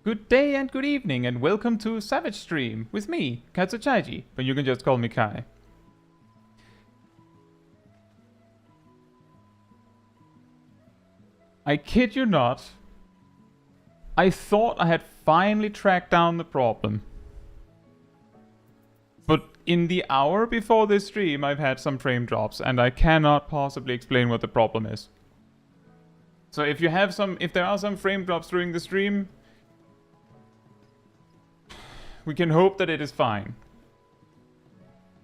Good day and good evening and welcome to Savage Stream with me, Caetsu Chaiji, but you can just call me Kai. I kid you not, I thought I had finally tracked down the problem. But in the hour before this stream I've had some frame drops and I cannot possibly explain what the problem is. So if there are some frame drops during the stream, we can hope that it is fine.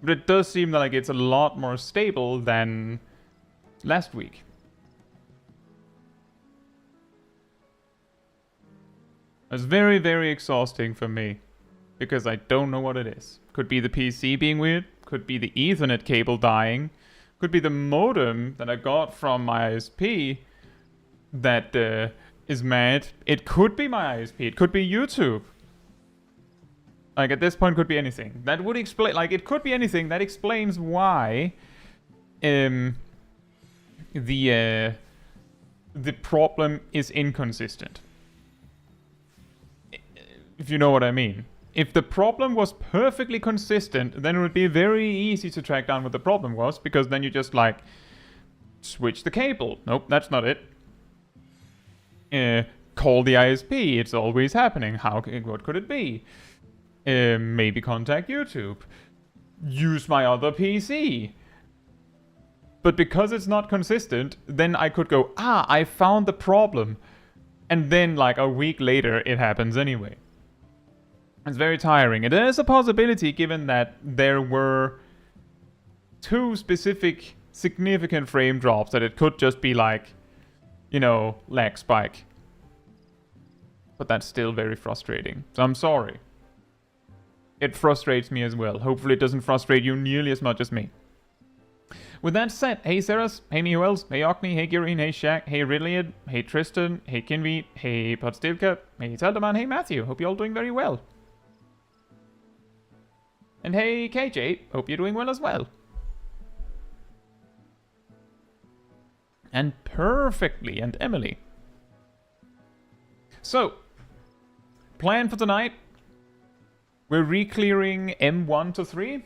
But it does seem like it's a lot more stable than last week. It's very, very exhausting for me. Because I don't know what it is. Could be the PC being weird. Could be the Ethernet cable dying. Could be the modem that I got from my ISP that is mad. It could be my ISP. It could be YouTube. Like, at this point, could be anything. That would explain... Like, it could be anything. That explains why... the problem is inconsistent. If you know what I mean. If the problem was perfectly consistent, then it would be very easy to track down what the problem was, because then you just, like, switch the cable. Nope, that's not it. Call the ISP. It's always happening. What could it be? Maybe contact YouTube. Use my other PC. But because it's not consistent, then I could go, I found the problem. And then, like, a week later, it happens anyway. It's very tiring. And there is a possibility, given that there were two specific significant frame drops, that it could just be like, you know, lag spike. But that's still very frustrating. So I'm sorry. It frustrates me as well. Hopefully it doesn't frustrate you nearly as much as me. With that said, hey Ceres, hey Newells, hey Ocney, hey Gireen, hey Shaq, hey Ridley, hey Tristan, hey Kinvi, hey Podstilka, hey Zeldaman, hey Matthew. Hope you're all doing very well. And hey KJ, hope you're doing well as well. And Perfectly, and Emily. So, plan for tonight. We're reclearing M1 to 3.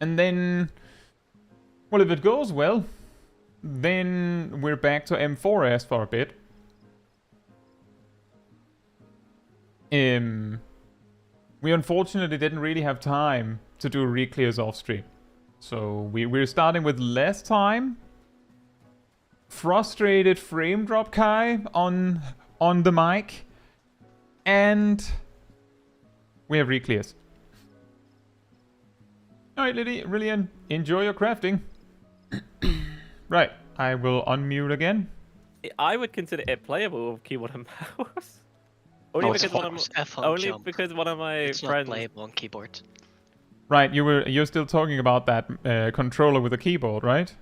And then, well, if it goes well, then we're back to M4S for a bit. We unfortunately didn't really have time to do reclears off stream. So we're starting with less time. Frustrated frame drop Kai on the mic. And we have reclears. Alright, Lillian, enjoy your crafting. Right, I will unmute again. I would consider it playable with keyboard and mouse. Only because one of my it's friends... not playable on keyboard. Right, you're still talking about that controller with a keyboard, right?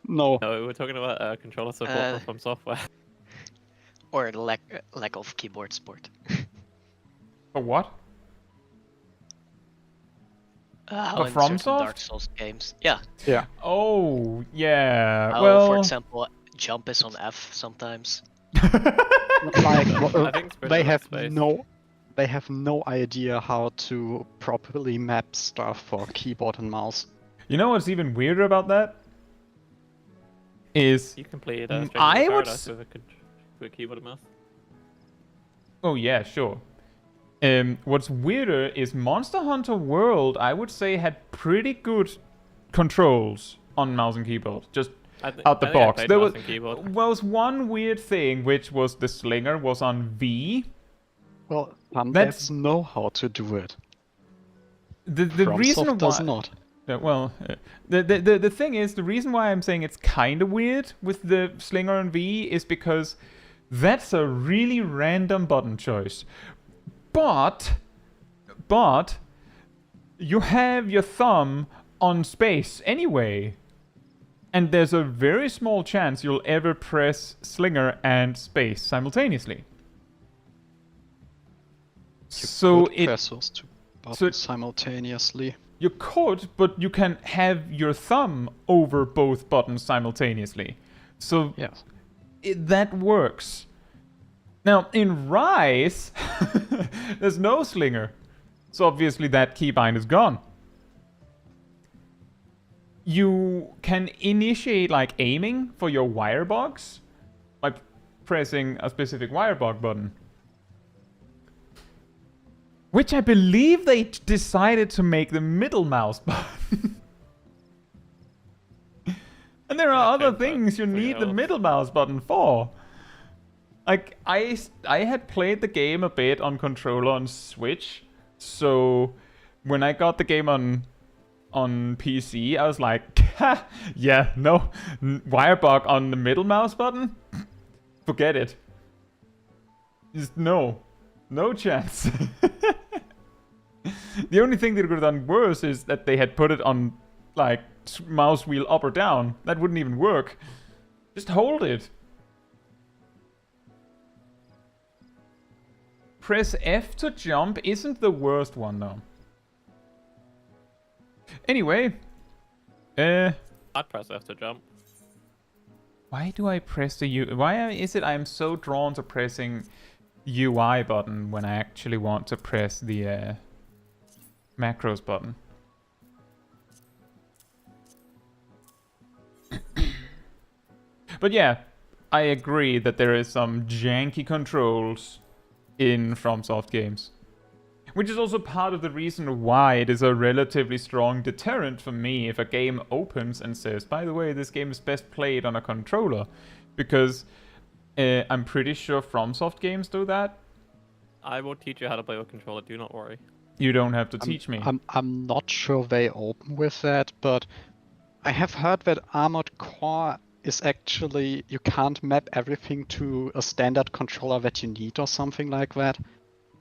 No. No, we were talking about controller support from software. Or lack of keyboard support. For what? How in from certain Dark Soft? Souls games. Yeah. Yeah. Oh, yeah. How, well, for example, jump is on F sometimes. Like I think they have space. they have no idea how to properly map stuff for keyboard and mouse. you know what's even weirder about that? Is You completed I would Paradise with a keyboard and mouse. oh yeah, sure. What's weirder is Monster Hunter World, I would say, had pretty good controls on mouse and keyboard. Just out the box. There was one weird thing, which was the slinger was on V. Well, some That's- devs know how to do it. The reason FromSoft why does not. the thing is, the reason why I'm saying it's kind of weird with the slinger on V is because that's a really random button choice. But you have your thumb on space anyway. And there's a very small chance you'll ever press slinger and space simultaneously. So Could press those two buttons simultaneously. you could, but you can have your thumb over both buttons simultaneously. So Yes. that works. Now, in Rise, There's no slinger. So obviously that keybind is gone. You can initiate like aiming for your wirebox by pressing a specific wirebug button. Which I believe they decided to make the middle mouse button. And there are other things you need the middle mouse button for. Like, I had played the game a bit on controller on Switch. So, when I got the game on PC, I was like, ha, yeah, no, wirebug on the middle mouse button? Forget it. Just no chance. The only thing that could have done worse is that they had put it on, like, mouse wheel up or down. That wouldn't even work. Just hold it. Press F to jump isn't the worst one, though. Anyway. I'd press F to jump. Why do I press the U... Why is it I'm so drawn to pressing UI button when I actually want to press the macros button? But yeah, I agree that there is some janky controls in FromSoft games. Which is also part of the reason why it is a relatively strong deterrent for me if a game opens and says, by the way, this game is best played on a controller. Because I'm pretty sure FromSoft games do that. I will teach you how to play with controller, do not worry. You don't have to teach me. I'm not sure they open with that, but I have heard that Armored Core is actually, you can't map everything to a standard controller that you need or something like that.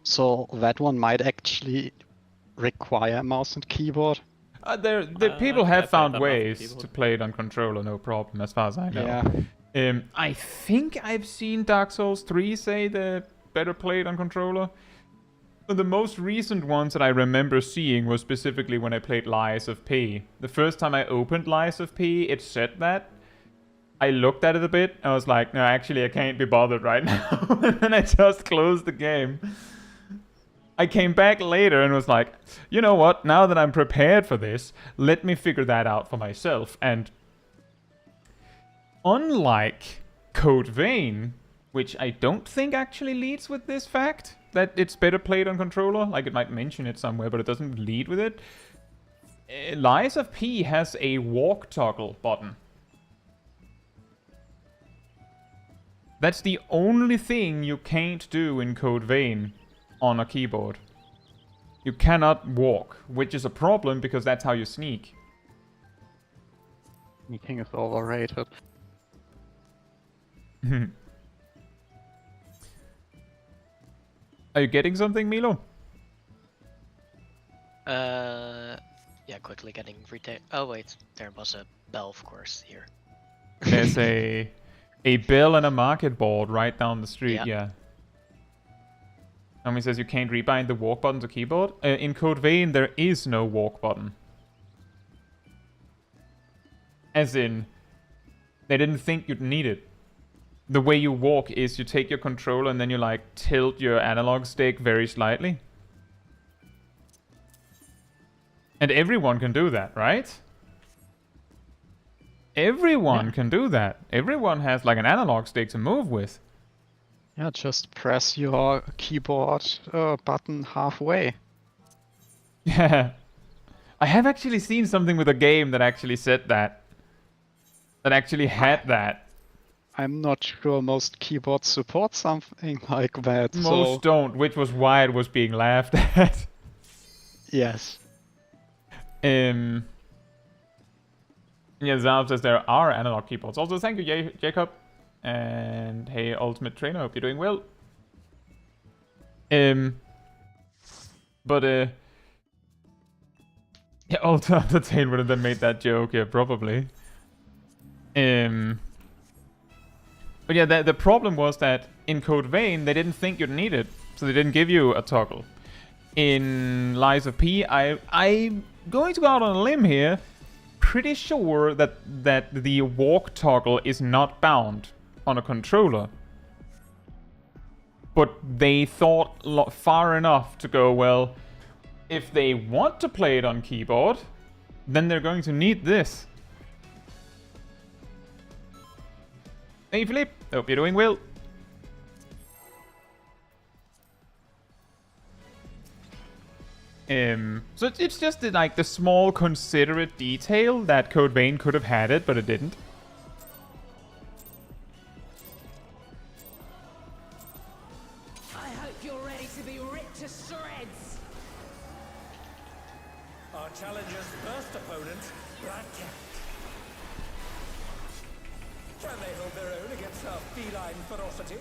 So that one might actually require a mouse and keyboard. People have found ways to play it on controller, no problem, as far as I know. Yeah. I think I've seen Dark Souls 3 say they're better played on controller. But the most recent ones that I remember seeing was specifically when I played Lies of P. The first time I opened Lies of P, it said that. I looked at it a bit, and I was like, no, actually I can't be bothered right now. And then I just closed the game. I came back later and was like, you know what, now that I'm prepared for this, let me figure that out for myself. And unlike Code Vein, which I don't think actually leads with this fact, that it's better played on controller, like it might mention it somewhere, but it doesn't lead with it. Lies of P has a walk toggle button. That's the only thing you can't do in Code Vein on a keyboard. You cannot walk, which is a problem because that's how you sneak. Sneaking is overrated. Are you getting something, Milo? Yeah, quickly getting retail. Oh wait, there was a bell, of course, here. There's a bell and a market board right down the street, yeah. Naomi says you can't rebind the walk button to keyboard. In Code Vein, there is no walk button. As in, they didn't think you'd need it. The way you walk is you take your controller and then you like tilt your analog stick very slightly. And everyone can do that, right? Everyone can do that. Everyone has like an analog stick to move with. Yeah, just press your keyboard button halfway. Yeah. I have actually seen something with a game that actually said that. That actually had that. I'm not sure most keyboards support something like that. Most don't, which was why it was being laughed at. Yes. Yeah, Zalv says there are analog keyboards. Also, thank you, Jacob. And hey, Ultimate Trainer, hope you're doing well. But yeah, Ultimate Entertain would have then made that joke, yeah, probably. But yeah, the problem was that in Code Vein, they didn't think you'd need it, so they didn't give you a toggle. In Lies of P, I'm going to go out on a limb here. Pretty sure that the walk toggle is not bound on a controller. But they thought far enough to go, well, if they want to play it on keyboard, then they're going to need this. Hey Philippe, hope you're doing well. So it's just the small considerate detail that Code Vein could have had it, but it didn't. I hope you're ready to be ripped to shreds. Our challenger's first opponent, Black Cat. Can they hold their own against our feline ferocity?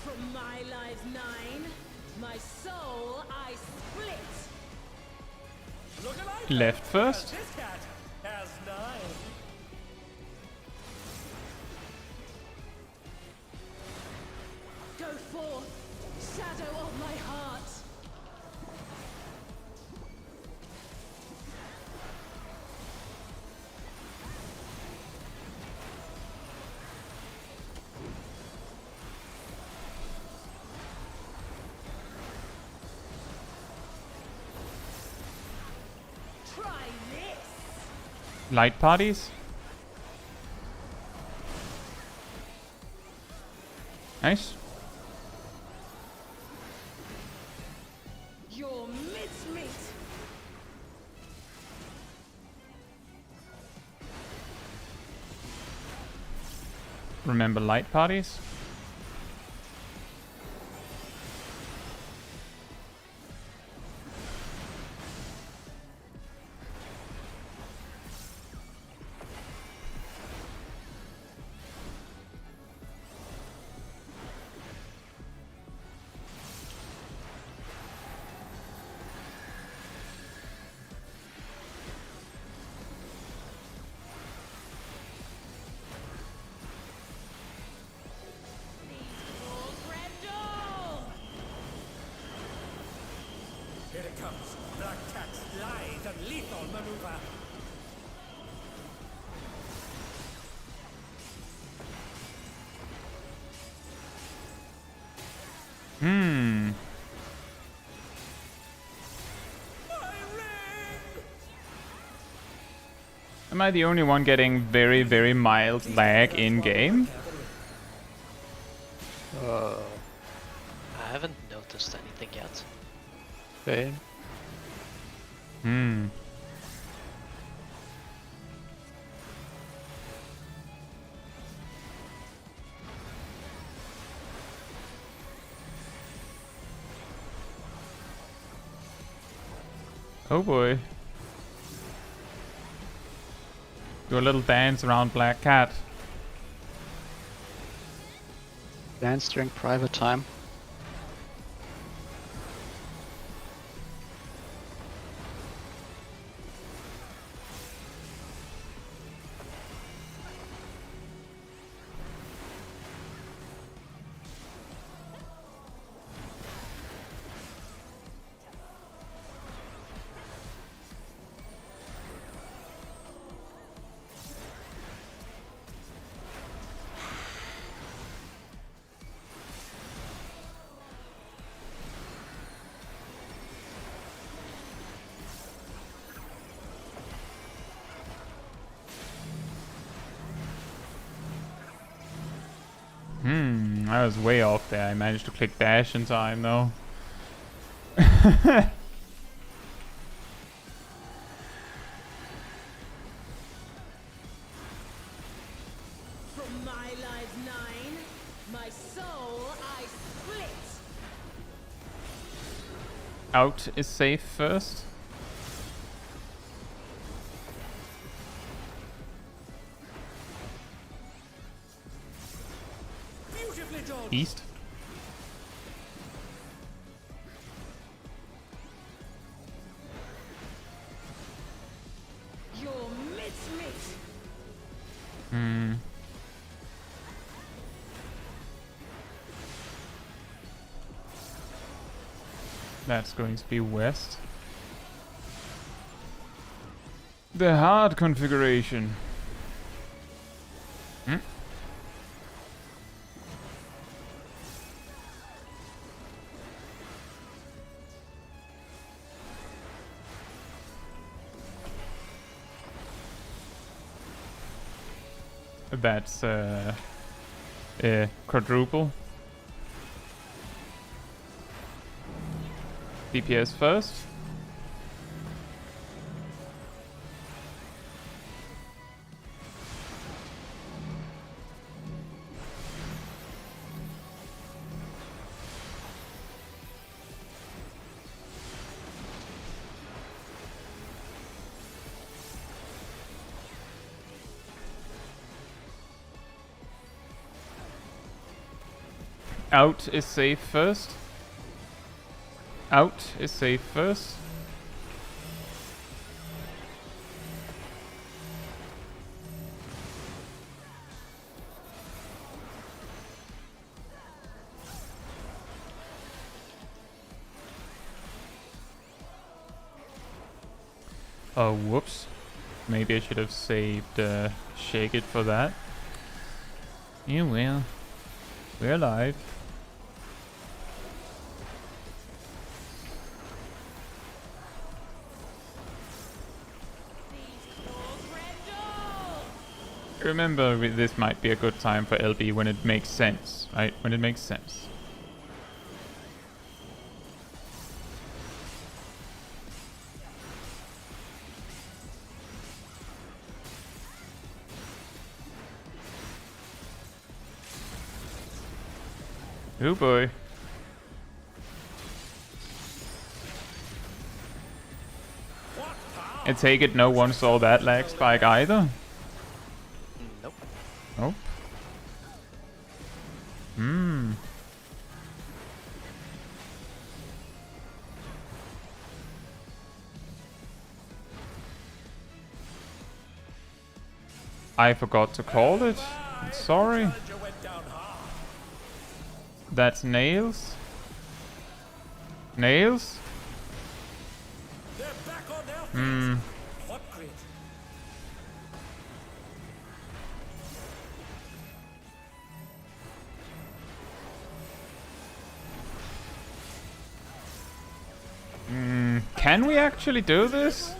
From my life 9, my soul I split. Look alive! Left first. This cat has 9. Go forth, shadow of my heart. Try this. Light parties. Nice. Your mincemeat. Remember light parties? Here it comes. Black Cat's lithe and lethal maneuver. Hmm. Am I the only one getting very, very mild lag in-game? I haven't noticed anything yet. Okay. Hmm. Oh boy. Do a little dance around Black Cat. Dance during private time. I was way off there. I managed to click dash in time though. From my life 9, my soul I split. Out is safe first. East. You're miss. Hmm. That's going to be west. The hard configuration. Hmm? That's quadruple. DPS first. Out is safe first. Out is safe first. Oh, whoops. Maybe I should have saved Shake It for that. You will. We're alive. Remember, this might be a good time for LB when it makes sense, right? When it makes sense. Oh boy. I take it no one saw that lag spike either? Nope. Nope. Hmm. I forgot to call it. Sorry. That's nails. Nails? Hmm. Can we actually do this?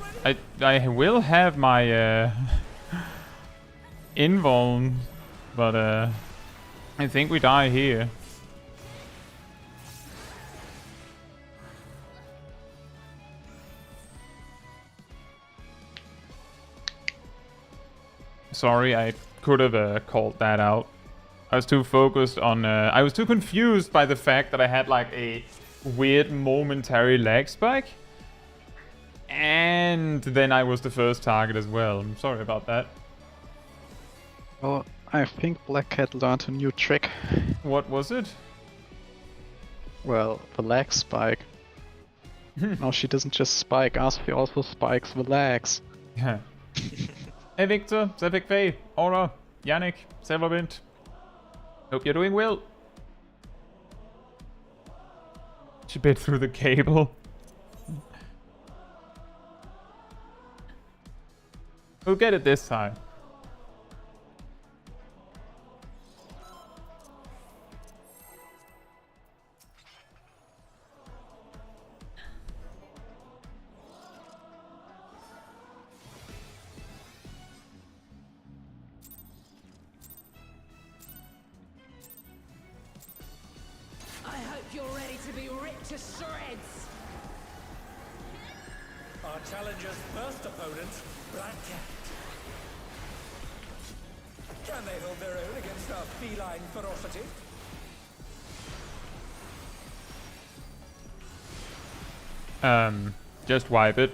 I will have my invuln, but I think we die here. Sorry, I could have called that out. I was too focused on... I was too confused by the fact that I had like a weird momentary lag spike. And then I was the first target as well. I'm sorry about that. Well, I think Black Cat learned a new trick. What was it? Well, the lag spike. Now she doesn't just spike us, she also spikes the lags. Yeah. Hey Victor, FFXIV, Aura, Yannick, Silverbint. Hope you're doing well. She bit through the cable. We'll get it this time. I hope you're ready to be ripped to shreds. Our challenger's first opponent, Black Cat. Can they hold their own against our feline ferocity? Just wipe it.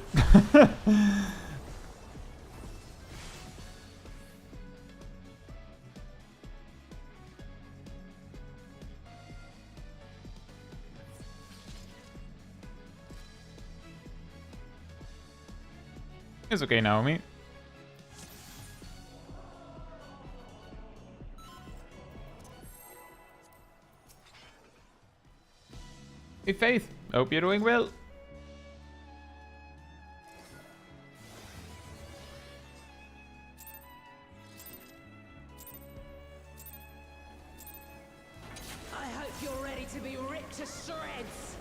It's okay, Naomi. Hey, Faith. Hope you're doing well. I hope you're ready to be ripped to shreds.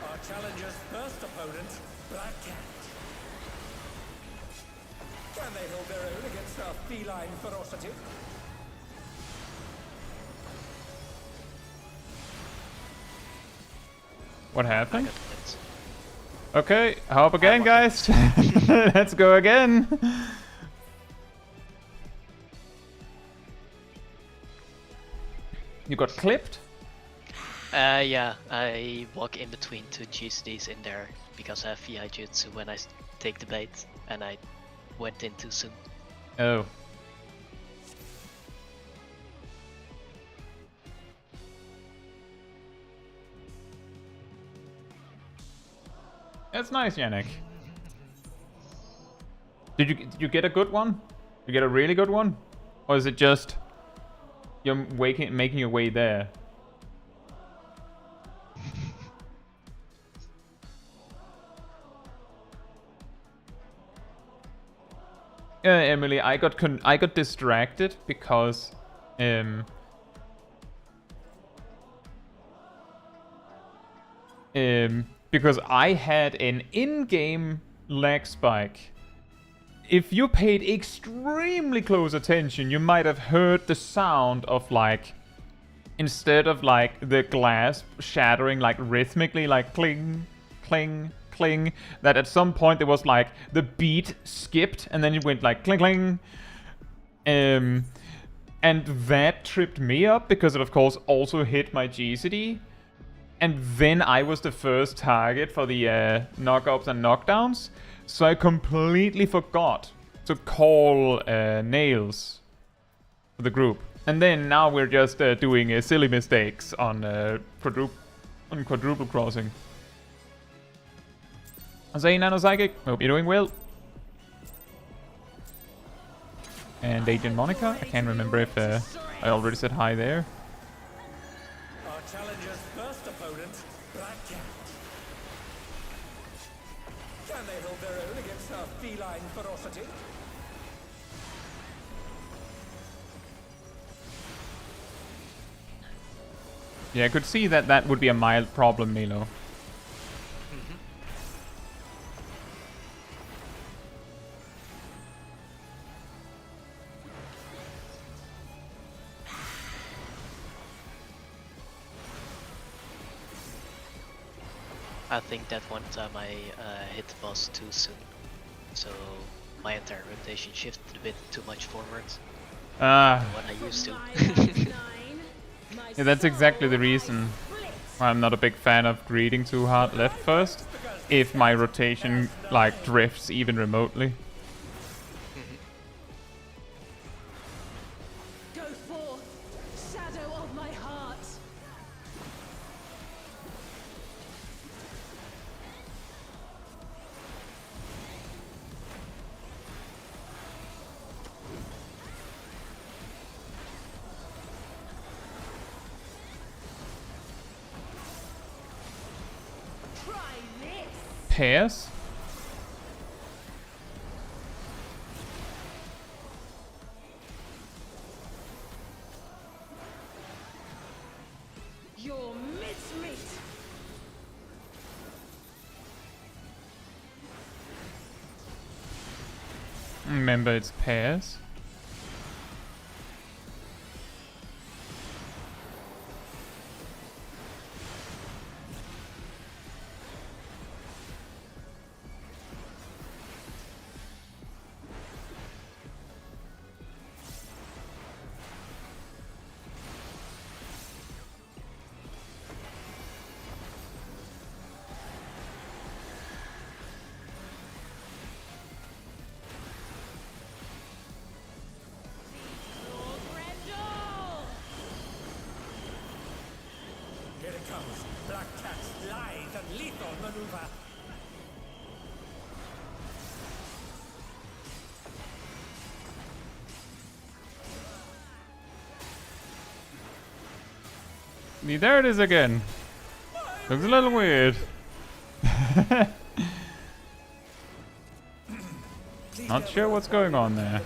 Our challenger's first opponent, Black Cat. Can they hold their own against our feline ferocity? What happened? I got hit. Okay, hop again, guys. Let's go again. You got clipped? Yeah, I walk in between two GCDs in there because I have VI Jutsu when I take the bait, and I went in too soon. Oh. That's nice, Yannick. Did you get a good one? Did you get a really good one? Or is it just you're making your way there? Emily, I got distracted because because I had an in-game lag spike. If you paid extremely close attention, you might have heard the sound of, like, instead of like the glass shattering like rhythmically, like cling, cling, cling, that at some point there was like the beat skipped and then it went like cling, cling. And that tripped me up because it of course also hit my GCD. And then I was the first target for the knockups and knockdowns. So I completely forgot to call nails for the group. And then now we're just doing silly mistakes on quadruple crossing. Zane Nano Psychic, hope you're doing well. And Agent Monica, I can't remember if I already said hi there. Our challenger's first opponent, Black Cat. Can they hold their own against our feline ferocity? Yeah, I could see that that would be a mild problem, Milo. I think that one time I hit the boss too soon, so my entire rotation shifted a bit too much forwards Ah, than what I used to. yeah, that's exactly the reason why I'm not a big fan of greeting too hard left first. If my rotation like drifts even remotely. Go forth, shadow of my heart. Try this. Pairs? Your mincemeat. Remember, it's pairs. Lord Grendel. Here it comes. Black Cat's lithe and lethal maneuver. There it is again. Looks a little weird. Not sure what's going on there.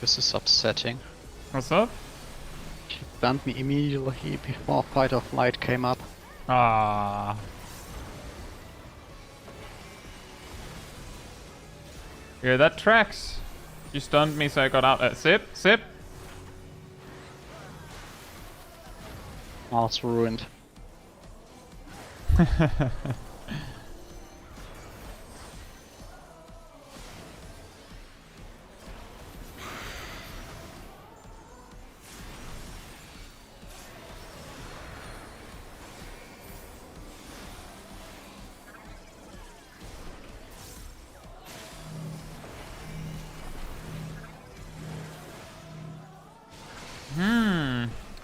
This is upsetting. What's up? She stunned me immediately before Fight or Flight came up. Ah. Yeah, that tracks. You stunned me, so I got out. Sip, sip. Oh, it's ruined.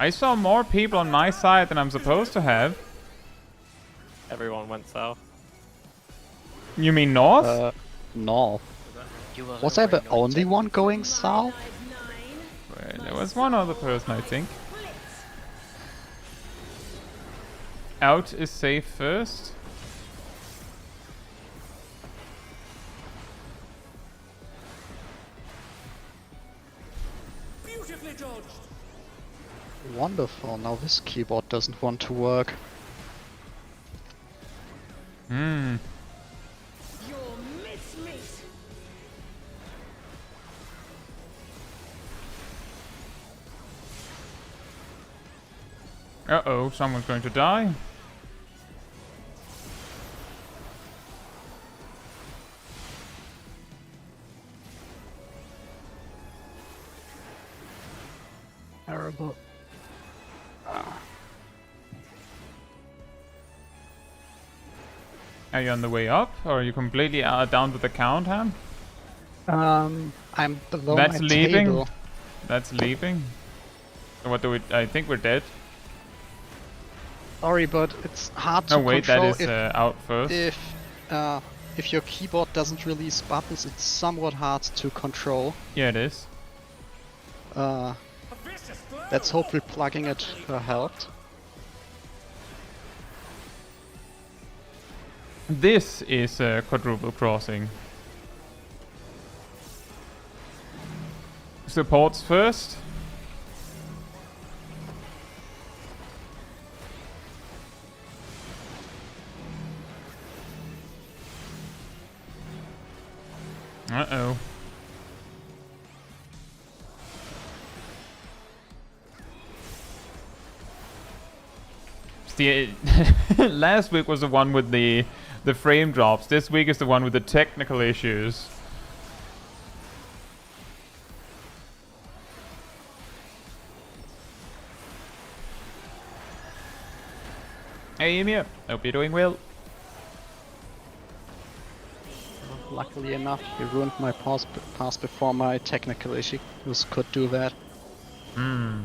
I saw more people on my side than I'm supposed to have. Everyone went south. You mean north? North. You were Was I the hovering on only 10. one going south? Well, there was one other person, I think. Out is safe first. Beautifully dodged. Wonderful, now this keyboard doesn't want to work. Hmm. Your mincemeat. Uh-oh, someone's going to die. Terrible. Are you on the way up, or are you completely down with the count, Ham? I'm below That's my leaving. table. That's leaving. So what do we? I think we're dead. Sorry, but it's hard to No, wait, that control is out first. if your keyboard doesn't release buttons. It's somewhat hard to control. Yeah, it is. A vicious blow. Let's hope replugging it helped. This is quadruple crossing. Supports first. Uh-oh. The last week was the one with the frame drops. This week is the one with the technical issues. Hey, Emir. Hope you're doing well. Luckily enough, he ruined my pass before my technical issues could do that. Hmm.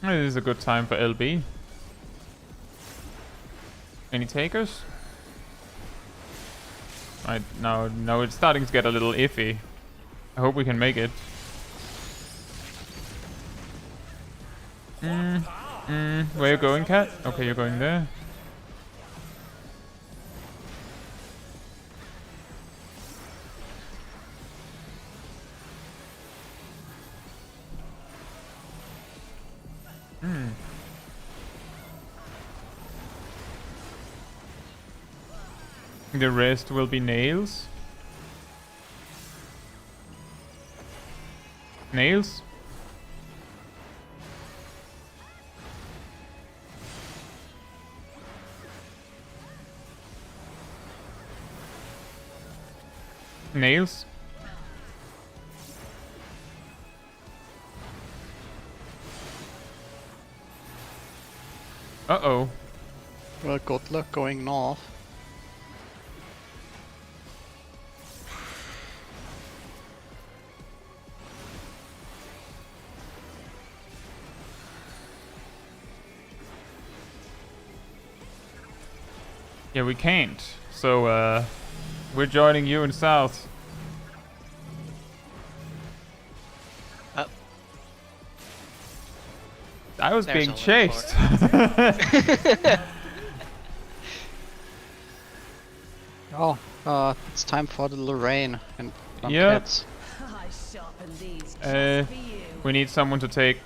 This is a good time for LB. Any takers? Right, now it's starting to get a little iffy. I hope we can make it. Where you going, Cat? Okay, you're going there. The rest will be nails. Nails? Nails. Uh-oh. Well, good luck going north. Yeah, we can't. So, we're joining you in south. I was There's being a chased. Oh, it's time for the Lorraine and Yep. Cats. I sharpen these just Uh, for you. we need someone to take.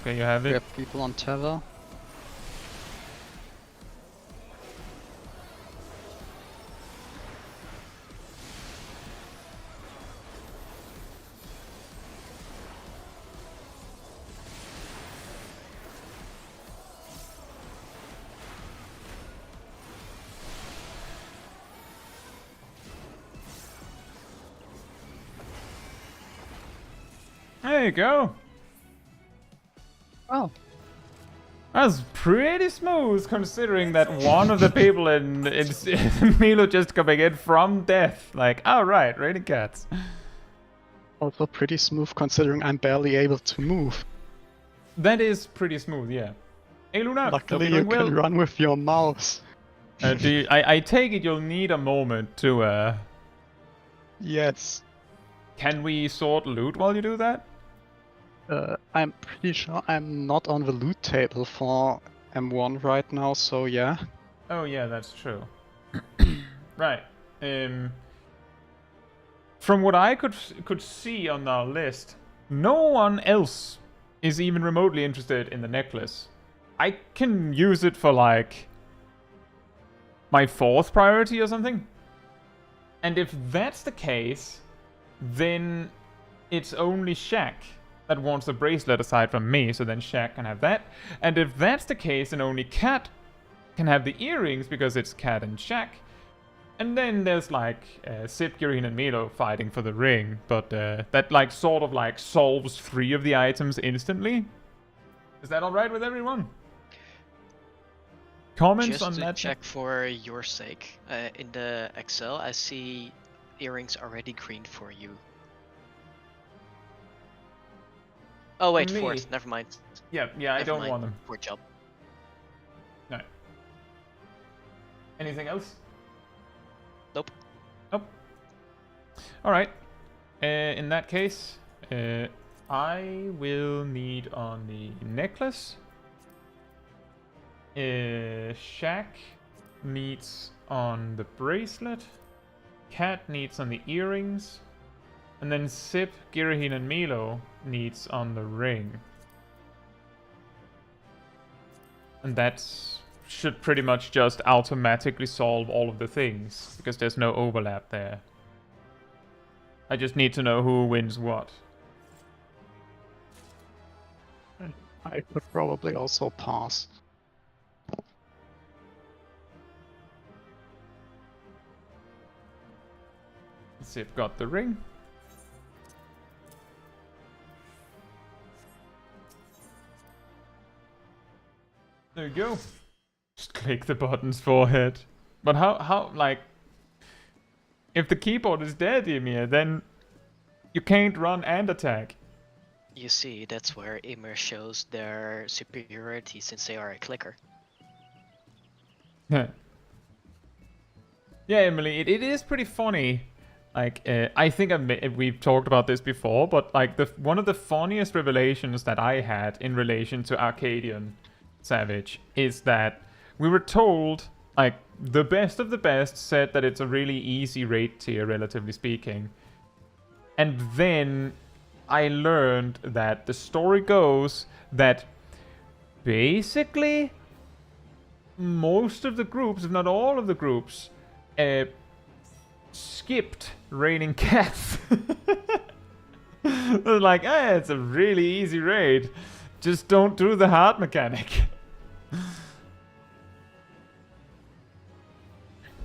Okay, you have We it. have people on tether. There you go. Oh, That's pretty smooth, considering that one of the people in Milo just coming in from death. Like, alright, raining cats. also pretty smooth considering I'm barely able to move. That is pretty smooth, yeah. Hey Luna, Luckily hope you you're doing can well. run with your mouse. I take it you'll need a moment to, Yes. Can we sort loot while you do that? I'm pretty sure I'm not on the loot table for M1 right now, so yeah. Oh yeah, that's true. Right. From what I could see on our list, no one else is even remotely interested in the necklace. I can use it for like my 4th priority or something. And if that's the case, then it's only Shaq that wants the bracelet aside from me, so then Shaq can have that. And if that's the case, then only Cat can have the earrings because it's Cat and Shaq. And then there's like Sip, Gireen, and Milo fighting for the ring, but that like sort of like solves 3 of the items instantly. Is that alright with everyone? Comments Just on to that? check for your sake, in the Excel I see earrings already green for you. Oh wait, Me? 4th, never mind. Yeah, I Never don't mind. want them. Poor job. No. Anything else? Nope. Nope. Alright. In that case, I will need on the necklace. Shaq needs on the bracelet. Cat needs on the earrings. And then Sip, Giraheen, and Milo needs on the ring. And that should pretty much just automatically solve all of the things, because there's no overlap there. I just need to know who wins what. I could probably also pass. Sip got the ring. There you go. Just click the buttons, forehead. But how, like... If the keyboard is dead, Ymir, then you can't run and attack. You see, that's where Ymir shows their superiority since they are a clicker. Yeah, Emily, it is pretty funny. Like, I think we've talked about this before, but like one of the funniest revelations that I had in relation to Arcadion Savage is that we were told, like, the best of the best said that it's a really easy raid tier, relatively speaking. And then I learned that the story goes that basically most of the groups, if not all of the groups, skipped raining cats. They're like, it's a really easy raid. Just don't do the hard mechanic.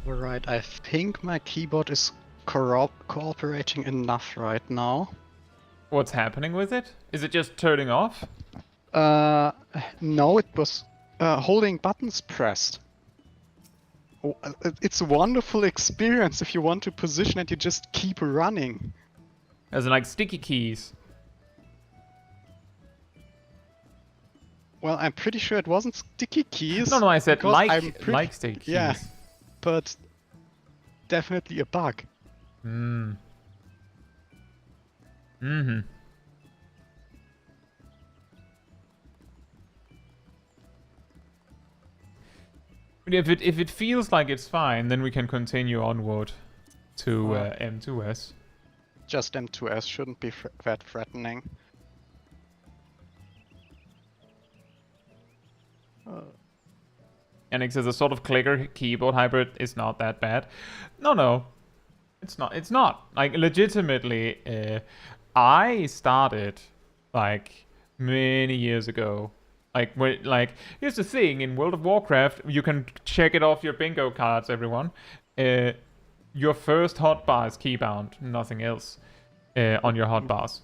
Alright, I think my keyboard is cooperating enough right now. What's happening with it? Is it just turning off? No, it was holding buttons pressed. Oh, it's a wonderful experience if you want to position it, you just keep running. As in like sticky keys. Well, I'm pretty sure it wasn't sticky keys. No, I said because like sticky keys. Yeah, but definitely a bug. Mm. Mm-hmm. But if it feels like it's fine, then we can continue onward to M2S. Just M2S shouldn't be that threatening. Anix as a sort of clicker keyboard hybrid is not that bad. No. It's not. Like, legitimately, I started, like, many years ago. Here's the thing, in World of Warcraft, you can check it off your bingo cards, everyone. Your first hotbar is keybound, nothing else, on your hotbars.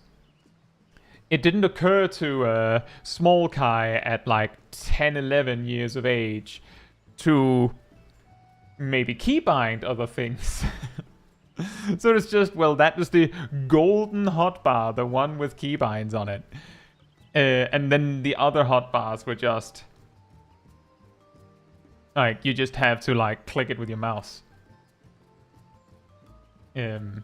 It didn't occur to small Kai at, like, 10, 11 years of age to maybe keybind other things. So it's just, well, that was the golden hotbar, the one with keybinds on it. And then the other hotbars were just... like, you just have to, like, click it with your mouse. And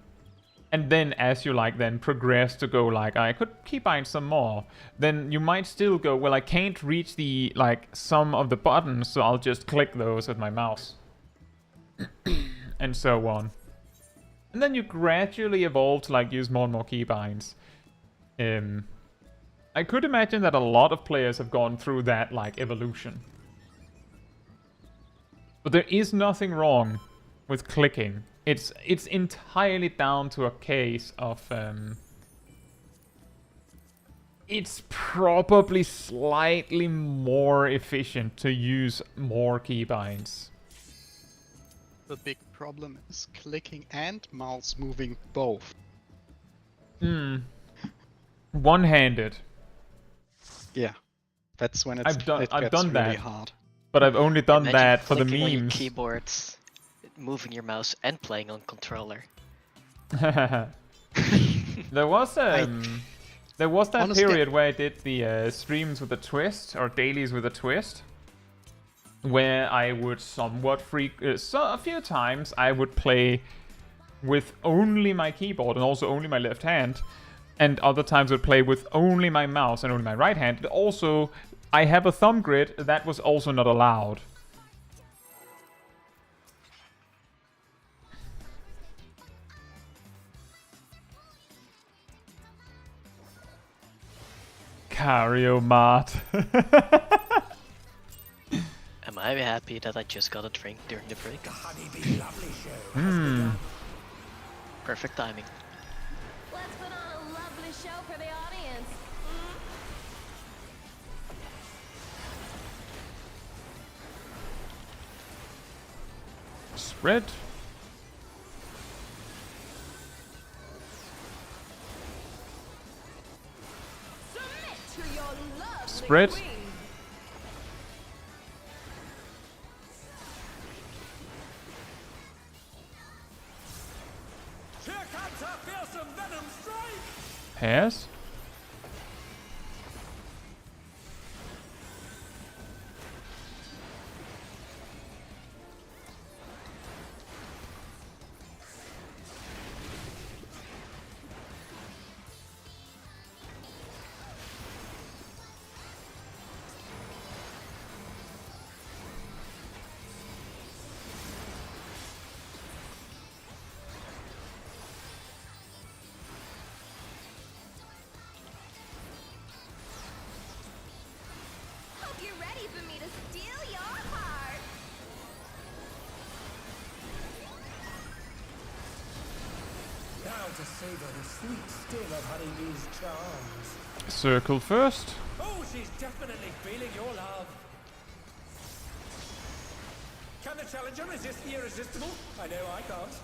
then as you, like, then progress to go, like, I could keybind some more, then you might still go, well, I can't reach the, like, some of the buttons, so I'll just click those with my mouse. And so on. And then you gradually evolve to, like, use more and more keybinds. I could imagine that a lot of players have gone through that, like, evolution. But there is nothing wrong with clicking. It's entirely down to a case of, it's probably slightly more efficient to use more keybinds. The big problem is clicking and mouse moving both. One-handed. Yeah, that's when I've done really that, hard. But I've only done Imagine that for the clicking on your memes. keyboards, moving your mouse, and playing on controller. There was that honestly, period where I did the streams with a twist, or dailies with a twist, where I would somewhat a few times I would play with only my keyboard and also only my left hand, and other times would play with only my mouse and only my right hand. Also, I have a thumb grid that was also not allowed. Cariomat. Am I happy that I just got a drink during the break? Perfect timing. Let's put on a lovely show for the audience. Spread. Submit to your lovely Spread. queen. Here comes a fearsome venom strike! Pass. Hope you're ready for me to steal your heart. Now to savor the sweet sting of honeybee's charms. Circle first. Oh, she's definitely feeling your love. Can the challenger resist the irresistible? I know I can't.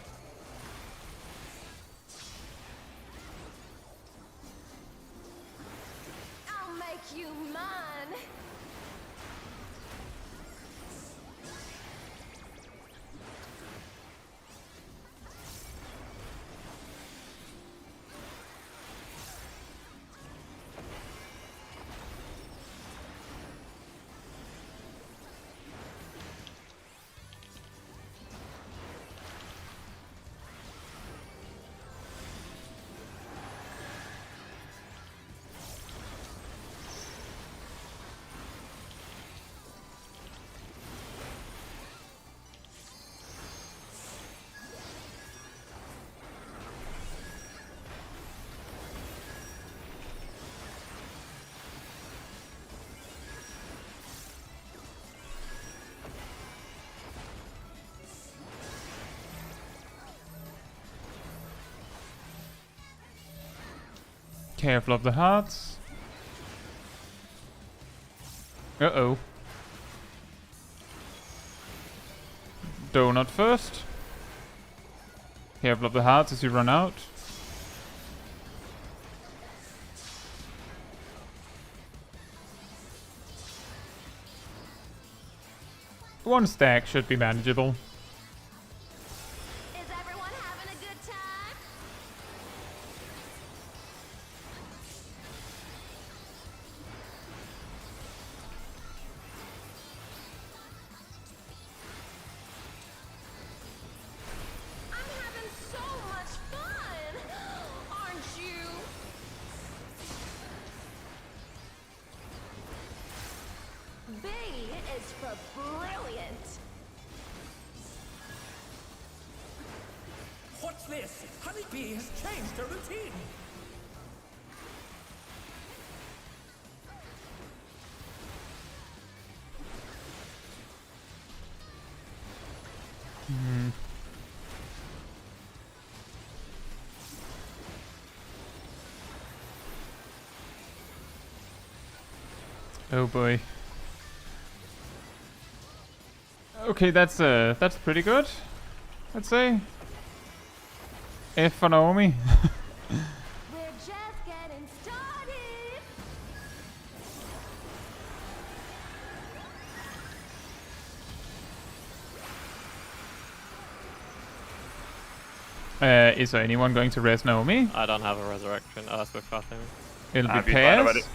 Careful of the hearts. Uh-oh. Donut first. Careful of the hearts as you run out. One stack should be manageable. Is everyone having a good time? I'm having so much fun, aren't you? B is for brilliant. What's this? Honeybee has changed her routine. Oh boy. Okay, that's pretty good, I'd say. F for Naomi. We're just getting started. Is there anyone going to res Naomi? I don't have a resurrection. Oh, that's with fasting. It'll I'd be be fine about pairs. it.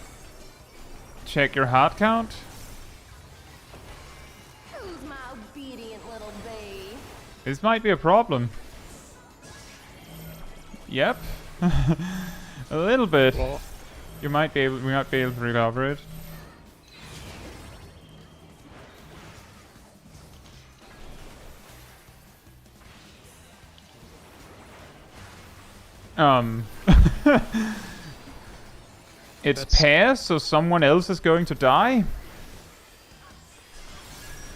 Check your heart count. Who's my obedient little bee? This might be a problem. Yep. A little bit. Well, We might be able to recover it. It's That's- pairs, so someone else is going to die.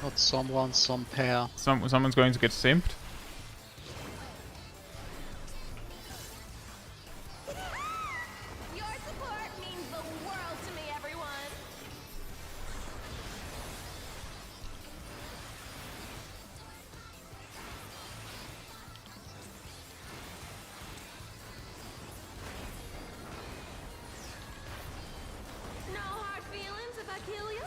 not someone, some pair. Someone's going to get simped. Your support means the world to me, everyone. No hard feelings if I kill you?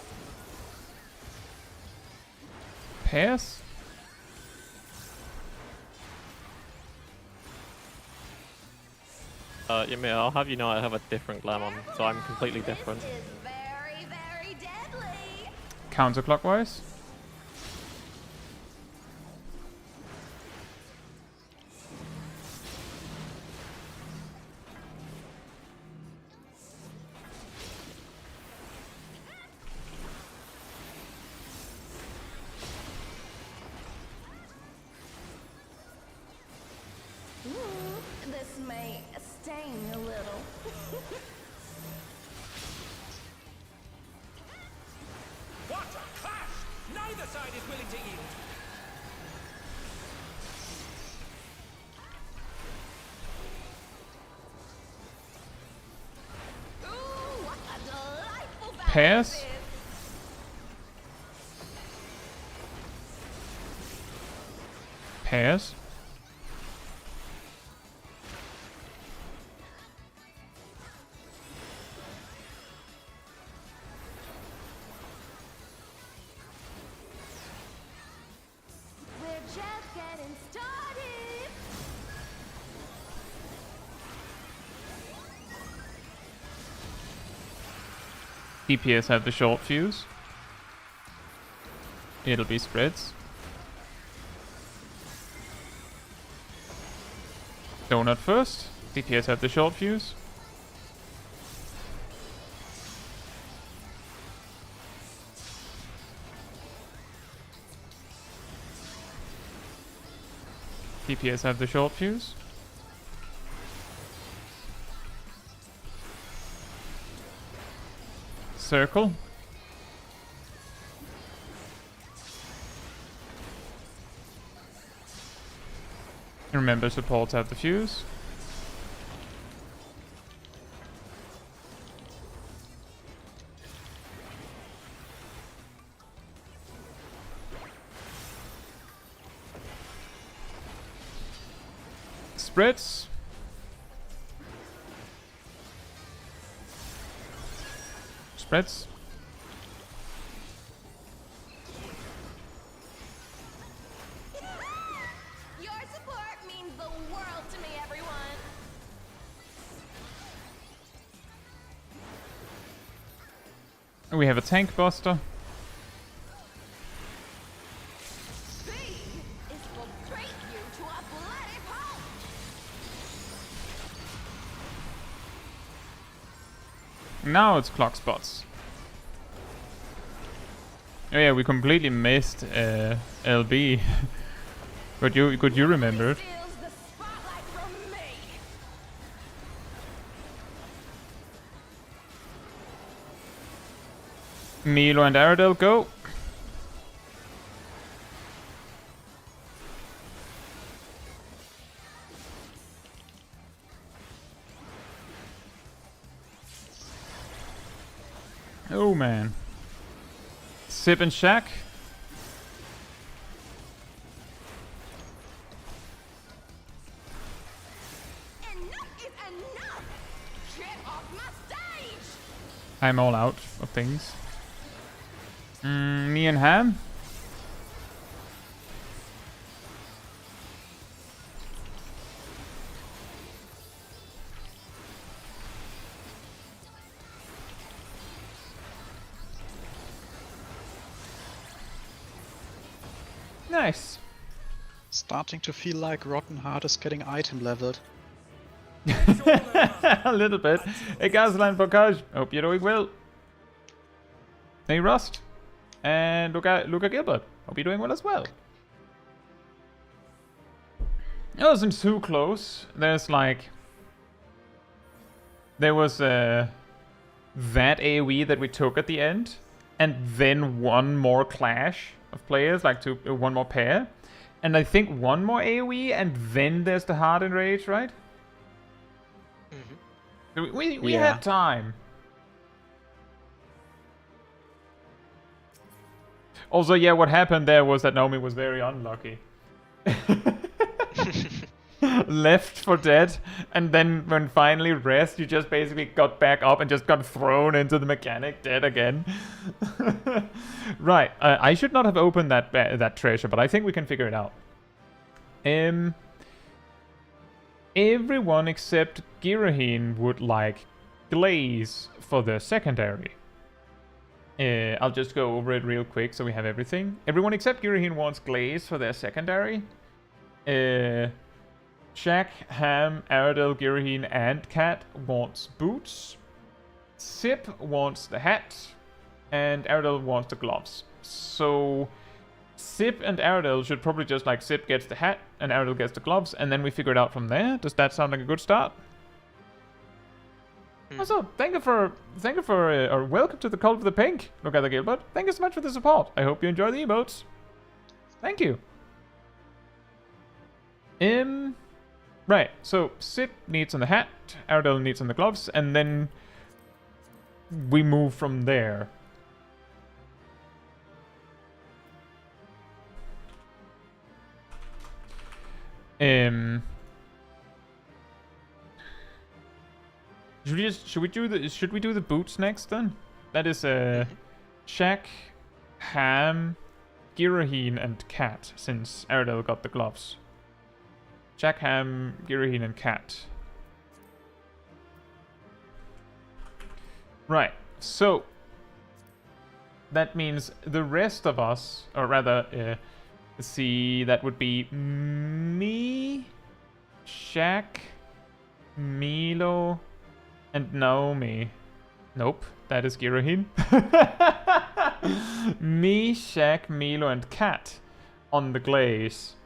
Pairs? Ymir, I'll have you know I have a different glam on, so I'm completely different. This is very, very deadly. Counterclockwise? This may sting a little. What a clash! Neither side is willing to yield. Ooh, what a delightful battle Pairs? this is. Pairs? We're just getting started. DPS have the short fuse. It'll be spreads. Donut first. DPS have the short fuse. DPS have the short fuse. Circle. Remember, supports have the fuse. Spreads. Spreads. Your support means the world to me, everyone. We have a tank buster. Speed is will break you to a bloody pulp. Now it's clock spots. Oh yeah, we completely missed LB. Could you remember it? Steals the spotlight from me. Milo and Aradel go. Oh man. Sip and Shack. Enough is enough. Get off my stage. I'm all out of things. Me and Ham. Nice. Starting to feel like Rotten Heart is getting item leveled. A little bit. Hey, Gasline Bocage. Hope you're doing well. Hey, Rust. And Luca Gilbert. Hope you're doing well as well. It wasn't too close. There's like... There was that AoE that we took at the end. And then one more clash of players, like one more pair. And I think one more AoE, and then there's the hard enrage, right? Mm-hmm. We had time. Also, yeah, what happened there was that Naomi was very unlucky. Left for dead, and then when finally rest, you just basically got back up and just got thrown into the mechanic dead again. Right, I should not have opened that treasure, but I think we can figure it out. Everyone except Giraheen would like glaze for their secondary. I'll just go over it real quick so we have everything. Everyone except Giraheen wants glaze for their secondary. Shaq, Ham, Aradel, Giraheen, and Cat wants boots. Sip wants the hat. And Aradel wants the gloves. So Sip and Aradel should probably just like Sip gets the hat and Aradel gets the gloves, and then we figure it out from there. Does that sound like a good start? Also, thank you for or welcome to the Cult of the Pink. Look at the Gilbert. Thank you so much for the support. I hope you enjoy the emotes. Thank you. Right, so Sip needs on the hat, Aradel needs on the gloves, and then we move from there. Should we do the boots next then? That is Shaq, Ham, Giraheen, and Cat, since Aradel got the gloves. Shaq, Ham, Giraheen, and Cat. Right, so that means the rest of us, or rather, see, that would be me, Shaq, Milo, and Naomi. Nope, that is Giraheen. Me, Shaq, Milo, and Cat on the glaze.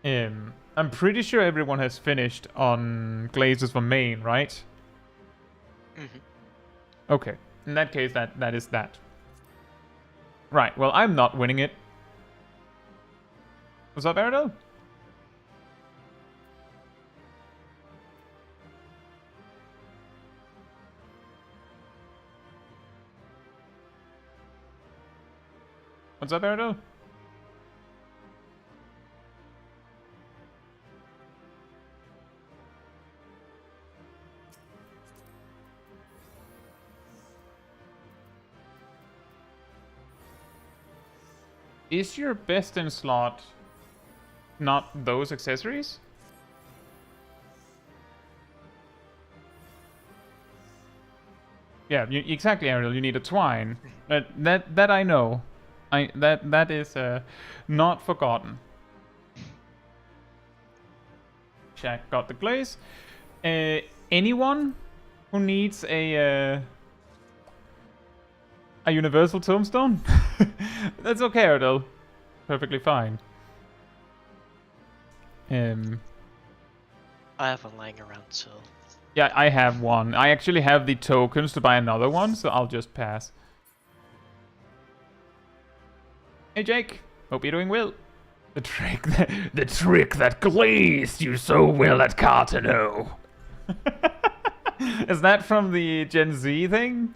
I'm pretty sure everyone has finished on glazes for main, right? Mm-hmm. Okay, in that case, that is that. Right, well, I'm not winning it. What's up, Aradel? What's up, Aradel? Is your best in slot not those accessories? Yeah, exactly, Ariel. You need a twine. That I know. That is not forgotten. Jack got the glaze. Anyone who needs a universal tombstone? That's okay, Ariel. Perfectly fine. I have one lying around, so. Yeah, I have one. I actually have the tokens to buy another one, so I'll just pass. Hey Jake, hope you're doing well. The trick that glazed you so well at Cartano. Is that from the Gen Z thing?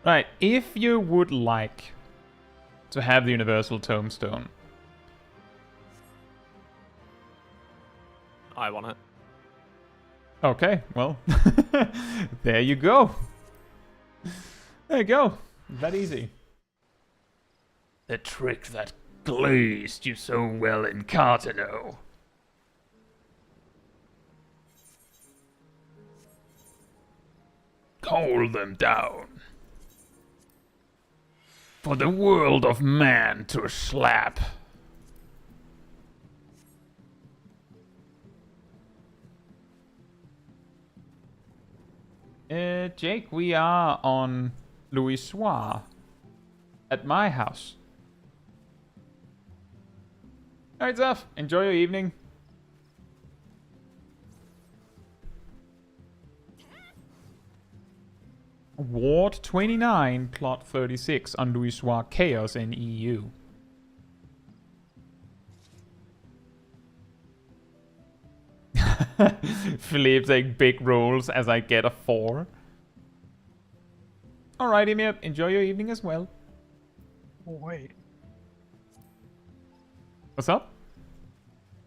Right, if you would like to have the universal tombstone. I want it. Okay, well, there you go. There you go. That easy. The trick that glazed you so well in Cartano. Hold them down. For the world of man to slap. Jake, we are on Louis Soir at my house. Alright, Zeph, enjoy your evening. Ward 29, plot 36 on Louis Soir Chaos in EU. Philippe saying big rolls as I get a 4. Alright, Emir, enjoy your evening as well. Wait. What's up?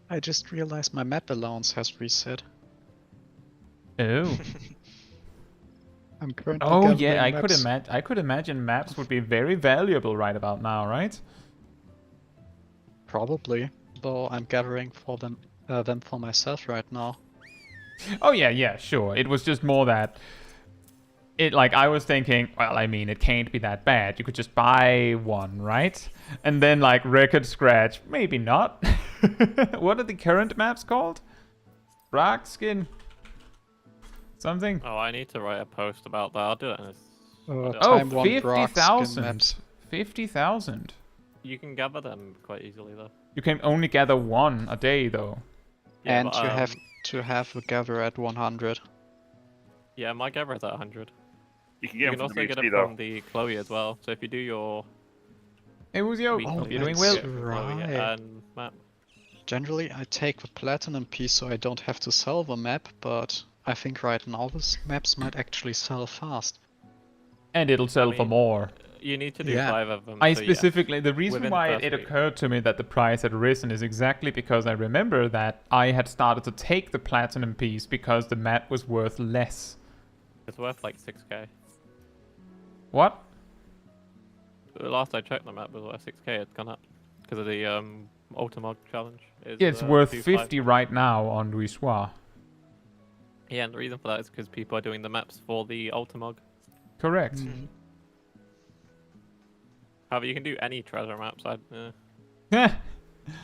I just realized my map allowance has reset. Oh. I'm currently Oh gathering yeah, maps. I could imagine maps would be very valuable right about now, right? Probably, though I'm gathering for them for myself right now. Oh yeah, sure. It was just more that I was thinking, well, I mean, it can't be that bad. You could just buy one, right? And then record scratch, maybe not. What are the current maps called? Rock skin. Something. Oh, I need to write a post about that. I'll do it. Oh, Time one 50,000. 50,000. You can gather them quite easily, though. You can only gather one a day, though. Yeah, And but, you have to have a gather at 100. Yeah, my gather is at 100. You can You get can them also from get the it HP though. from the Chloe as well. So if you do your Hey, Wuzio. week Hope you're doing cleanse, well. you get it from Chloe Right. and map. Generally, I take the platinum piece so I don't have to sell the map, but I think right now this maps might actually sell fast. And it'll sell for mean, more. You need to do Yeah. 5 of them. I so yeah. specifically, the reason Within why the first it week. occurred to me that the price had risen is exactly because I remember that I had started to take the platinum piece because the map was worth less. It's worth like 6k. What? The last I checked, the map was worth 6k. It's gone up because of the Ultimog challenge. Yeah, it's worth 2.5. 50 right now on Louis Soir. Yeah, and the reason for that is because people are doing the maps for the Ultimog. Correct. However, you can do any treasure maps.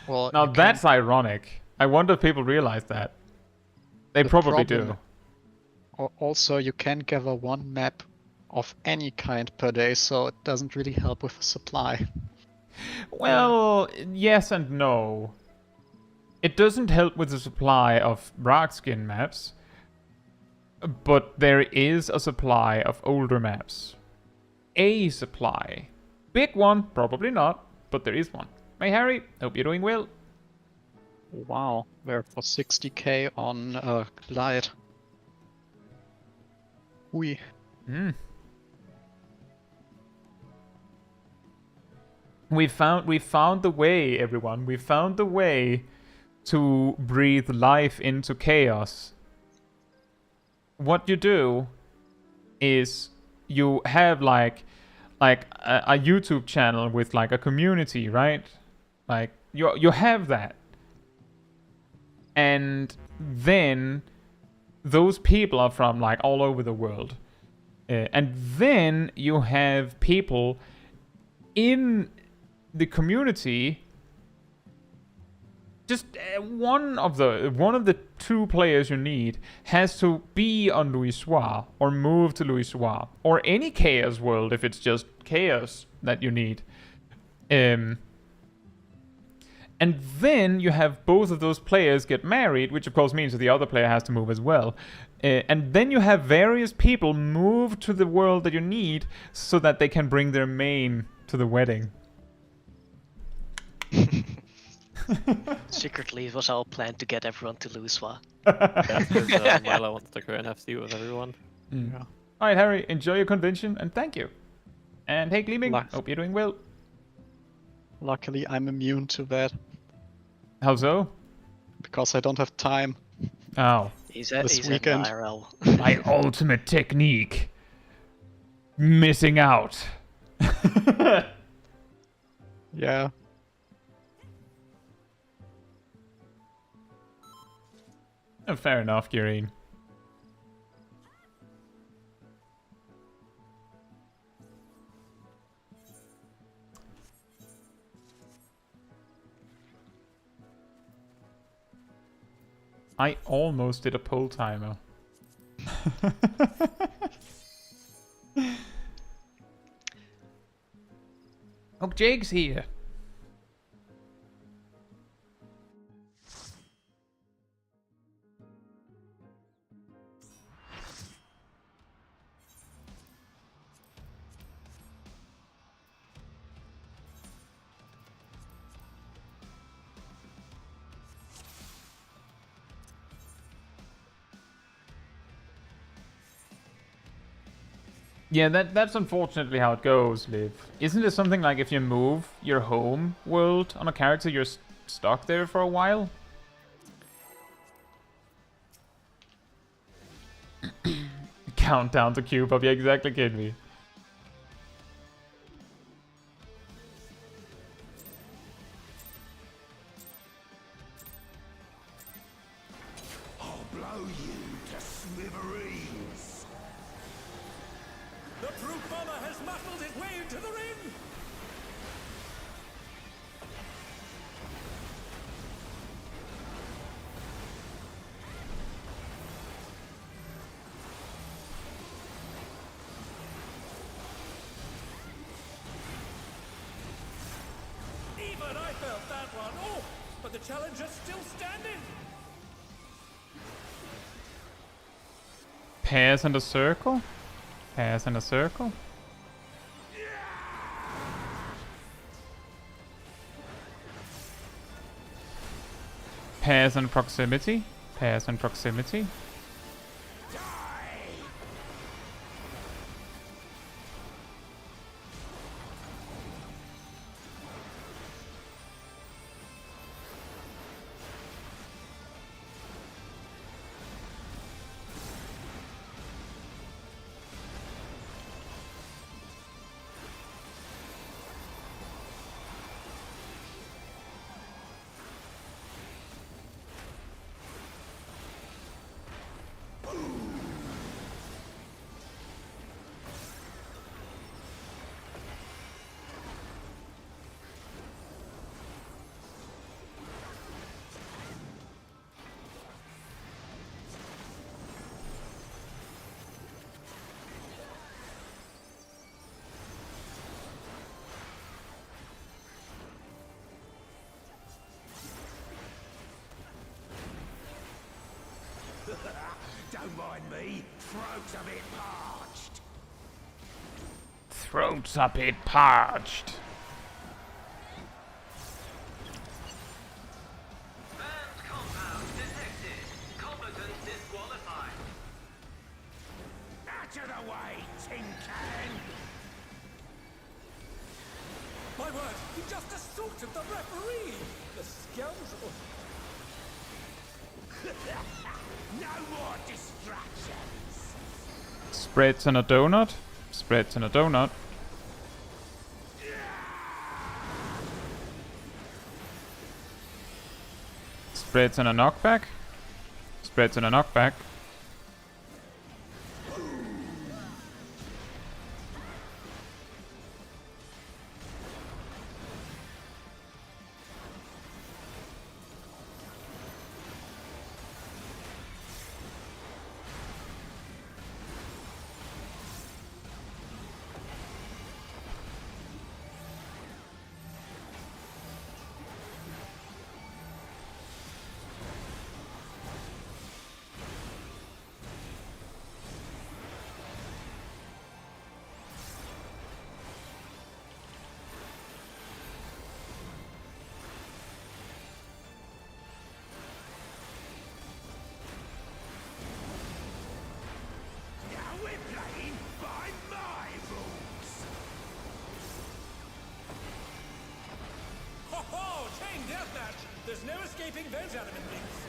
Well, Now you can- that's ironic. I wonder if people realize that. They The probably problem- do. Also, you can gather one map of any kind per day, so it doesn't really help with the supply. Well, yes and no. It doesn't help with the supply of rock skin maps, but there is a supply of older maps. A supply. Big one, probably not, but there is one. Hey Harry, hope you're doing well. Wow, we're for 60k on Glide. We We found the way, everyone. We found the way to breathe life into chaos. what you do is you have like a YouTube channel with like a community, right? Like you have that, and then those people are from like all over the world, and then you have people in the community. Just one of the two players you need has to be on Louisoix or move to Louisoix or any Chaos world if it's just Chaos that you need. And then you have both of those players get married, which of course means that the other player has to move as well. And then you have various people move to the world that you need so that they can bring their main to the wedding. Secretly, it was all planned to get everyone to Louisoix. Because Milo wants to go NFC with everyone. Yeah. Alright, Harry, enjoy your convention and thank you. And hey, Gleaming, Nice. hope you're doing well. Luckily, I'm immune to that How so? because I don't have time. Oh. He's weekend. at IRL. My ultimate technique. Missing out. Yeah. Oh, fair enough, Gureen. I almost did a poll timer. Oh, Jake's here. Yeah, that's unfortunately how it goes, Liv. Isn't it something like if you move your home world on a character, you're stuck there for a while? Countdown to cube up, yeah, exactly, kid me. I'll blow you to smithereens. The true bomber has muscled his way into the ring. Even I felt that one. Oh, but the challenger's still standing. Pairs in a circle? Pairs in a circle? Pairs in proximity? Pairs in proximity? Don't mind me. Throat's a bit parched. Throat's a bit parched. Banned compound detected. Combatant disqualified. Out of the way, tin can. My word, he just assaulted the referee. The scoundrel. No more distractions. Spreads and a donut. Spreads and a donut. Spreads and a knockback. Spreads and a knockback. There's no escaping those adamant links.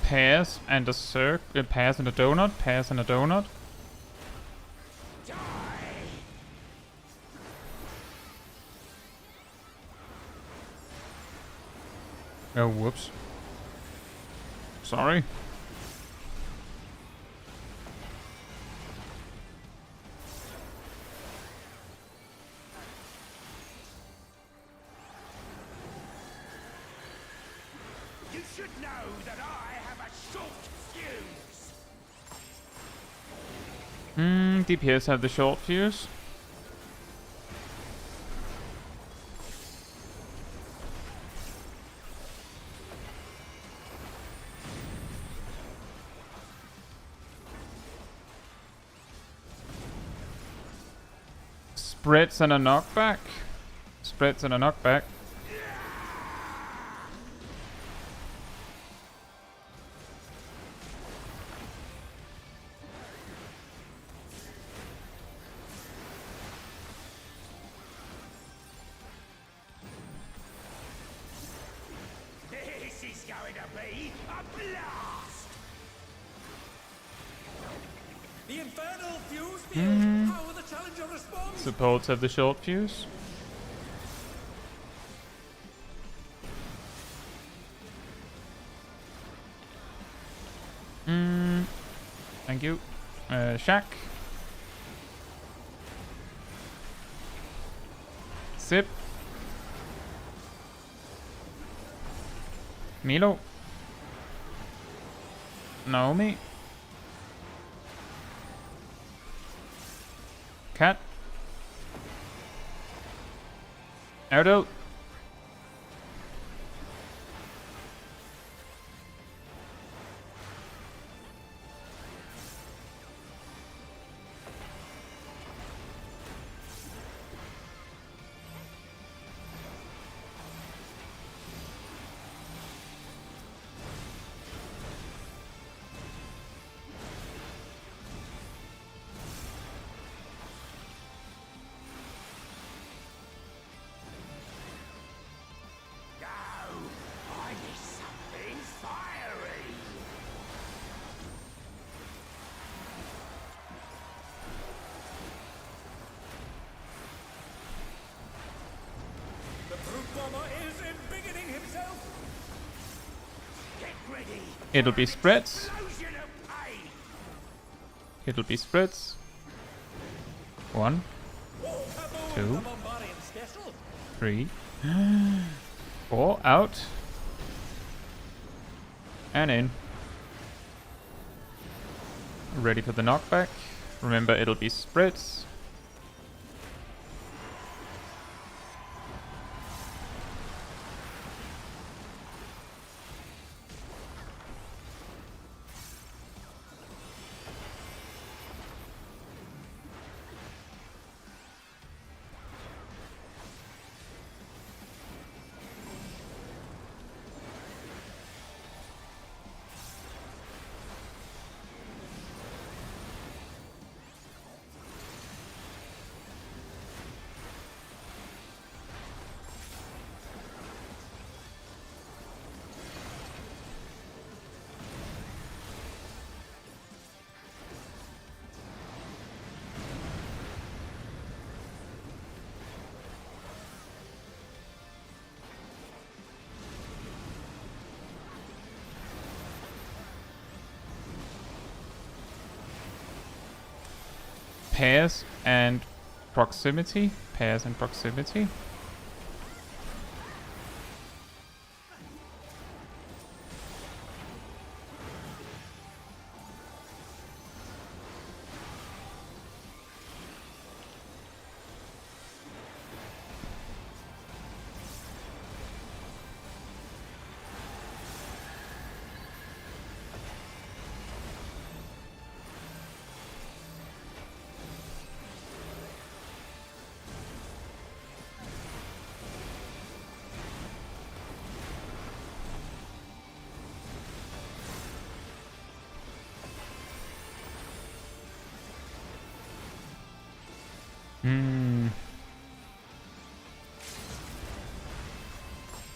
Pass and a pass and a donut. Pass and a donut. Oh, whoops. Sorry. You should know that I have a short fuse. DPS have the short fuse. Spreads and a knockback. Spreads and a knockback. This is going to be a blast. The infernal fuse field. How will the challenger respond? Supports have the short fuse. Thank you. Shack. Sip. Milo. Naomi. Cat. Erdo. It'll be spreads. It'll be spreads. 1, 2, 3, 4, out. And in. Ready for the knockback. Remember, it'll be spreads. pairs and proximity. Pairs and proximity.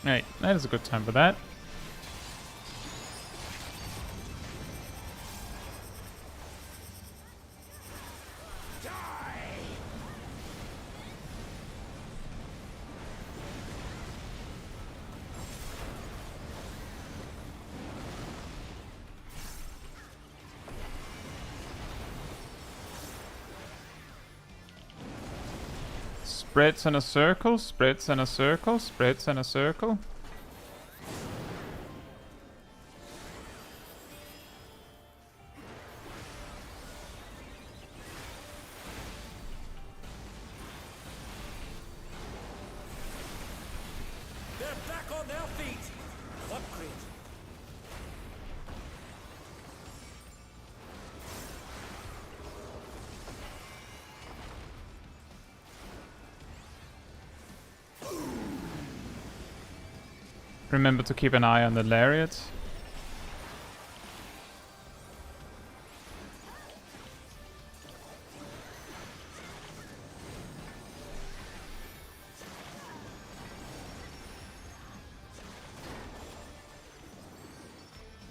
Right, that is a good time for that. Spreads in a circle, spreads in a circle, spreads in a circle. They're back on their feet. What grit? Remember to keep an eye on the lariat.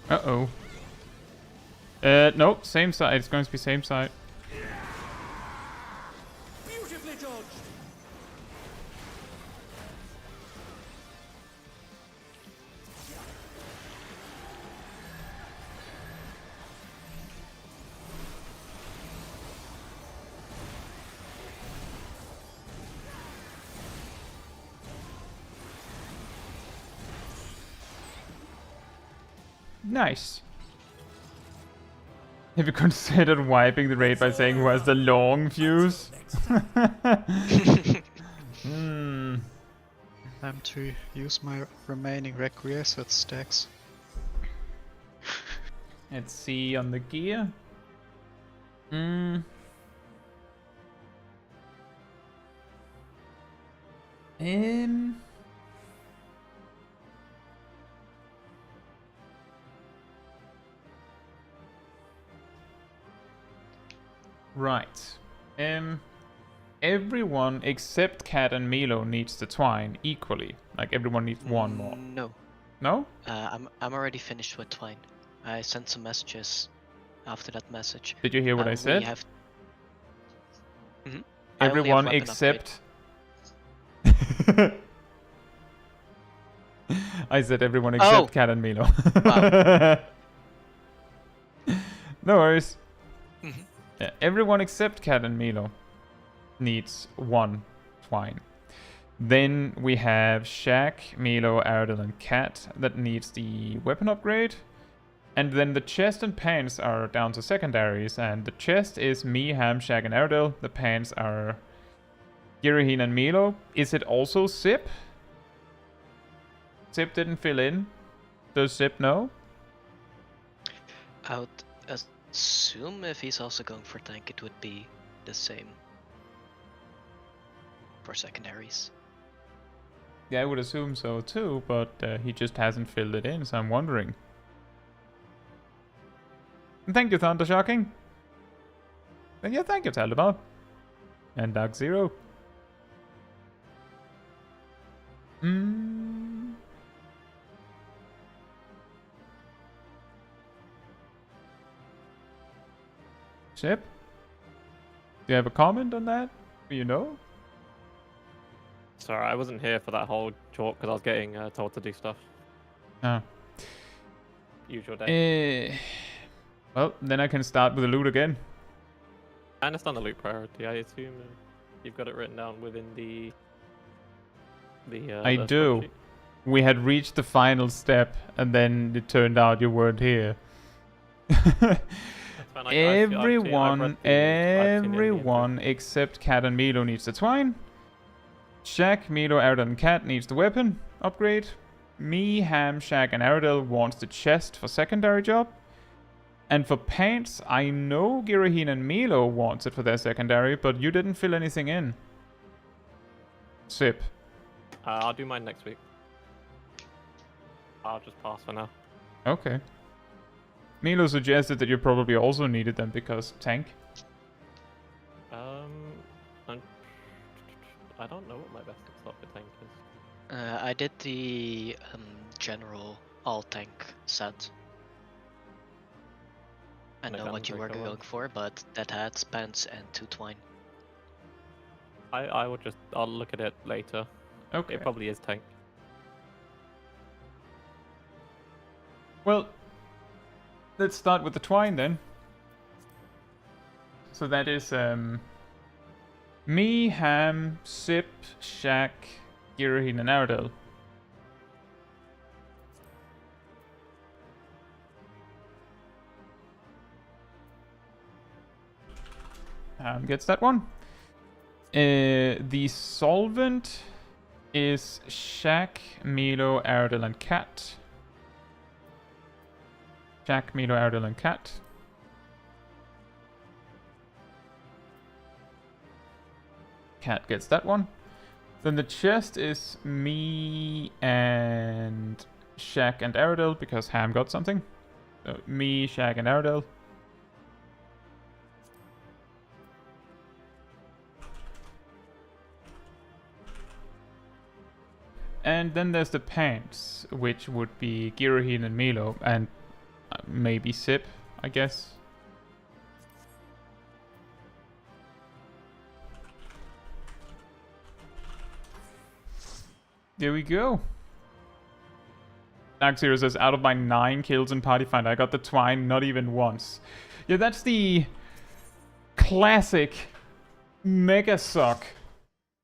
Uh-oh. No, same side. It's going to be same side. Beautifully dodged. Nice. Have you considered wiping the raid by saying who has the long fuse? Time to use my remaining reclears with stacks. Let's see on the gear. Right. Everyone except Cat and Milo needs to twine equally. Like everyone needs one more. No. No? I'm already finished with Twine. I sent some messages after that message. Did you hear what I said? Have... Everyone except... I said everyone except Cat and Milo. Wow. No worries. Yeah, everyone except Cat and Milo needs one twine. Then we have Shaq, Milo, Aradil, and Cat that needs the weapon upgrade. And then the chest and pants are down to secondaries. And the chest is me, Ham, Shaq, and Aradil. The pants are Giraheen and Milo. Is it also Zip? Zip didn't fill in. Does Zip know? I would assume if he's also going for tank, it would be the same for secondaries. Yeah, I would assume so too, but he just hasn't filled it in, so I'm wondering. And thank you, Thunder Shocking. And yeah, thank you, Talibal. And Dark Zero. Chip? Do you have a comment on that? Do you know? Sorry, I wasn't here for that whole talk because I was getting told to do stuff. Oh. Usual day. Well, then I can start with the loot again. I understand the loot priority. I assume you've got it written down within the. I the do. spreadsheet. We had reached the final step, and then it turned out you weren't here. Fine, I've read Everyone except Cat and Milo needs the twine. Shaq, Milo, Aradel, and Cat needs the weapon upgrade. Me, Ham, Shaq, and Aradel wants the chest for secondary job. And for pants, I know Giraheen and Milo wants it for their secondary, but you didn't fill anything in. Sip. I'll do mine next week. I'll just pass for now. Okay. Milo suggested that you probably also needed them because tank. I don't know what my best slot for tank is. I did the general all tank set. I know what you were going for, but that had pants and 2 twine. I'll look at it later. Okay. It probably is tank. Well, let's start with the twine then. So that is me, Ham, Sip, Shaq, Giraheen, and Aradel. Ham gets that one. The solvent is Shaq, Milo, Aradel, and Cat. Shaq, Milo, Aradel, and Cat. Cat gets that one. Then the chest is me and Shaq and Aradel because Ham got something. So me, Shaq, and Aradel. And then there's the pants, which would be Giraheen and Milo, and maybe Sip, I guess. There we go. Dark Zero says, out of my 9 kills in Party Finder, I got the twine not even once. Yeah, that's the classic mega suck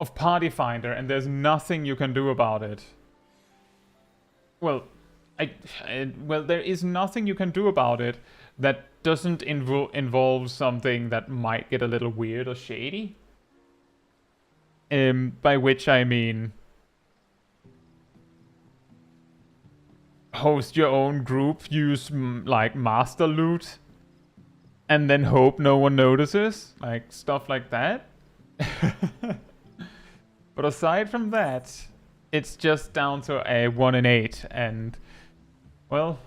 of Party Finder, and there's nothing you can do about it. Well, there is nothing you can do about it that doesn't involve something that might get a little weird or shady. By which I mean host your own group, use like master loot, and then hope no one notices, like stuff like that. But aside from that, it's just down to a 1 in 8, and well,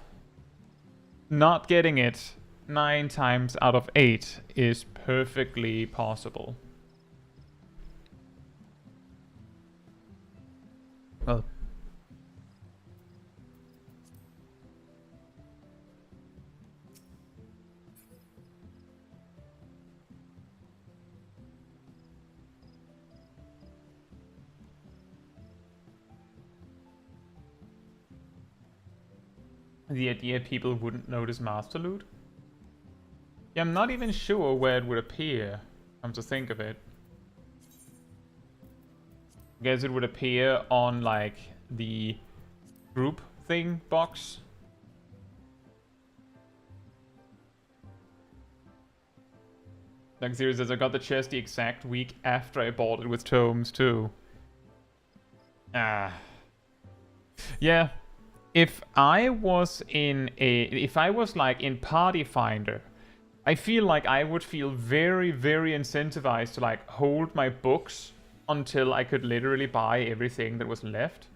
not getting it 9 times out of 8 is perfectly possible. Well, the idea people wouldn't notice master loot? Yeah, I'm not even sure where it would appear, come to think of it. I guess it would appear on, like, the group thing box. Like, seriously, says, I got the chest the exact week after I bought it with tomes, too. Ah. Yeah. If I was like in Party Finder, I feel like I would feel very, very incentivized to like hold my books until I could literally buy everything that was left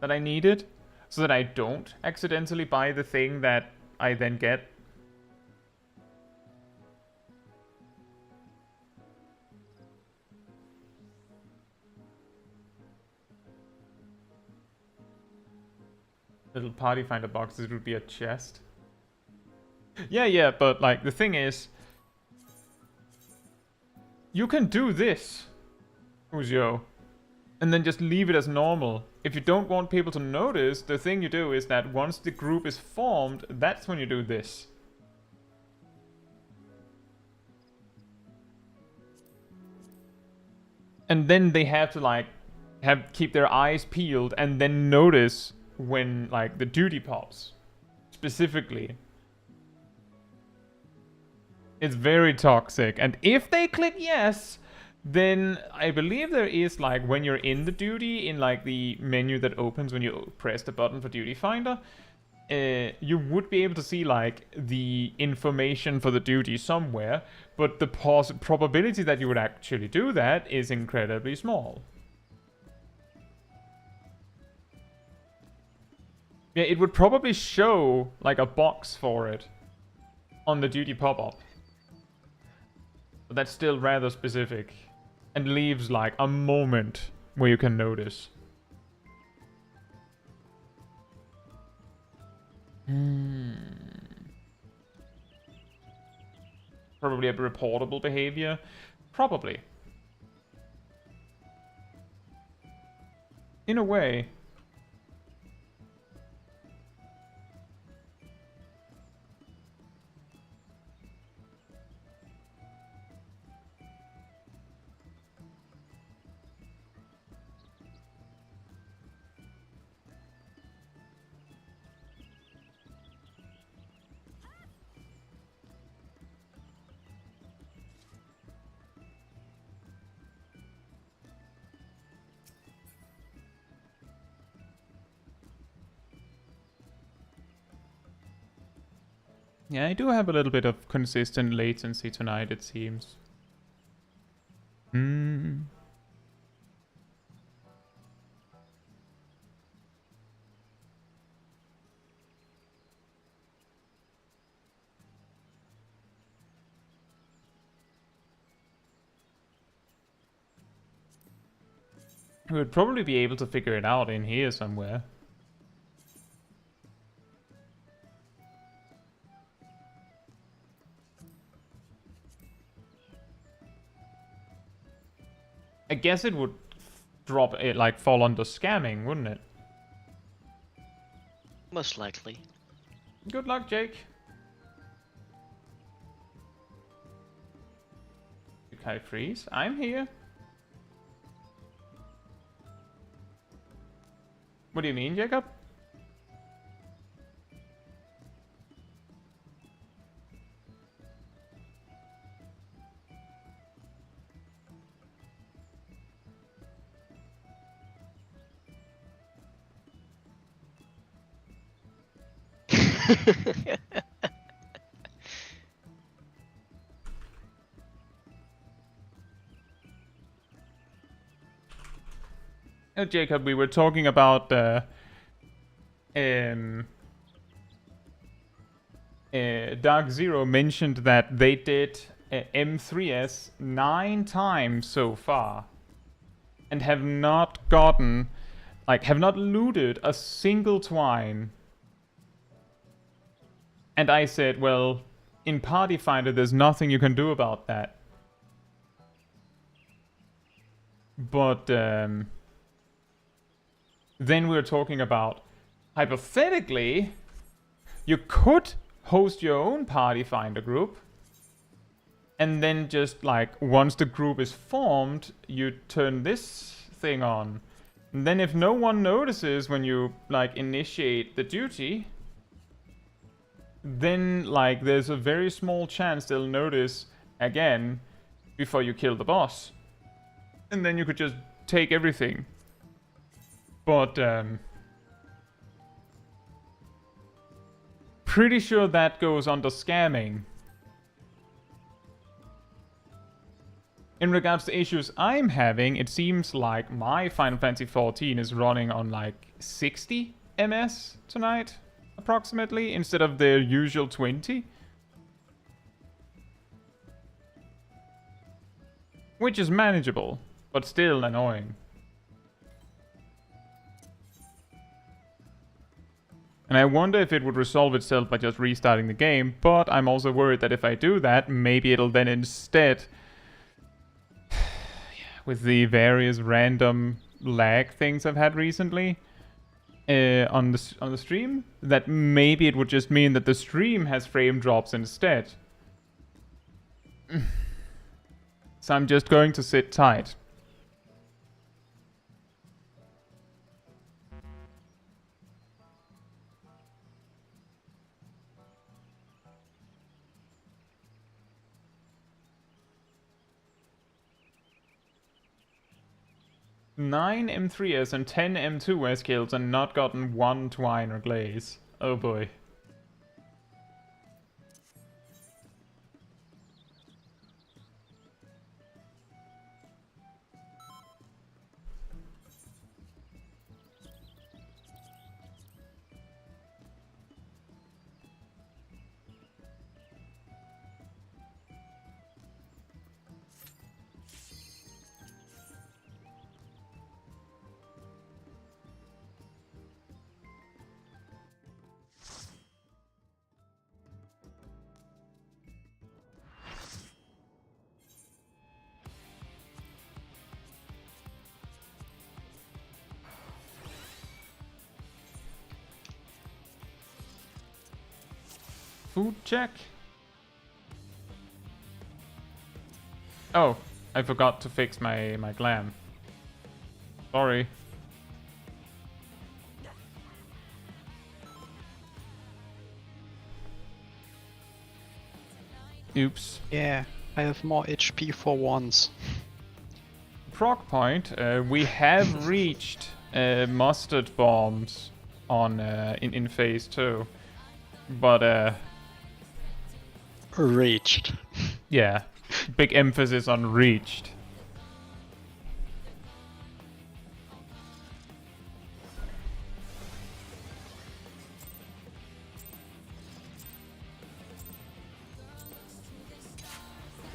that I needed, so that I don't accidentally buy the thing that I then get. Little Party Finder boxes would be a chest. Yeah, but like the thing is, you can do this, Uzio, and then just leave it as normal. If you don't want people to notice, the thing you do is that once the group is formed, that's when you do this. And then they have to like keep their eyes peeled and then notice when like the duty pops specifically. It's very toxic. And if they click yes, then I believe there is like when you're in the duty, in like the menu that opens when you press the button for Duty Finder, you would be able to see like the information for the duty somewhere, but the probability that you would actually do that is incredibly small. Yeah, it would probably show like a box for it on the duty pop-up. But that's still rather specific and leaves like a moment where you can notice. Probably a reportable behavior. Probably. In a way. Yeah, I do have a little bit of consistent latency tonight, it seems. We would probably be able to figure it out in here somewhere. I guess it would drop it, like fall under scamming, wouldn't it? Most likely. Good luck, Jake. Okay, freeze. I'm here. What do you mean, Jacob? Oh, Jacob, we were talking about Dark Zero mentioned that they did M4S 9 times so far and have not gotten, like, have not looted a single twine. And I said, well, in Party Finder, there's nothing you can do about that. But then we were talking about, hypothetically, you could host your own Party Finder group. And then just like, once the group is formed, you turn this thing on. And then if no one notices when you like initiate the duty, then like there's a very small chance they'll notice again before you kill the boss. And then you could just take everything. But pretty sure that goes under scamming. In regards to issues I'm having, it seems like my Final Fantasy XIV is running on like 60 ms tonight, approximately, instead of the usual 20. Which is manageable, but still annoying. And I wonder if it would resolve itself by just restarting the game, but I'm also worried that if I do that, maybe it'll then instead, with the various random lag things I've had recently on the stream, that maybe it would just mean that the stream has frame drops instead. So I'm just going to sit tight. 9 M3S and 10 M2S kills and not gotten one Twine or Glaze. Oh boy. Food check. Oh, I forgot to fix my glam. Sorry. Oops. Yeah, I have more HP for once. Prog point. We have reached mustard bombs on in phase 2, but Reached. yeah, big emphasis on reached.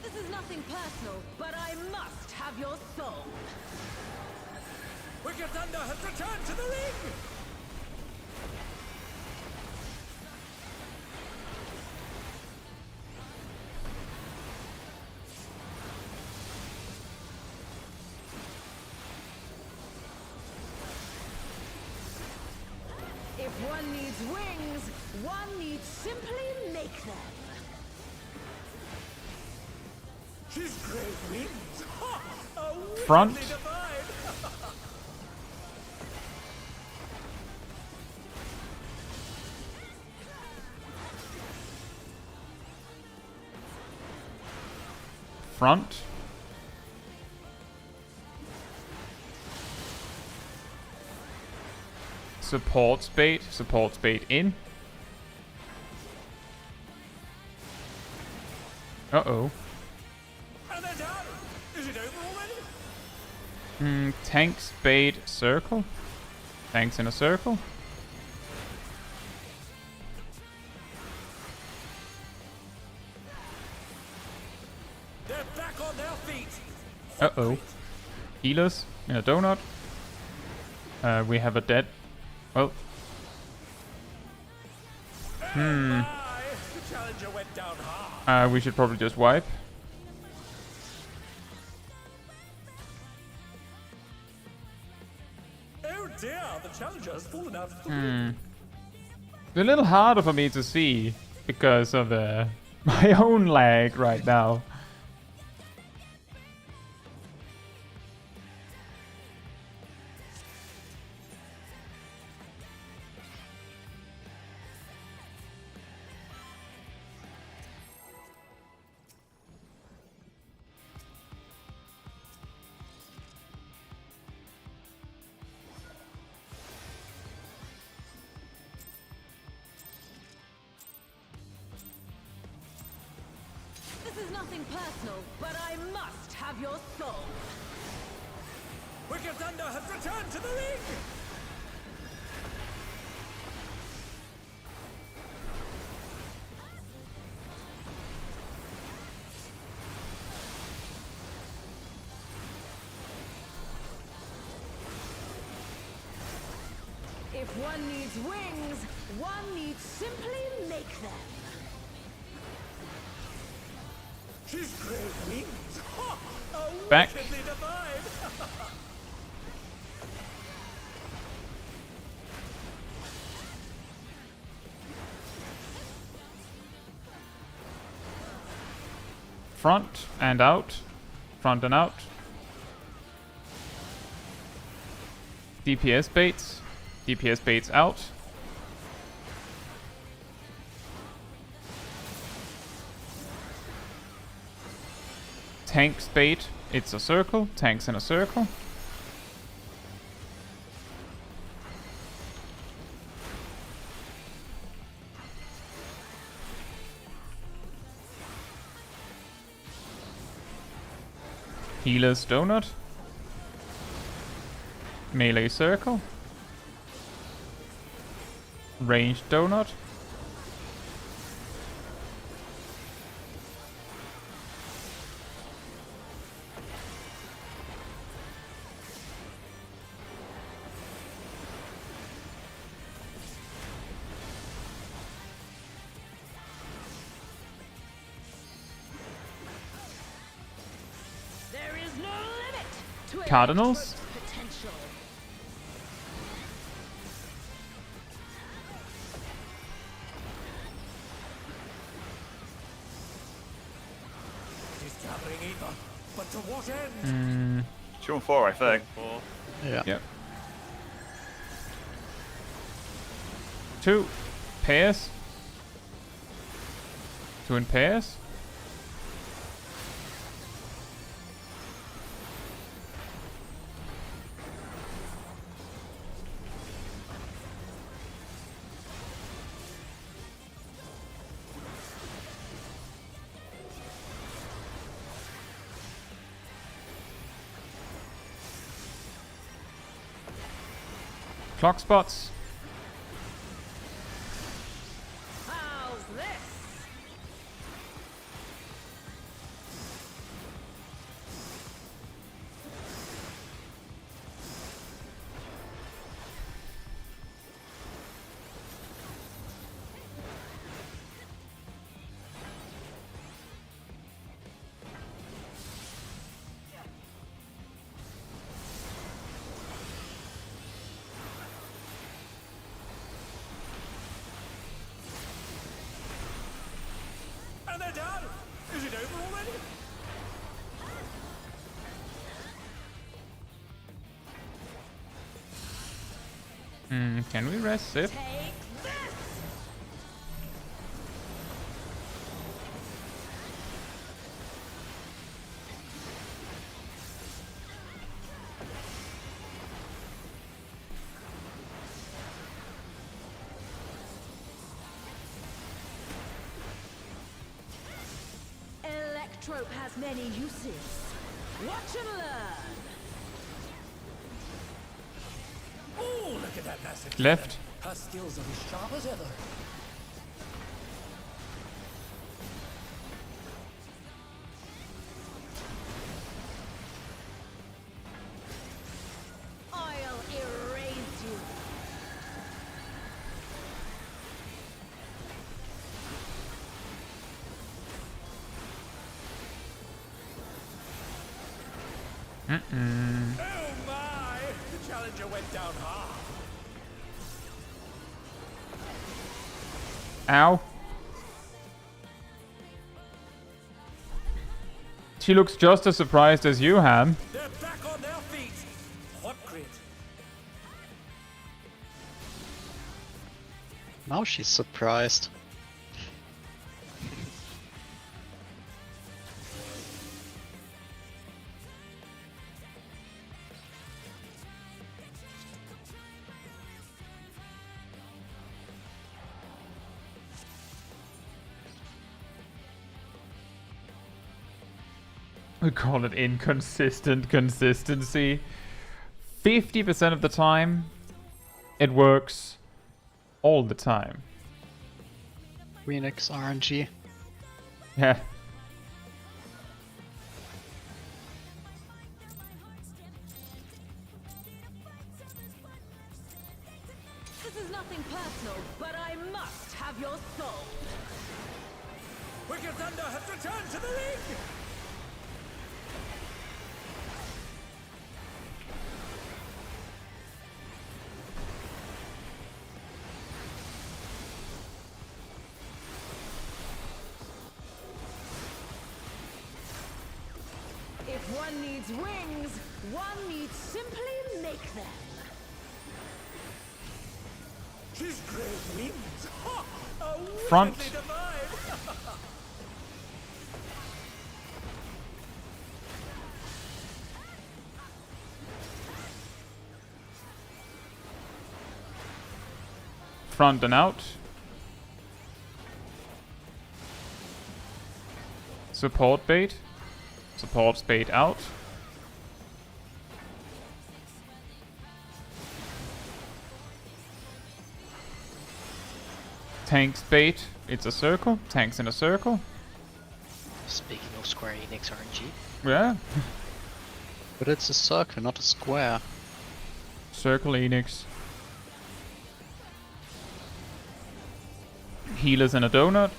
This is nothing personal, but I must have your soul. Wicked Thunder has returned to the ring! If one needs wings, one needs simply make them. She's great wings! Ha! A Front. wickedly divine! Front. Supports bait in. Uh-oh. And they're down! Is it over already? Tanks bait circle. Tanks in a circle. They're back on their feet! Uh-oh. Healers in a donut. We have a dead. Well. My, the challenger went down hard. We should probably just wipe. Oh dear, the challenger has fallen out of the ring. It's a little harder for me to see because of my own lag right now. This is nothing personal, but I must have your soul. Wicked Thunder has returned to the ring! If one needs wings, one needs simply make them. She's great wings! Ha! A Back. wickedly divine! Front and out. Front and out. DPS baits. DPS baits out. Tanks bait. It's a circle. Tanks in a circle. Healer's donut. Melee circle. Ranged donut. There is no limit to Cardinals. potential. It is gathering ether, but to what end? 2 and 4, I think. Yeah. Yep. 2 pairs. 2 in pairs. Clock spots. How's this? And they're done! Is it over already? Can we rest Sip? Take this! Electrope has many uses. Watch and learn. Oh, look at that massive Left. cannon. Her skills are as sharp as ever. I'll erase you. Oh my! The challenger went down hard. Ow. She looks just as surprised as you, Ham. They're back on their feet. What grit? Now she's surprised. We call it inconsistent consistency. 50% of the time, it works all the time. Phoenix RNG. Yeah. This is nothing personal, but I must have your soul. Wicked Thunder has returned to the ring! If one needs wings, one needs simply make them. She's great wings! Ha! A Front. wickedly divine! Front and out. Support bait. Support bait out. Tanks bait. It's a circle. Tanks in a circle. Speaking of Square Enix RNG. Yeah. But it's a circle, not a square. Circle Enix. Healers in a donut.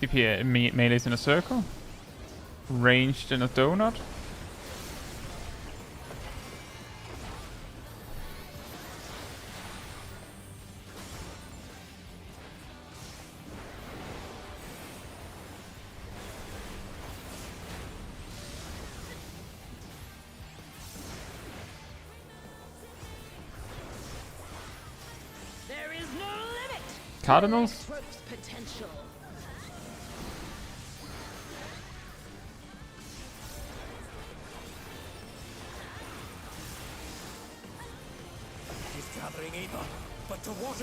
DPS melee's in a circle. Ranged in a donut. There is no limit. Cardinals? Electrope's potential. He's gathering ether, but to what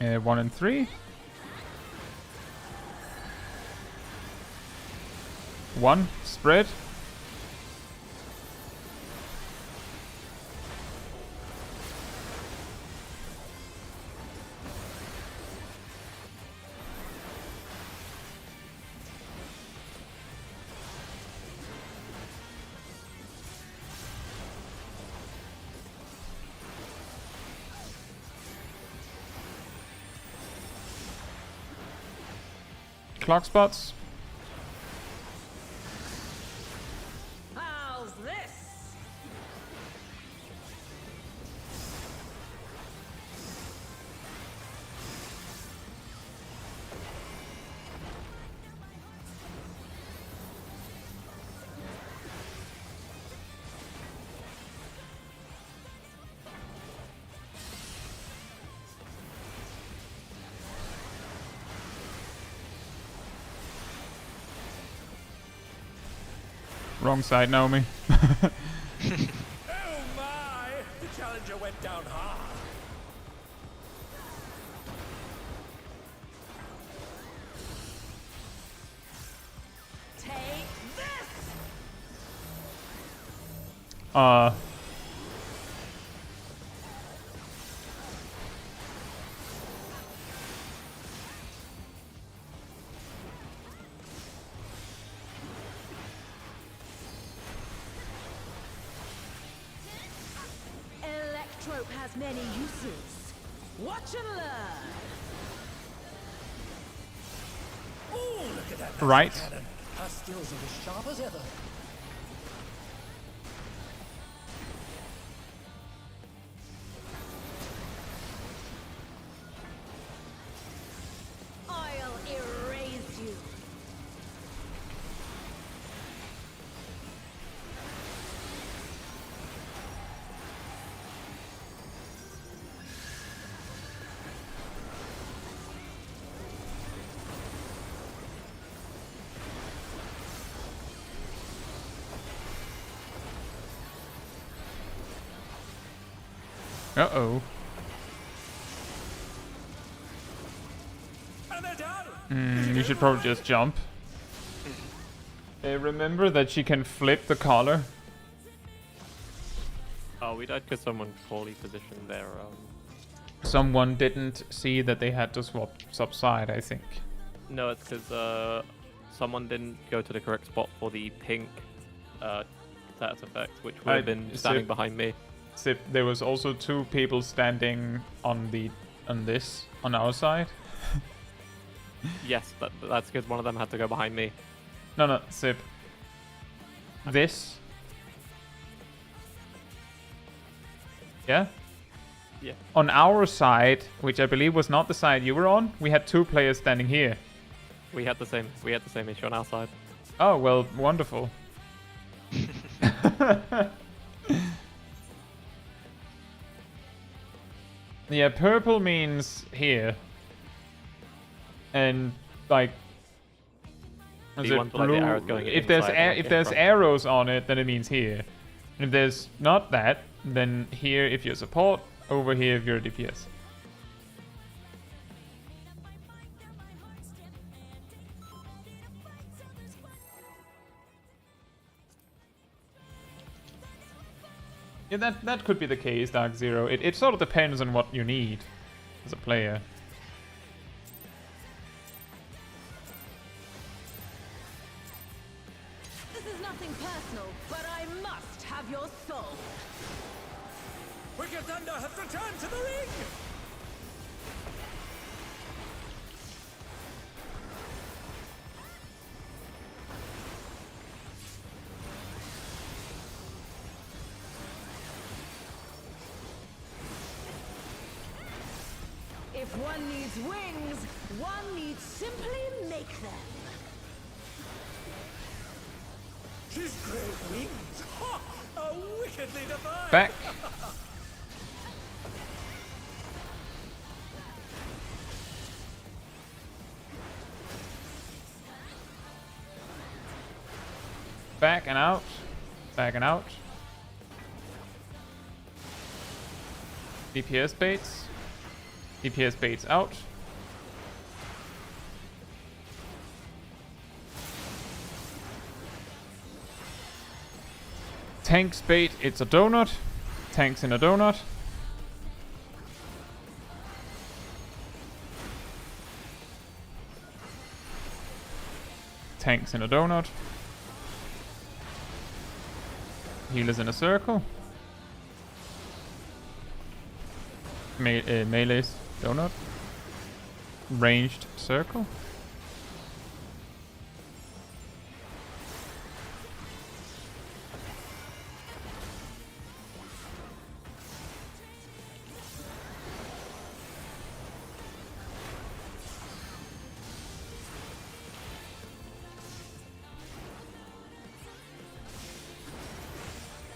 end? 1 and 3. 1 spread. Clock spots. How's this? Wrong side, Naomi. Oh my! The challenger went down hard. Take this! Electrope has many uses. Watch and learn. Oh, look at that Right. cannon. Her skills are as sharp as ever. I'll erase you. Uh-oh. And they're done. You should probably just jump. Remember that she can flip the collar. Oh, we died because someone poorly positioned their Someone didn't see that they had to swap side, I think. No, it's because someone didn't go to the correct spot for the pink status effect, which would have been standing behind me. Sip, there was also 2 people standing on our side. Yes, that's because one of them had to go behind me. No, Sip. This. Yeah? Yeah. On our side, which I believe was not the side you were on, we had 2 players standing here. We had the same issue on our side. Oh, well, wonderful. Yeah, purple means here. And like is it ones with, like, the blue? arrows going If there's inside and, like, if in there's front. arrows on it, then it means here. And if there's not that, then here if you're support, over here if you're a DPS. Yeah, that could be the case, Dark Zero. It sort of depends on what you need as a player. This is nothing personal, but I must have your soul. Wicked Thunder has returned to the ring! If one needs wings, one needs simply make them. She's great wings! Ha! A wickedly divine! Back. Back and out. Back and out. DPS baits. DPS baits out. Tanks bait, it's a donut. Tanks in a donut. Tanks in a donut. Healers in a circle. Melees donut. Ranged circle.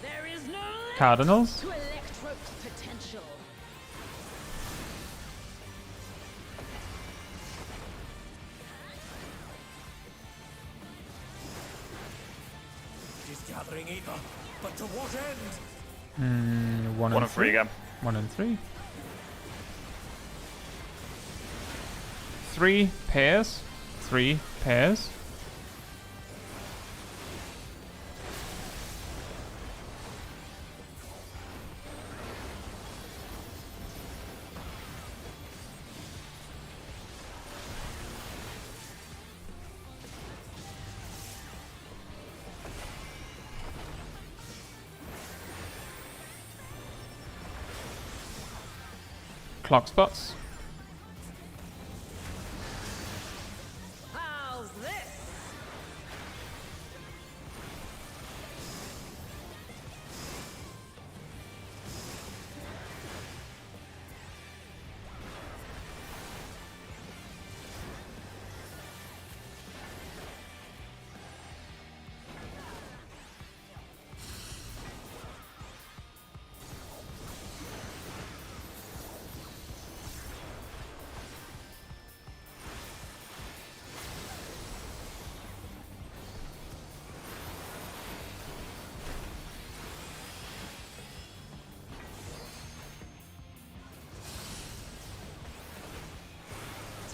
There is no limit Cardinals. to Electrope's potential. She's gathering ether, but to what end? One and three again. 1 and 3. 3 pairs. 3 pairs. Clock spots. How's this?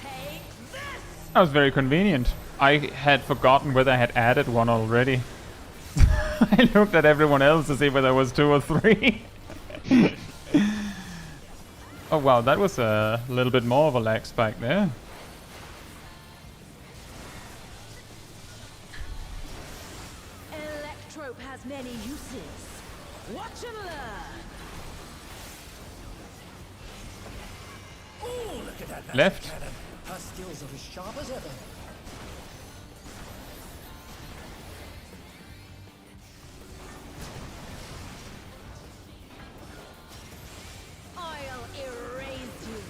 Take this! That was very convenient. I had forgotten whether I had added one already. I looked at everyone else to see whether there was 2 or 3. Oh wow, that was a little bit more of a lag spike there. Electrope has many uses. Watch and learn. Oh, look at that massive Left. cannon. Her skills are as sharp as ever. I'll erase you.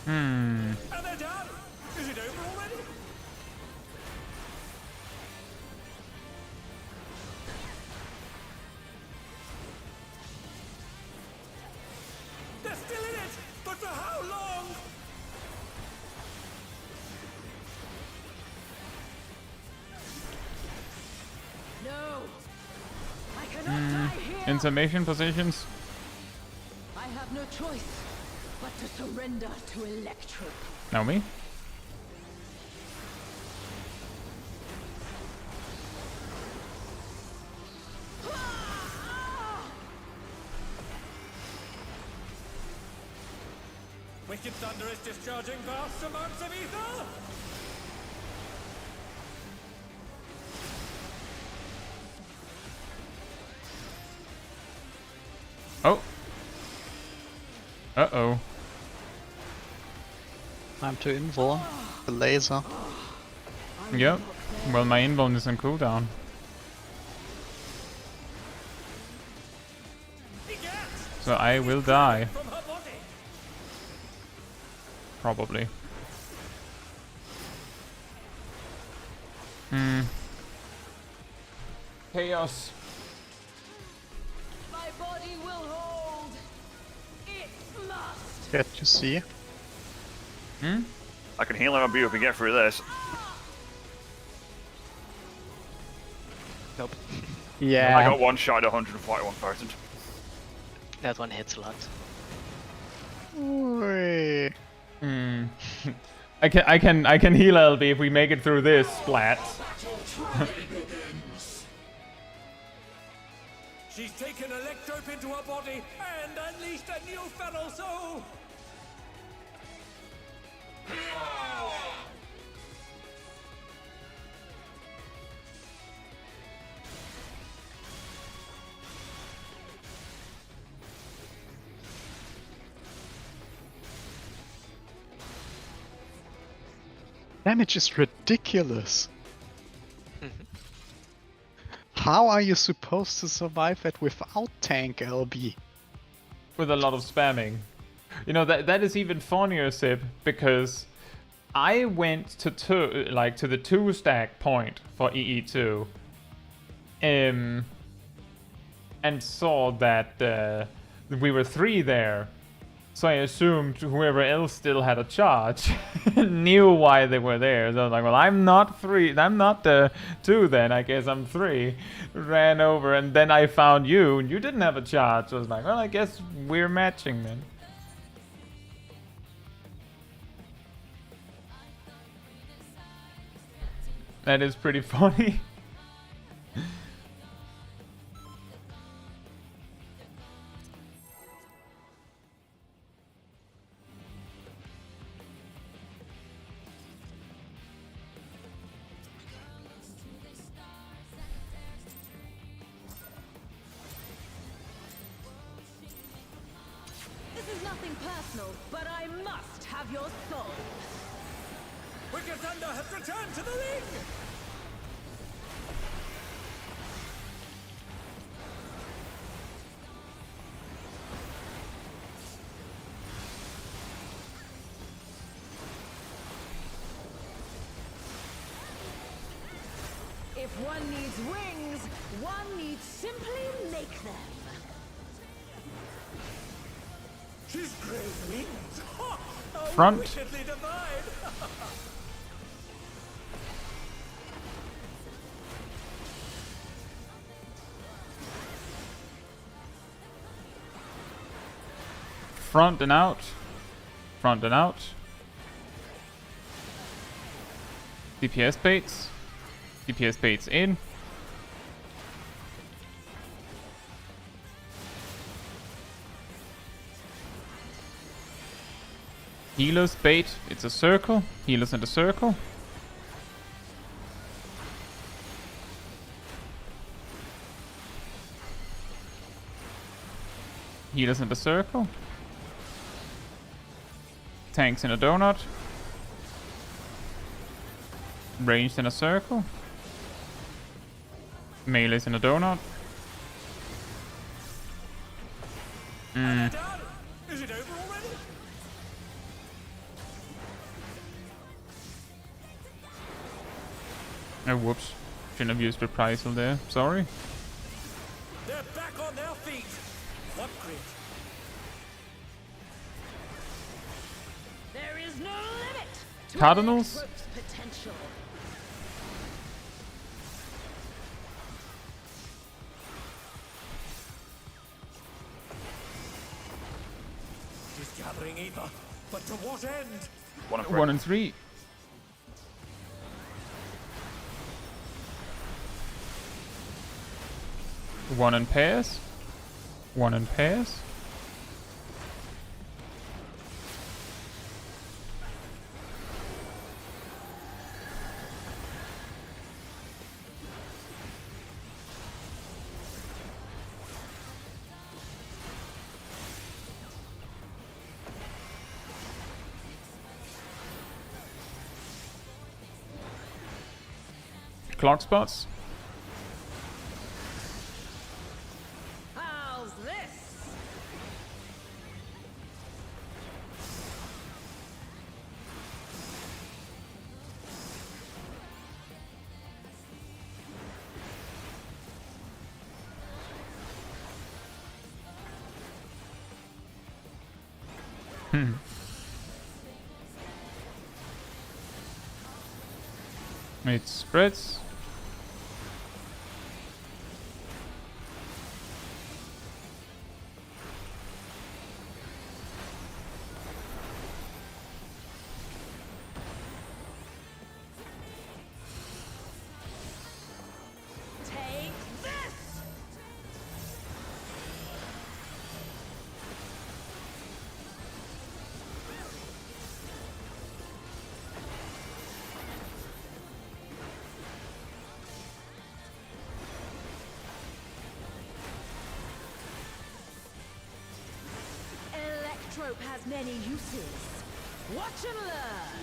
And they're done! Is it over already? Intermission positions. I have no choice but to surrender to Electro. Now me. Wicked Thunder is discharging vast amounts of ether! Oh. Uh-oh. Time to invul the laser. Yep. Well, my invuln is on cooldown. So I will die. From her body! Probably. Hmm. Chaos. My body will hold. It must. Get to see. Hmm? I can heal MMB if we get through this. Nope. I Yeah. got one shot at 141%. That one hits a lot. Oi. Hmm. I can heal LB if we make it through this splat. She's taken Electrope into her body and unleashed a new feral soul! Damage is ridiculous. How are you supposed to survive that without tank LB? With a lot of spamming. You know, that is even funnier, Sib, because I went to the 2-stack point for EE2, and saw that we were 3 there. So I assumed whoever else still had a charge knew why they were there. So I was like, well, I'm not 3. I'm not 2 then. I guess I'm 3. Ran over, and then I found you, and you didn't have a charge. So I was like, well, I guess we're matching then. That is pretty funny. This is nothing personal, but I must have your soul. Wicked Thunder has returned to the ring! If one needs wings, one needs simply make them. She's great wings! Ha! How Front. wickedly divine! Front and out. Front and out. DPS baits. DPS baits in. Healers bait. It's a circle. Healers in the circle. Healers in the circle. Tanks in a donut. Ranged in a circle. Melees in a donut. Done! Is it over already? Oh, whoops. Shouldn't have used reprisal there. Sorry. They're back on their feet! What grit? There is no limit to Cardinals? Electrope's potential. is gathering ether, but to what end? 1 and 3. 1 and 3. One in pairs. 1 in pairs. Clock spots. How's this? It spreads. Take this! Electrope has many uses. Watch and learn.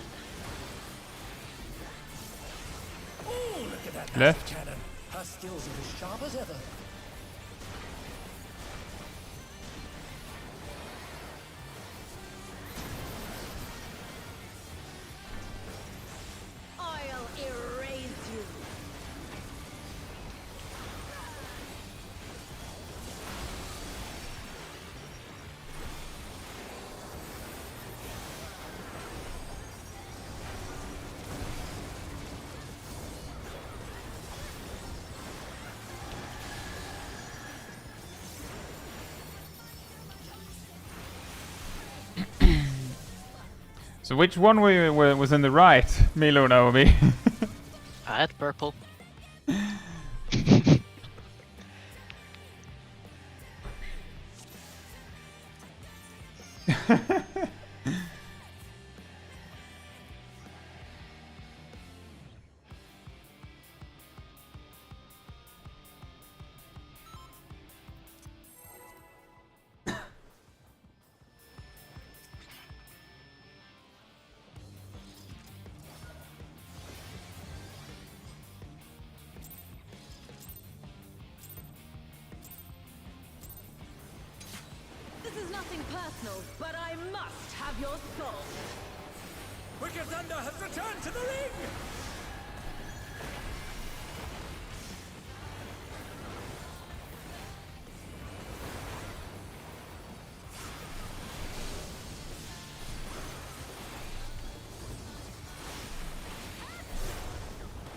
Oh, look at that Left. acid cannon. Her skills are as sharp as ever. I'll erase you. So which one was in the right, Milo Naomi? I had purple. This is nothing personal, but I must have your soul. Wicked Thunder has returned to the ring!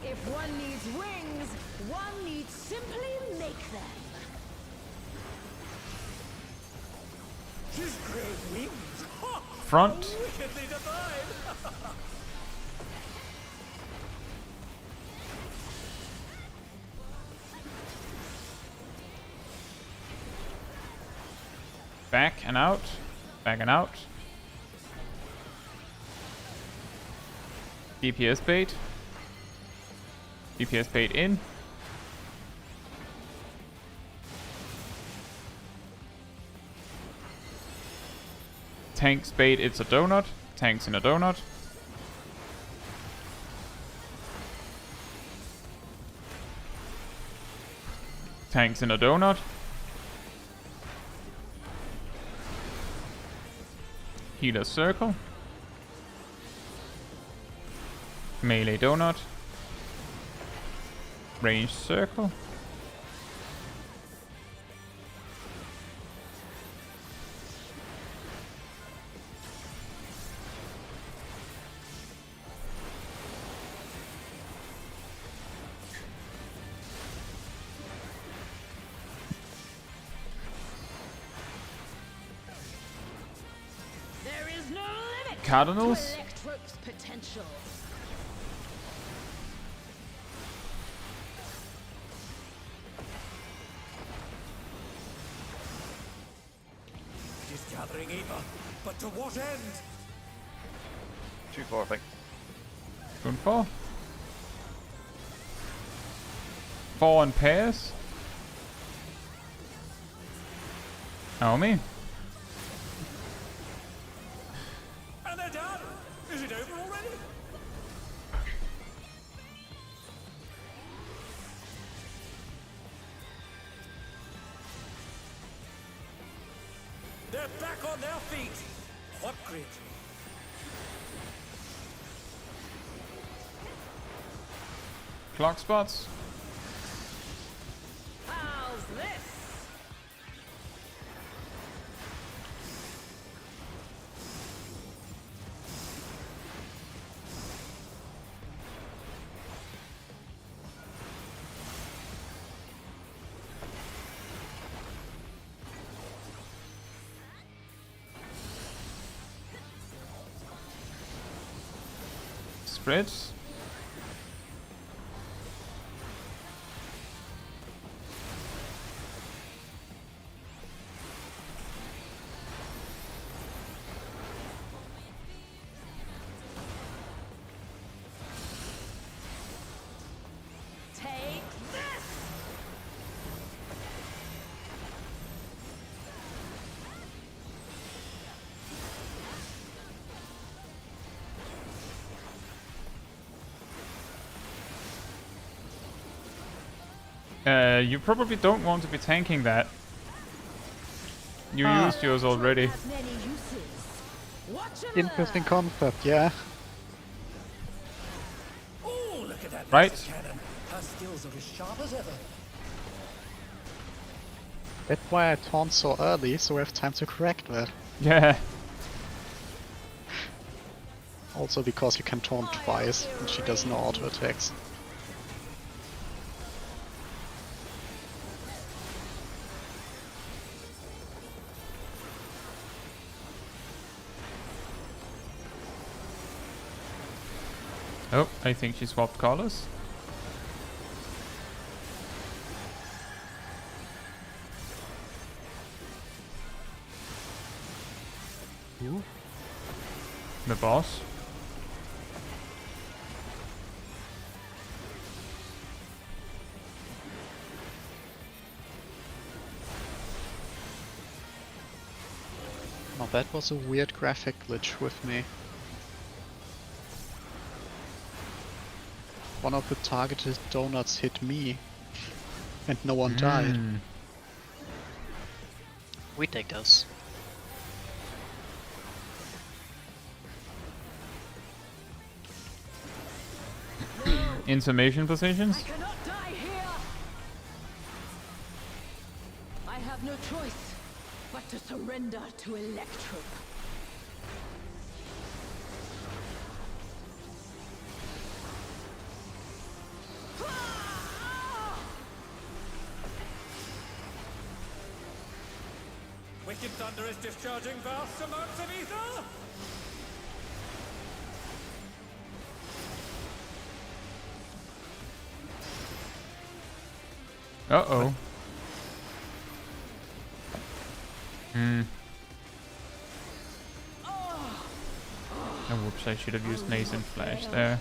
If one needs wings, one needs simply make them. She's grown wings! Ha! Front. Wickedly divine! Back and out. Back and out. DPS bait. DPS bait in. Tanks bait, it's a donut. Tanks in a donut. Tanks in a donut. Healer circle. Melee donut. Range circle. Cardinals? Electrope's potential. It is gathering either, but to what end? 2-4, I think. Going 4. 4 in pairs. Oh me. And they're done! Is it over already? They're back on their feet! What grid? Clock spots. How's this? Spreads. Take this! You probably don't want to be tanking that. You used yours already. Has many uses. Watch 'em Interesting learn. concept, yeah. Oh, look at that Right. laser cannon! Her skills are as sharp as ever. That's why I taunt so early, so I have time to correct that. Yeah. Also because you can taunt twice, and she does no auto attacks. Oh, I think she swapped colors. Ooh. The boss. Now that was a weird graphic glitch with me. One of the targeted donuts hit me, and no one died. We take those. Information positions. I cannot die here! I have no choice but to surrender to Electrope. Wicked Thunder is discharging vast amounts of ether! Uh-oh. Oh, whoops, I should have used Nascent Flash there.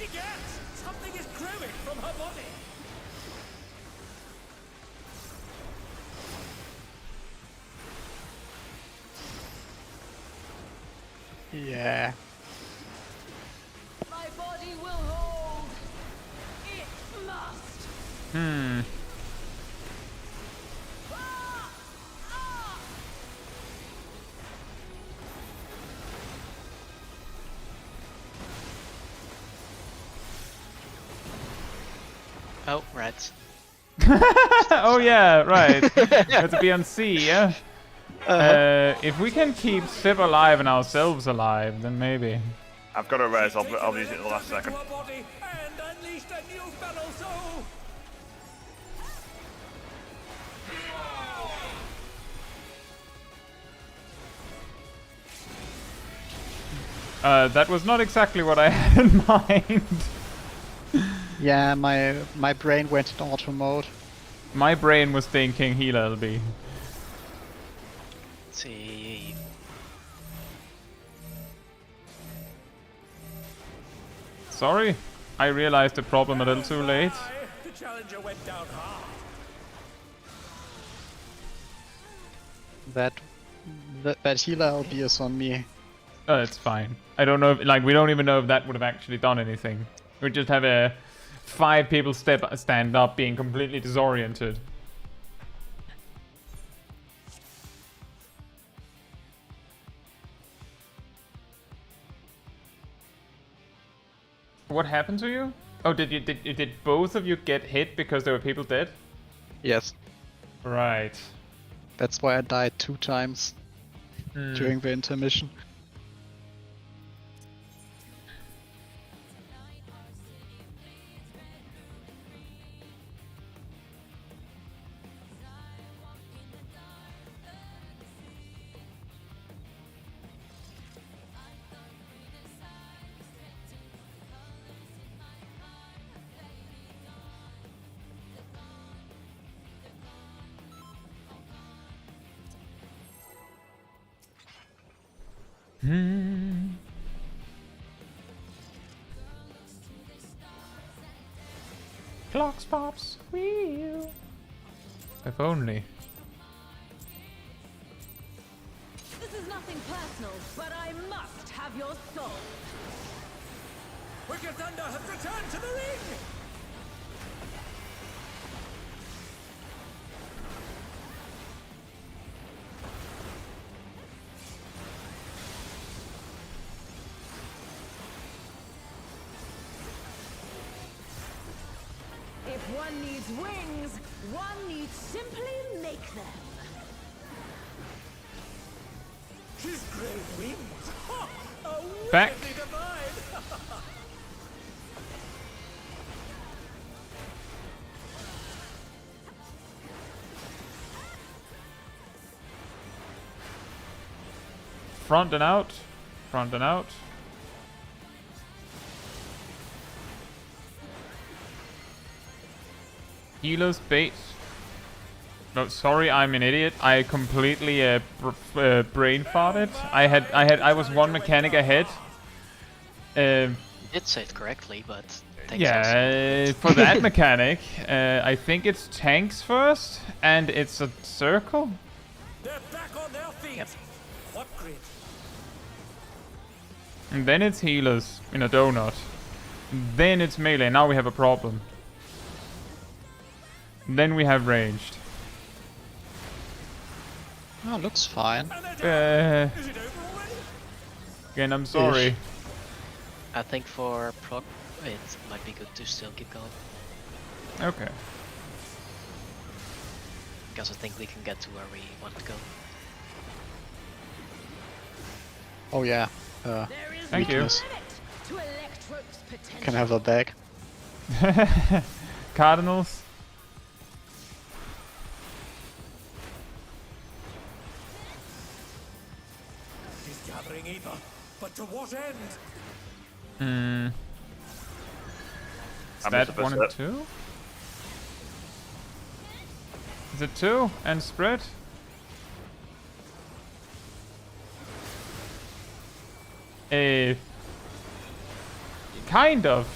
Egad! Something is growing from her body! Yeah. My body will hold. It must. Oh, rats. Oh yeah, right. Have to be on C, yeah? If we can keep Sib alive and ourselves alive, then maybe. I've got a res, I'll use it in the last second. Her body and unleashed a new fellow soul! That was not exactly what I had in mind. Yeah, my brain went in auto mode. My brain was thinking healer LB. Let's see. Sorry, I realized the problem a little too late. The challenger went down hard. That healer LB is on me. It's fine. I don't know if, like, we don't even know if that would have actually done anything. We just have a 5 people stand up being completely disoriented. What happened to you? Oh, did both of you get hit because there were people dead? Yes, Right. that's why I died 2 times during the intermission. Clocks pops wheel. If only. This is nothing personal, but I must have your soul. Wicked Thunder has returned to the ring! If one needs wings, one needs simply make them. His great wings! Ha! A Back. wickedly divine! Front and out. Front and out. Healer's bait. No, sorry, I'm an idiot. I completely brain farted. I was 1 mechanic ahead. You did say it correctly, but thanks Yeah, for that mechanic, I think it's tanks first, and it's a circle. They're back on their feet! Yep. What grit? And then it's healers in a donut. Then it's melee. Now we have a problem. Then we have ranged. Oh, looks fine. And they're down. Uh, Is it over already? again, I'm sorry. I think for Prog, it might be good to still keep going. Okay. Because I think we can get to where we want to go. Oh yeah. There is Thank no you. limit to Electro's potential. Can have a bag. Cardinals. He's gathering ether, but to what end? Is I'm that just 1 and 2? Is it 2 and spread? Kind of.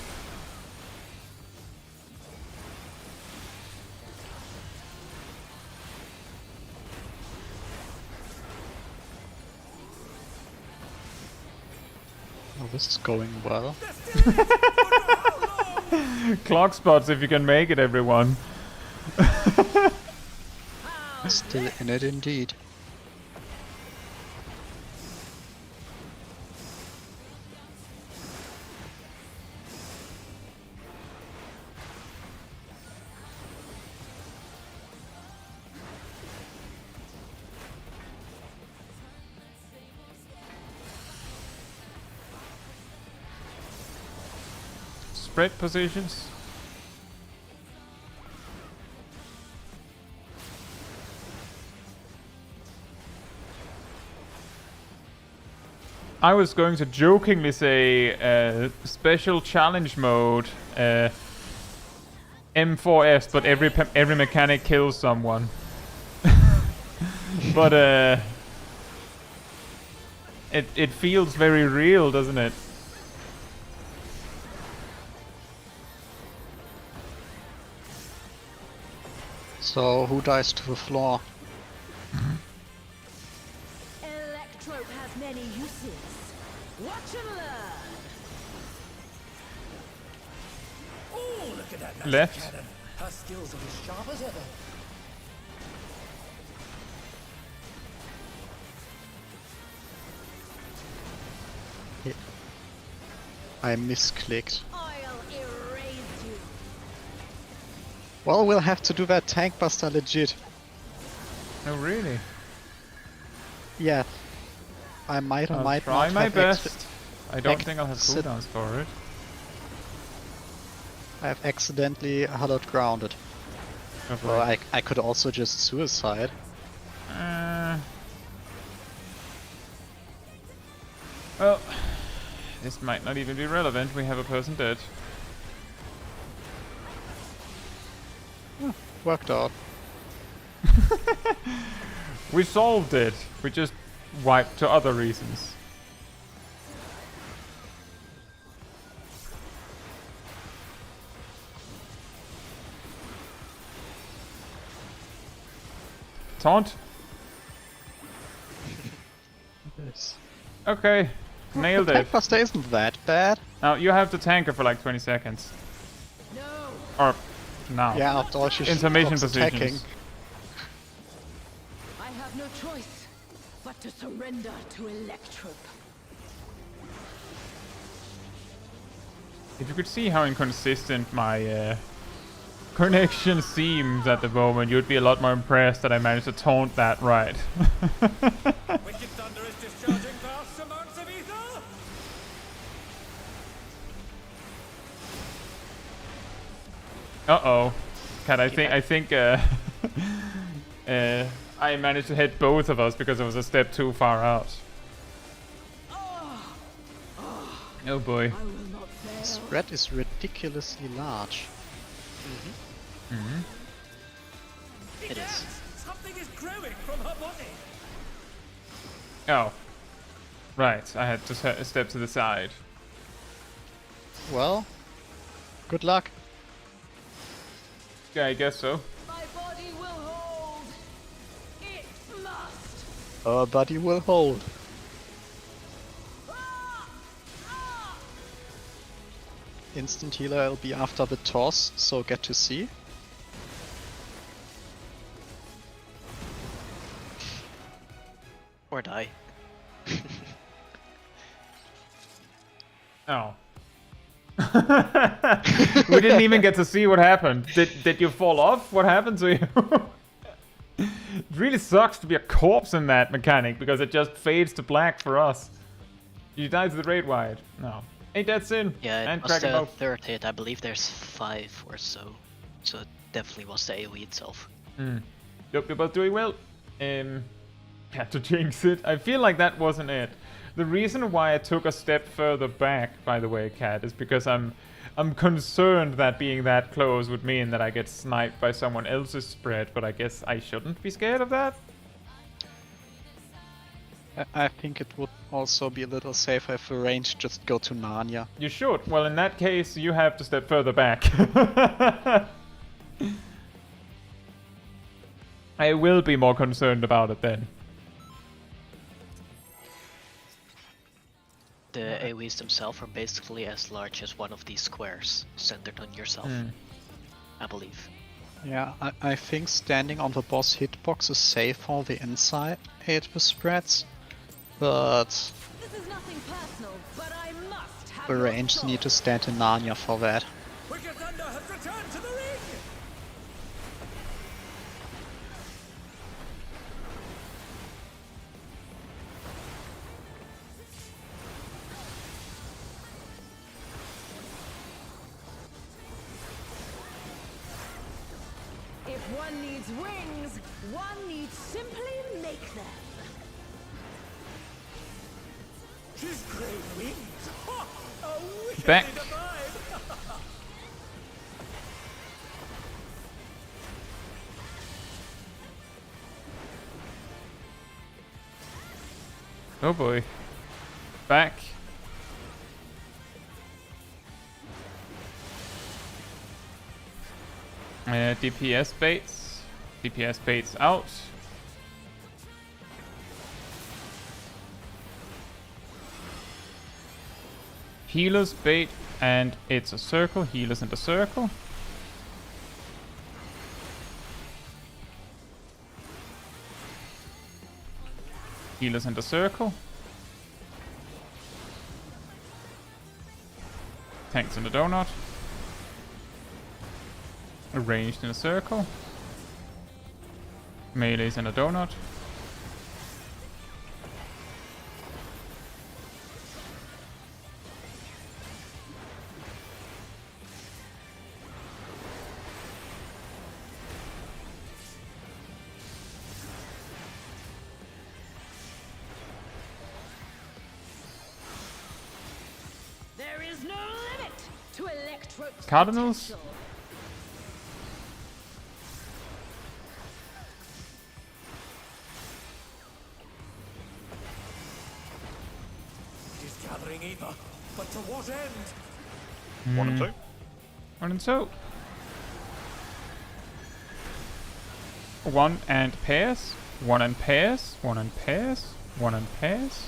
Oh, this is going well. Clock spots if you can make it, everyone. Still in it indeed. Spread positions. I was going to jokingly say special challenge mode M4S, but every mechanic kills someone. But it feels very real, doesn't it? So, who dies to the floor? Electrope has many uses. Watch and learn. Oh, look at that Left. cannon. Her skills are as sharp as ever. I misclicked. I'll erase you. Well, we'll have to do that tank buster legit. Oh really? Yeah. I might or I'll might try not my have best. I don't think I'll have exit- cooldowns for it. I have accidentally hallowed grounded. Oh, boy. Or I could also just suicide. Well, this might not even be relevant. We have a person dead. Worked out. We solved it. We just wiped to other reasons. Taunt? Yes. Okay. Nailed The it. tank buster isn't that bad. Now you have to tank her for like 20 seconds. No. Or now. Yeah, after all she Intermission stops attacking. positions. I have no choice but to surrender to Electrope. If you could see how inconsistent my connection seems at the moment, you'd be a lot more impressed that I managed to taunt that right. Wicked Thunder is discharging vast amounts of ether. Uh-oh. Cat, I think I managed to hit both of us because I was a step too far out. Oh boy. I will not fail. Spread is ridiculously large. It is. Something is growing from her body. Oh. Right, I had to step to the side. Well, good luck. Yeah, I guess so. My body will hold. It must. Our body will hold. Instant healer will be after the toss, so get to see. Or die. Oh. We didn't even get to see what happened. Did you fall off? What happened to you? It really sucks to be a corpse in that mechanic because it just fades to black for us. You died to the raid wide. No. Ain't that sin? Yeah, And it was Kraken the both. third hit. I believe there's 5 or so. So it definitely was the AoE itself. Yep, you're both doing well. Had to jinx it. I feel like that wasn't it. The reason why I took a step further back, by the way, Cat, is because I'm concerned that being that close would mean that I get sniped by someone else's spread, but I guess I shouldn't be scared of that. I think it would also be a little safer if the range just go to Narnia. You should. Well, in that case, you have to step further back. I will be more concerned about it then. The AoEs themselves are basically as large as one of these squares, centered on yourself. I believe. Yeah, I think standing on the boss hitbox is safe for the inside hit with spreads, but This is nothing personal, but I must have the your range soul. need to stand in Narnia for that. Wicked Thunder has returned to the ring. If one needs wings, one needs simply make them. She's great wings. Ha! A wickedly Back. divine. Oh boy. Back. DPS baits. DPS baits out. Healers bait, and it's a circle. Healers in the circle. Healers in the circle. Tanks in the donut. Arranged in a circle. Melees in a donut. There is no limit to Electro's Cardinals? potential. It is gathering ether, but to what end? 1 and 2. 1 and 2. 1 and pairs. 1 and pairs. 1 and pairs. 1 and pairs.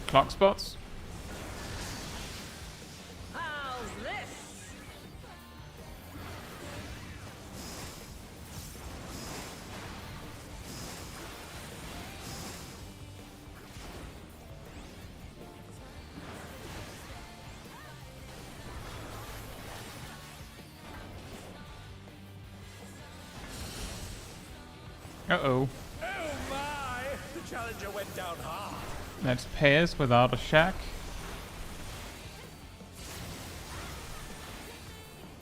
Clock spots. How's this? Uh-oh. Oh my! The challenger went down hard. That's pairs without a shack.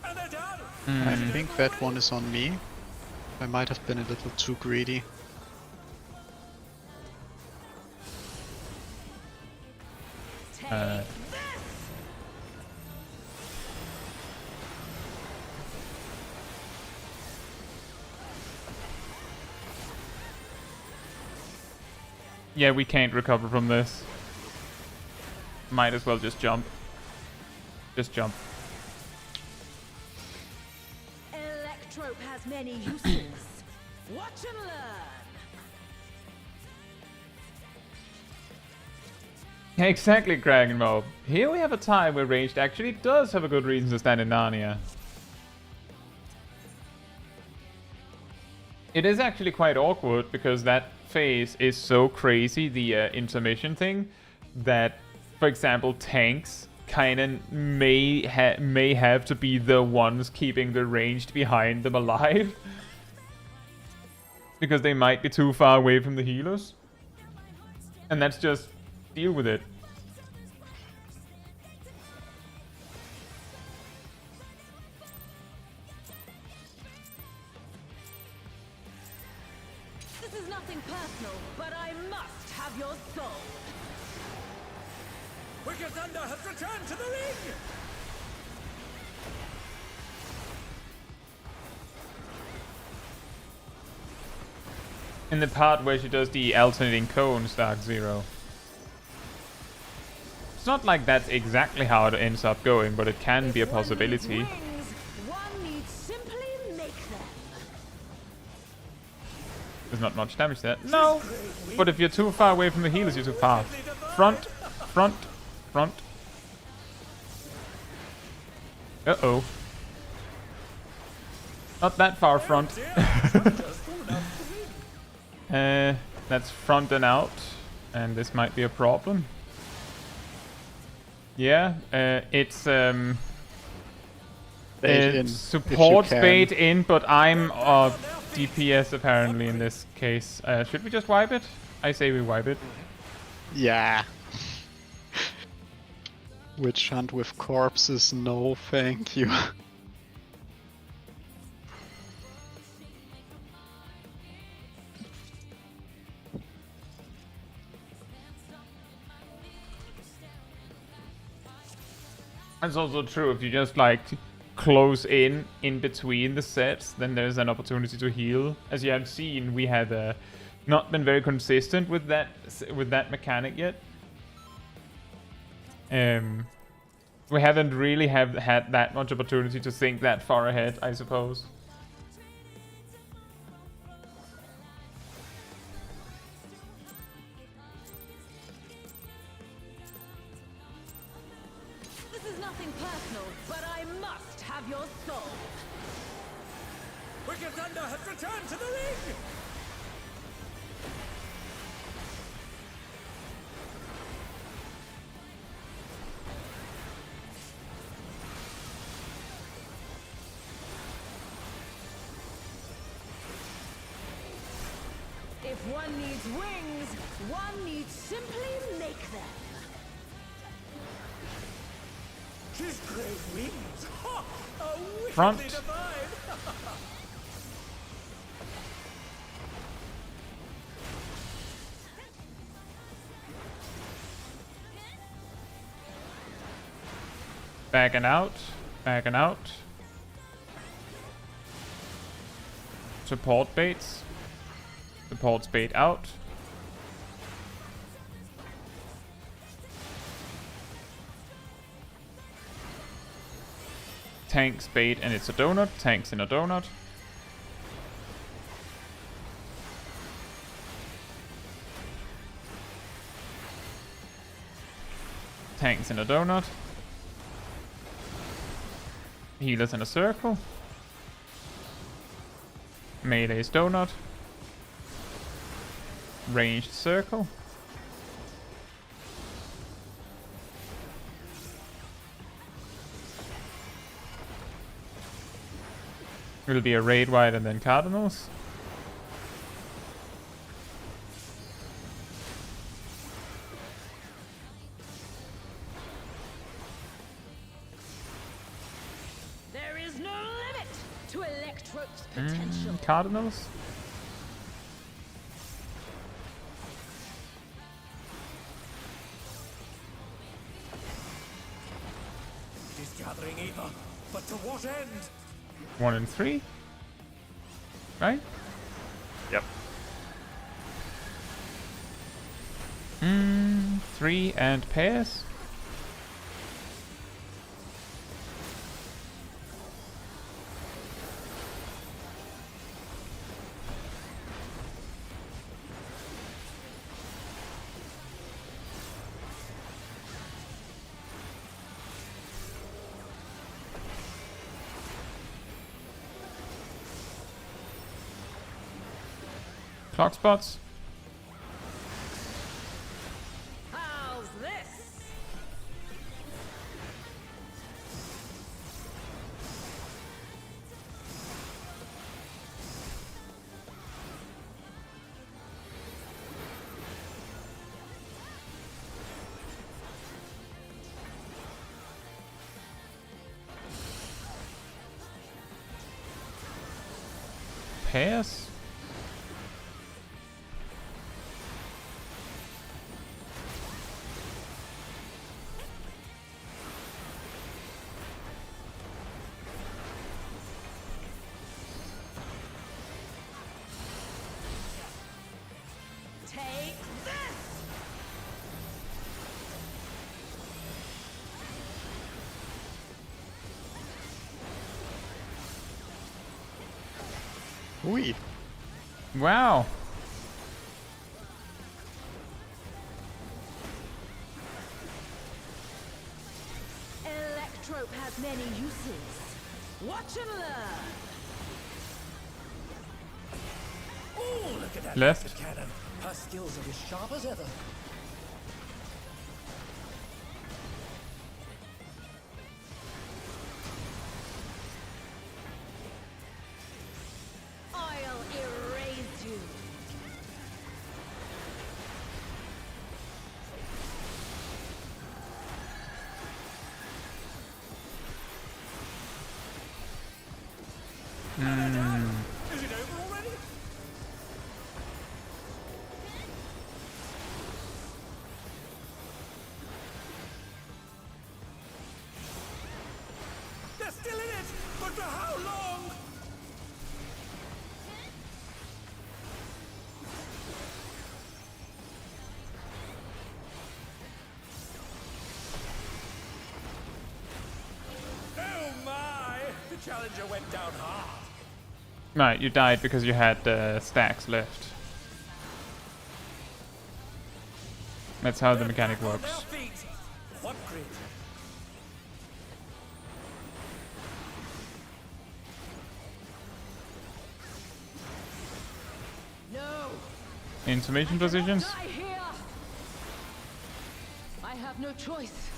And they're down. I think that one is on me. I might have been a little too greedy. Take Uh, this! Yeah, we can't recover from this. Might as well just jump. Just jump. Electrope has many uses. Watch and learn. Yeah, exactly, Kraken Mob. Here we have a time where ranged actually does have a good reason to stand in Narnia. It is actually quite awkward because that phase is so crazy, the intermission thing, that, for example, tanks kinda may have to be the ones keeping the ranged behind them alive. Because they might be too far away from the healers. And that's just deal with it. This is nothing personal, but I must have your soul. Wicked Thunder has returned to the ring! In the part where she does the alternating cones, Dark Zero. It's not like that's exactly how it ends up going, but it can be a possibility. Wings, one needs simply make them. There's not much damage there. No! But if you're too far away from the healers, you're too far. Front, front, front. Uh-oh. Not that far front. That's front and out. And this might be a problem. Yeah, it's Bait in, if you supports can. bait in, but I'm DPS apparently in this case. Should we just wipe it? I say we wipe it. Yeah. Witch hunt with corpses, no thank you. It's also true, if you just like close in between the sets, then there's an opportunity to heal. As you have seen, we have not been very consistent with that mechanic yet. We haven't really had that much opportunity to think that far ahead, I suppose. This is nothing personal, but I must have your soul. Wicked Thunder has returned to the ring! If one needs wings, one needs simply make them. His great wings! Ha! A wickedly Front. divine! Back and out. Back and out. Support baits. Supports bait out. Tanks bait and it's a donut. Tanks in a donut. Tanks in a donut. Healers in a circle. Melee's donut. Ranged circle. It'll be a raid wide and then cardinals. There is no limit to Electrope's potential. Cardinals. It is gathering ether, but to what end? 1 and 3. Right? Yep. 3 and pairs. Clock spots. How's this? Pairs. Take this! Ui. Wow. Electrope has many uses. Watch and learn. Oh, look at that Left. bastard cannon. Her skills are as sharp as ever. Is it over already? They're still in it, but for how long? Oh my! The challenger went down hard. Right, you died because you had stacks left. That's how the mechanic Back on works. their feet. What grit? No! Intermission positions. Die here! I have no choice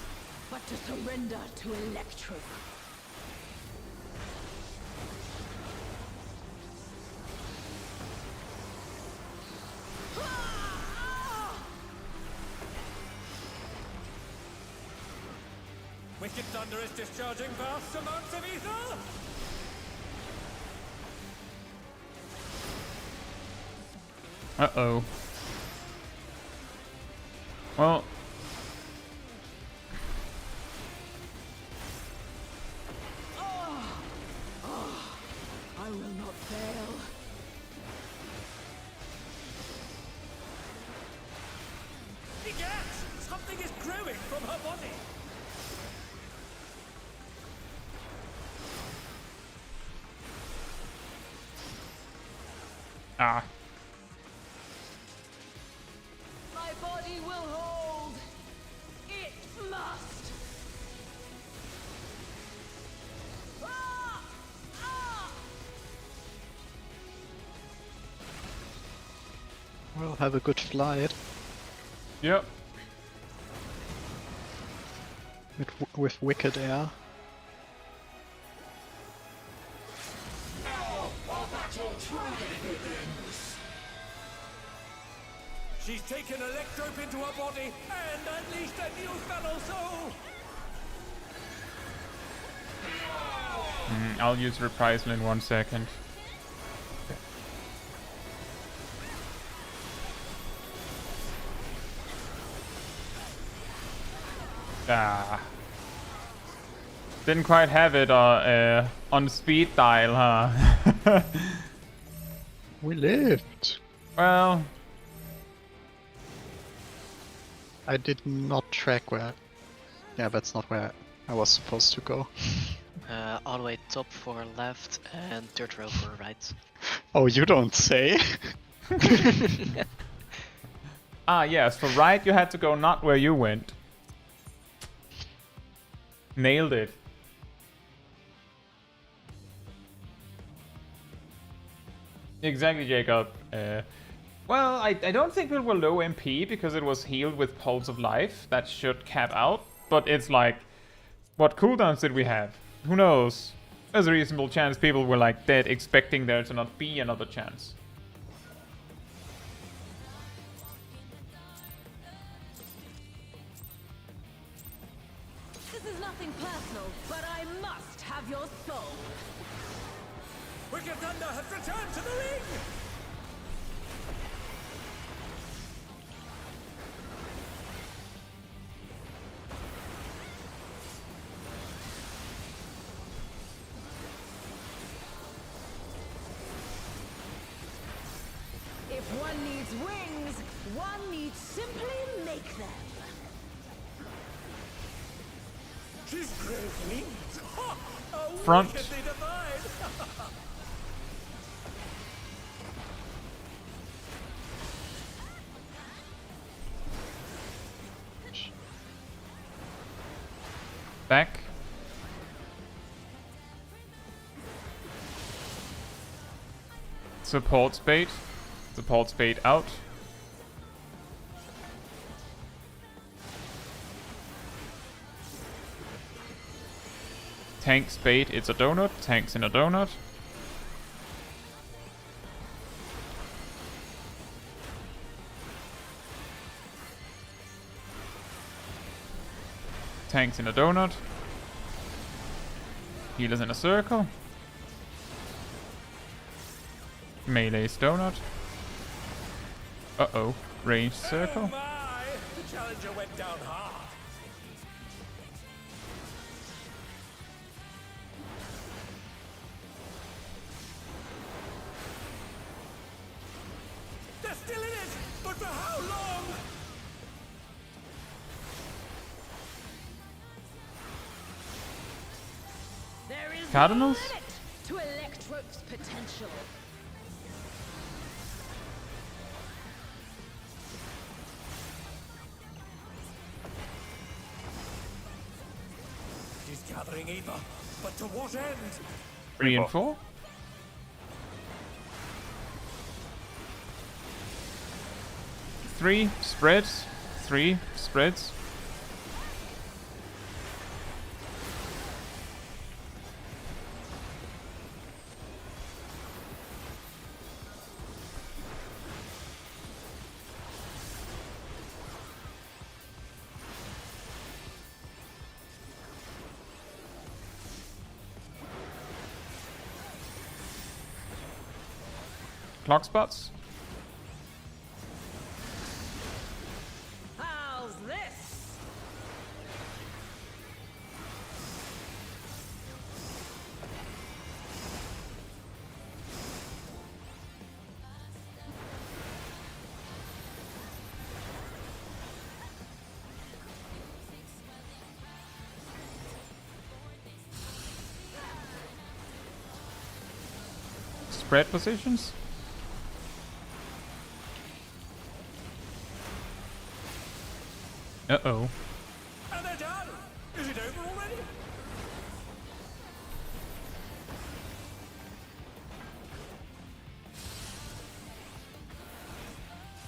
but to surrender to Electro. Wicked Thunder is discharging vast amounts of ether! Uh-oh. Well, I will not fail. Egad! Something is growing from her body! ah. My body will hold. It must. Ah! Ah! Well, have a good flight Yep. with wicked air. She's taken Electrope into her body and unleashed a new fellow soul! I'll use reprisal in 1 second. Ah. Didn't quite have it on speed dial, huh? We lived. Well, I did not track where. Yeah, that's not where I was supposed to go. All the way top for left and third row for right. Oh, you don't say. ah yes, for right you had to go not where you went. Nailed it. Exactly, Jacob. Well, I don't think it will low MP because it was healed with Pulse of Life. That should cap out. But it's like, what cooldowns did we have? Who knows? There's a reasonable chance people were like dead expecting there to not be another chance. This is nothing personal, but I must have your soul. Wicked Thunder has returned to the ring! If one needs wings, one needs simply make them. She's grown wings! Ha! A Front. wickedly divine! Back. Support spade. Support spade out. Tank spade, it's a donut. Tanks in a donut. Tanks in a donut. Healers in a circle. Melee donut. Uh-oh. Ranged circle. Oh my! The challenger went down hard. They're still in it, but for how long? There is Cardinals? no limit to Electrope's potential. He's gathering ether, but to what end? 3 and 4. Three spreads. 3 spreads. Clock spots. How's this? Spread positions. Uh-oh. And they're done! Is it over already?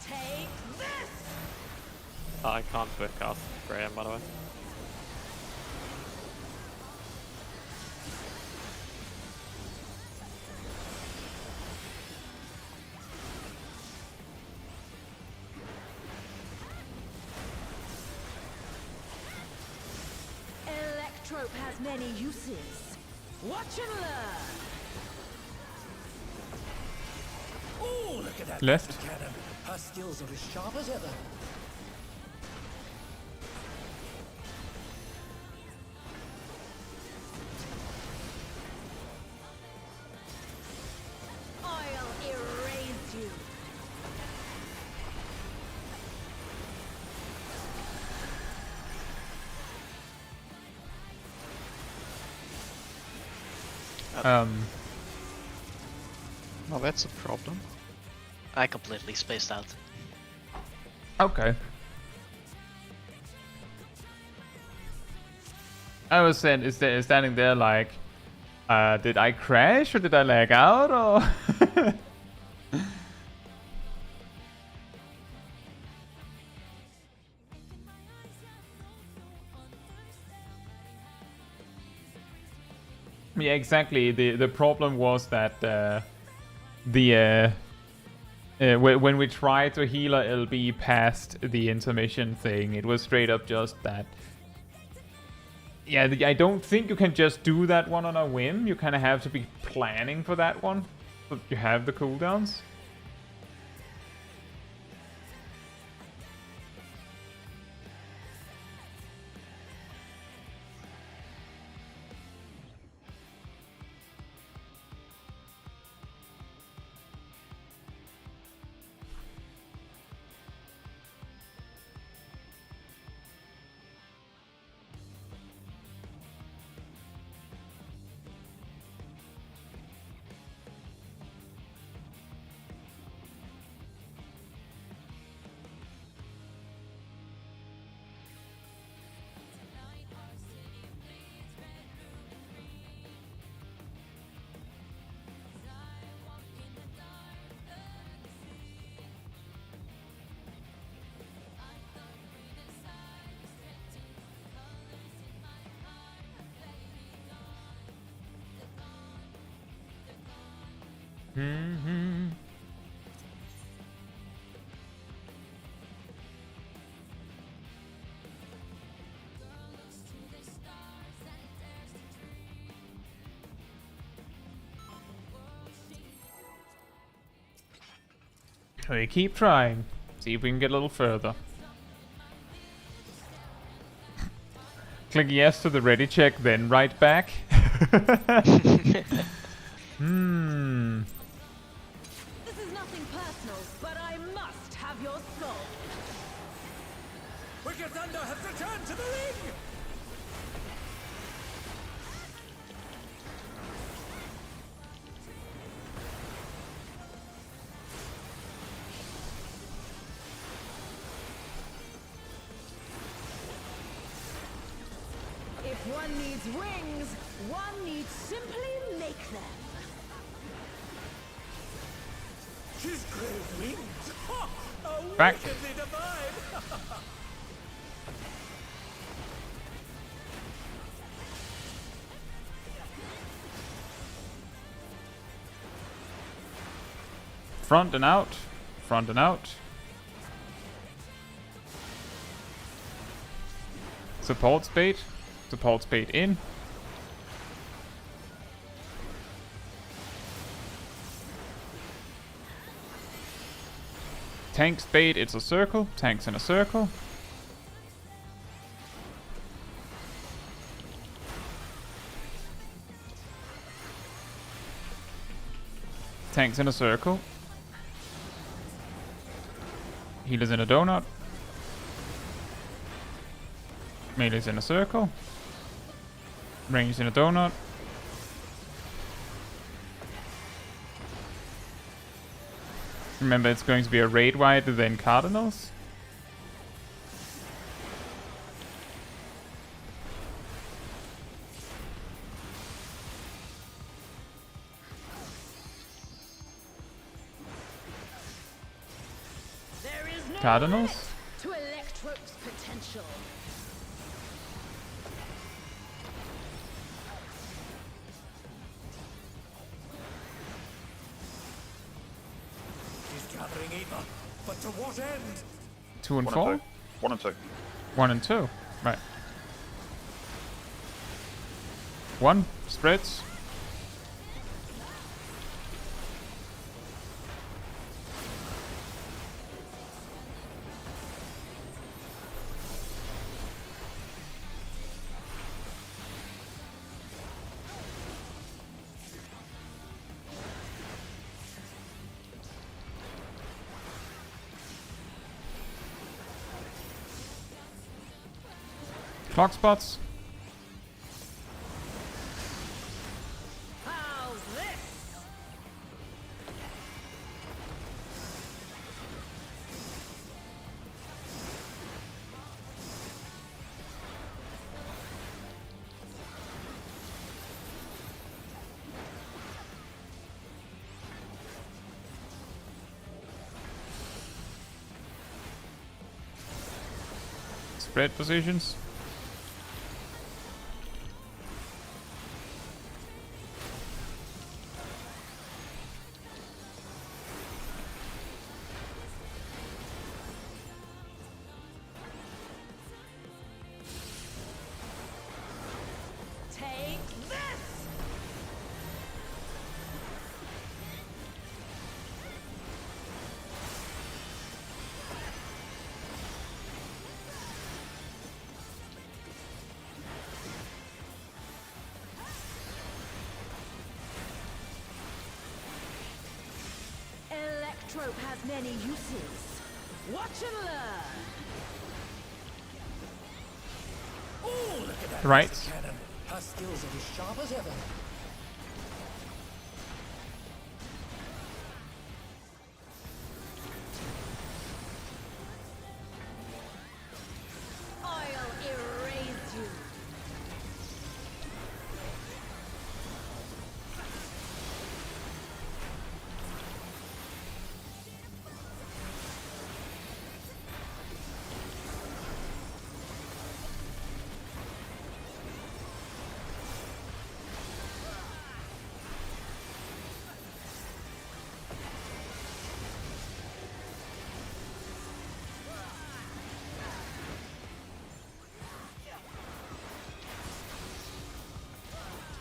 Take this! I can't swift cast Graham, by the way. Electrope has many uses. Watch and learn. Oh, look at that Left. bastard cannon. Her skills are as sharp as ever. I'll erase you. Well, that's a problem. I completely spaced out. Okay. I was saying, standing there like, did I crash or did I lag out or? Yeah, exactly. The problem was that when we tried to heal a LB past the intermission thing, it was straight up just that. Yeah, I don't think you can just do that one on a whim. You kind of have to be planning for that one, but you have the cooldowns. Mm-hmm. We keep trying. See if we can get a little further. Click yes to the ready check, then right back. Hmm. This is nothing personal, but I must have your soul. Wicked Thunder has returned to the ring! If one needs wings, one needs simply make them. She's great wings! Ha! A Back. wickedly divine! Front and out. Front and out. Support spade. Support spade in. Tank spade, it's a circle. Tanks in a circle. Tanks in a circle. Healers in a donut. Melee's in a circle. Range in a donut. Remember, it's going to be a raid wide, then Cardinals. There is no Cardinals. limit to Electrope's potential. She's gathering ether, but to what end? 2 and 1 4. and 2. 1 and 2. 1 and 2. Right. 1 spreads. Clock spots. How's this? Spread positions. Take this! Electrope has many uses. Watch and learn. Oh, look at that Right. laser cannon. Her skills are as sharp as ever. I'll erase you.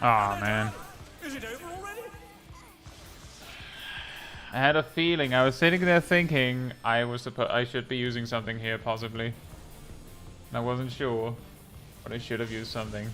Aw, man. Is it over already? I had a feeling. I was sitting there thinking I should be using something here, possibly. And I wasn't sure, but I should have used something.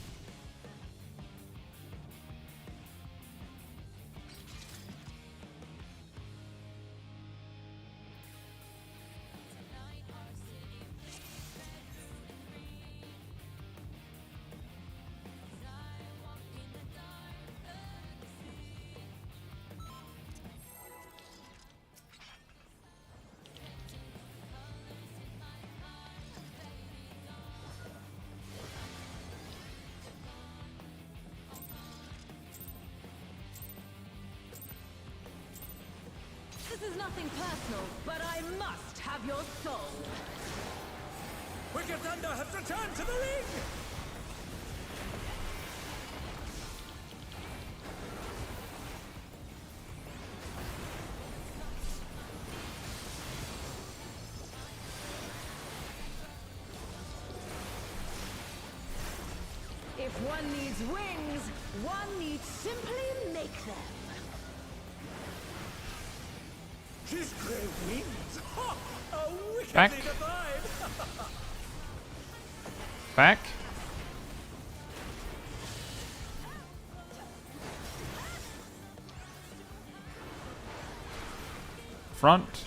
This is nothing personal, but I must have your soul. Wicked Thunder has returned to the ring! If one needs wings, one needs simply make them. His grey wings! Ha! A wickedly Back. divine! Back. Front.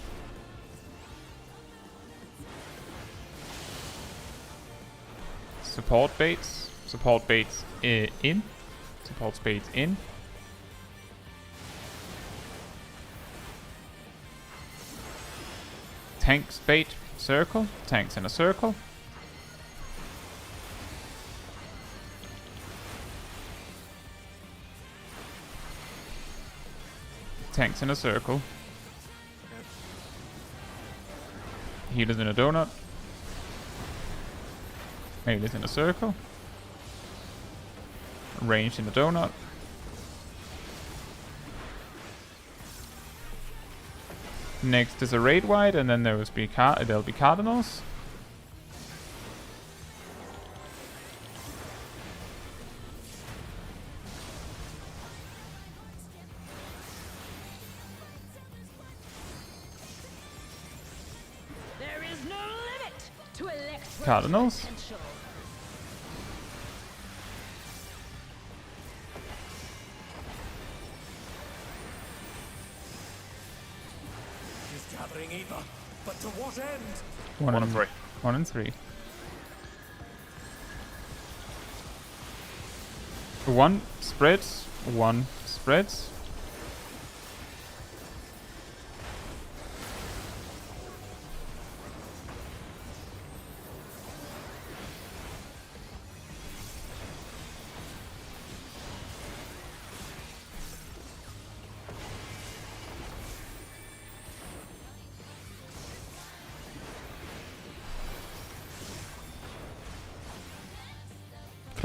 Support baits. Support baits in. Support baits in. Tanks bait circle. Tanks in a circle. Tanks in a circle. Healers in a donut. Healers in a circle. Ranged in a donut. Next is a raid wide, and then there'll be cardinals. There is no limit to electric Cardinals. potential. He's gathering ether, but to what end? One and three. 1 and 3. 1 spreads. 1 spreads.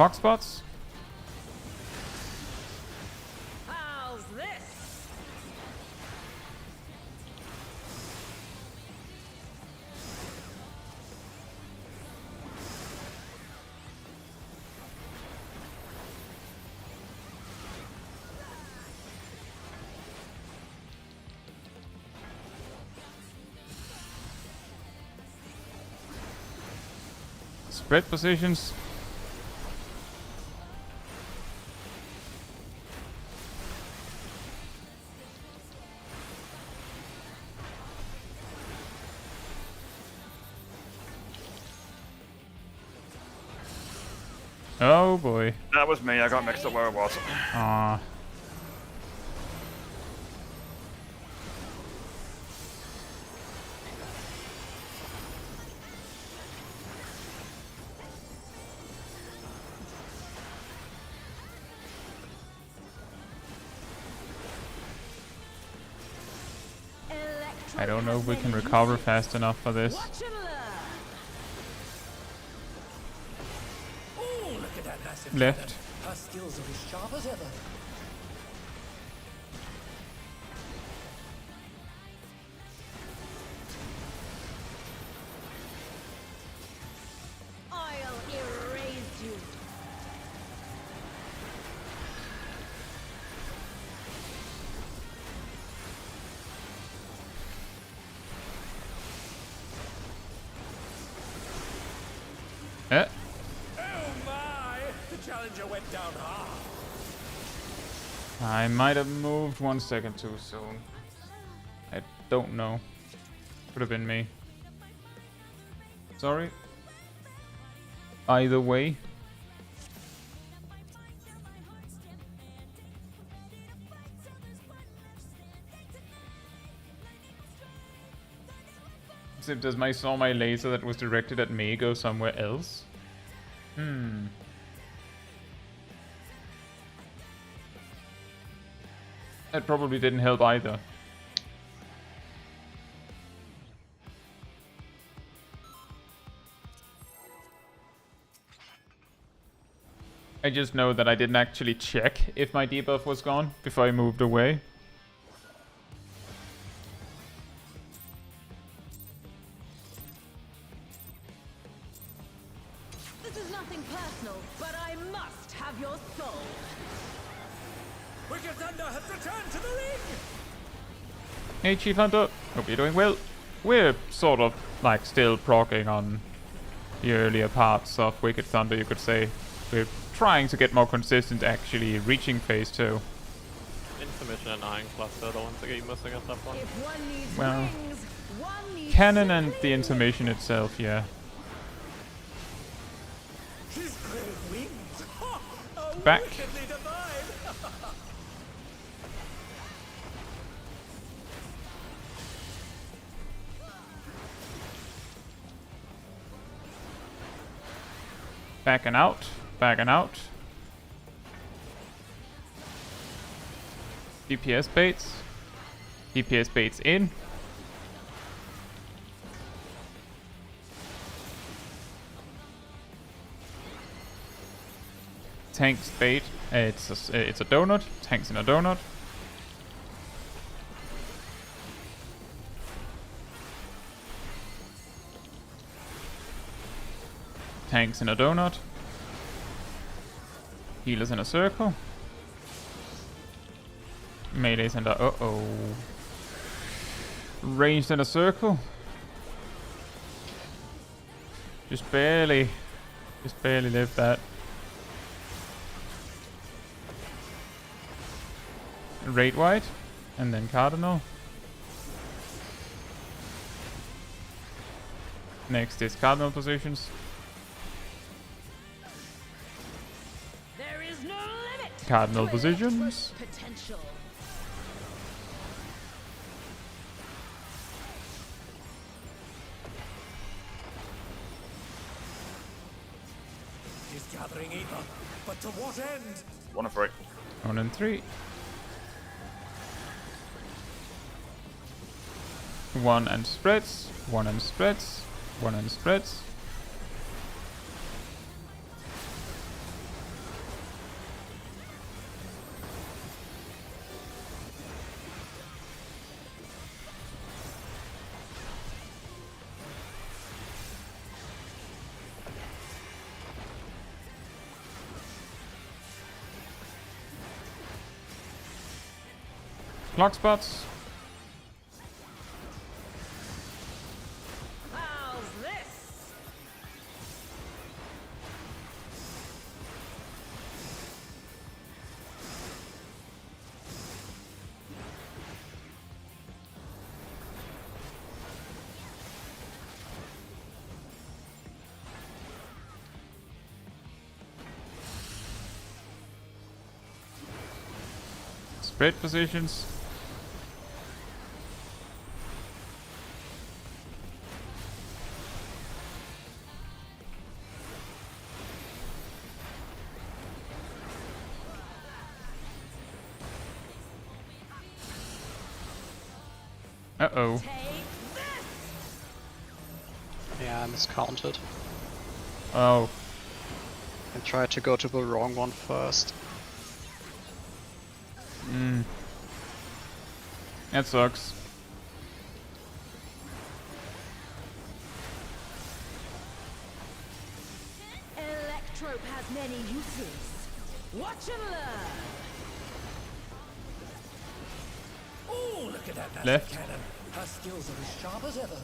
Clock spots. How's this? Spread positions. Oh boy. That was me, I got mixed up where it was. Ah. I don't know if we can recover fast enough for this. Watch and learn. Oh, look at that massive Left. cannon. Her skills are as sharp as ever. I'll erase you. challenger went down hard. I might have moved 1 second too soon. I don't know. Could have been me. Sorry. Either way. So does my laser that was directed at me go somewhere else? That probably didn't help either. I just know that I didn't actually check if my debuff was gone before I moved away. This is nothing personal, but I must have your soul. Wicked Thunder has returned to the ring! Hey Chief Hunter, hope you're doing well. We're sort of like still proccing on the earlier parts of Wicked Thunder, you could say. We're trying to get more consistent actually reaching phase 2. Intermission and Iron Cluster are the ones that keep messing us up on. If one needs Well, wings, one needs Cannon and the simply intermission itself, yeah. His great wings! Ha! Are Back. wickedly divine! Backing out, backing out. DPS baits. DPS baits in. Tanks bait. It's a donut. Tanks in a donut. Tanks in a donut. Healers in a circle. Melees in a uh-oh. Ranged in a circle. Just barely lived that. Raid White, and then Cardinal. Next is Cardinal positions. There is no limit Cardinal to positions. Electro's potential. He's gathering ether, but to what end? 1 and 3. 1 and 3. 1 and spreads. 1 and spreads. 1 and spreads. Clock spots. How's this? Spread positions. Uh-oh. Take this! Yeah, I miscounted. Oh. I tried to go to the wrong one first. That sucks. Electrope has many uses. Watch and learn. Oh, look at that Left. cannon. Her skills are as sharp as ever.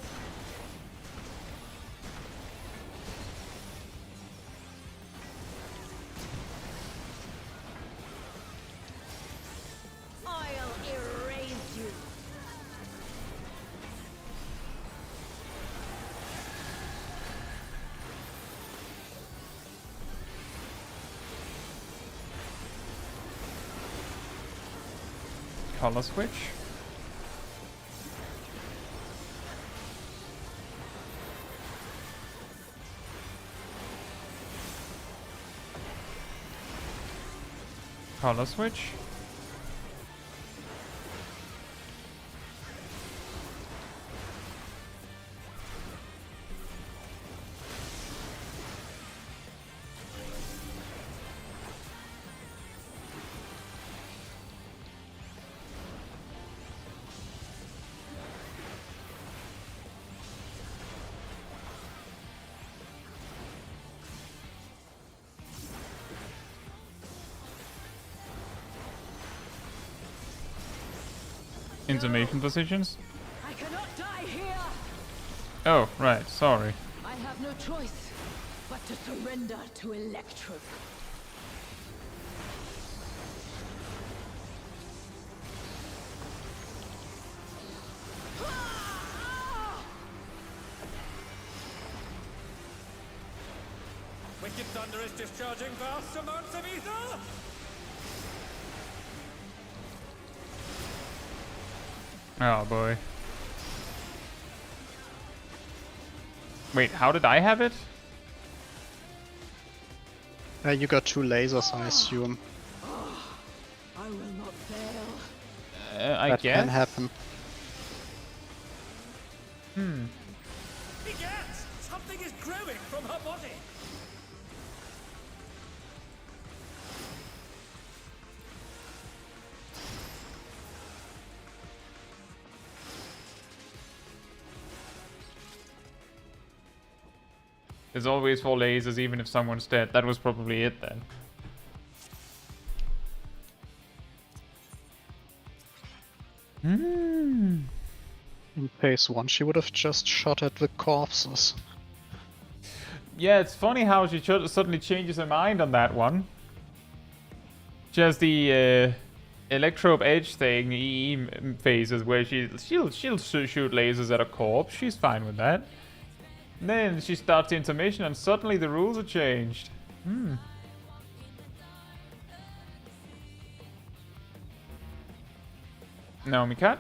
Color switch. Color switch. Information positions. I cannot die here. Oh, right, sorry. I have no choice but to surrender to Electro. Wicked Thunder is discharging vast amounts of ether! Oh boy. Wait, how did I have it? You got 2 lasers, I assume. I will not fail. I That guess. can happen. Begats! Something is growing from her body! There's always 4 lasers even if someone's dead. That was probably it then. In phase 1, she would have just shot at the corpses. Yeah, it's funny how she suddenly changes her mind on that one. Just the electrobe edge thing, EE phases where she'll shoot lasers at a corpse. She's fine with that. And then she starts the intermission and suddenly the rules are changed. Naomi cut.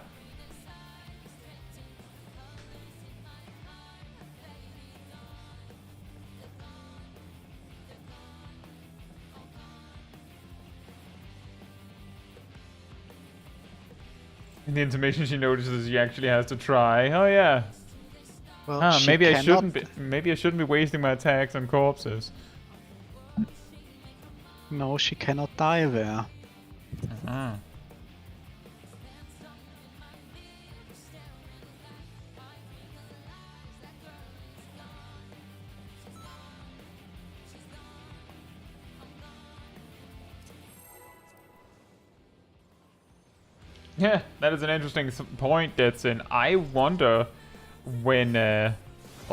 In the intermission she notices she actually has to try. Oh yeah. Well, she Maybe I cannot- shouldn't be. Maybe I shouldn't be wasting my attacks on corpses. No, she cannot die there. Yeah, that is an interesting point that's in. I wonder when. Well,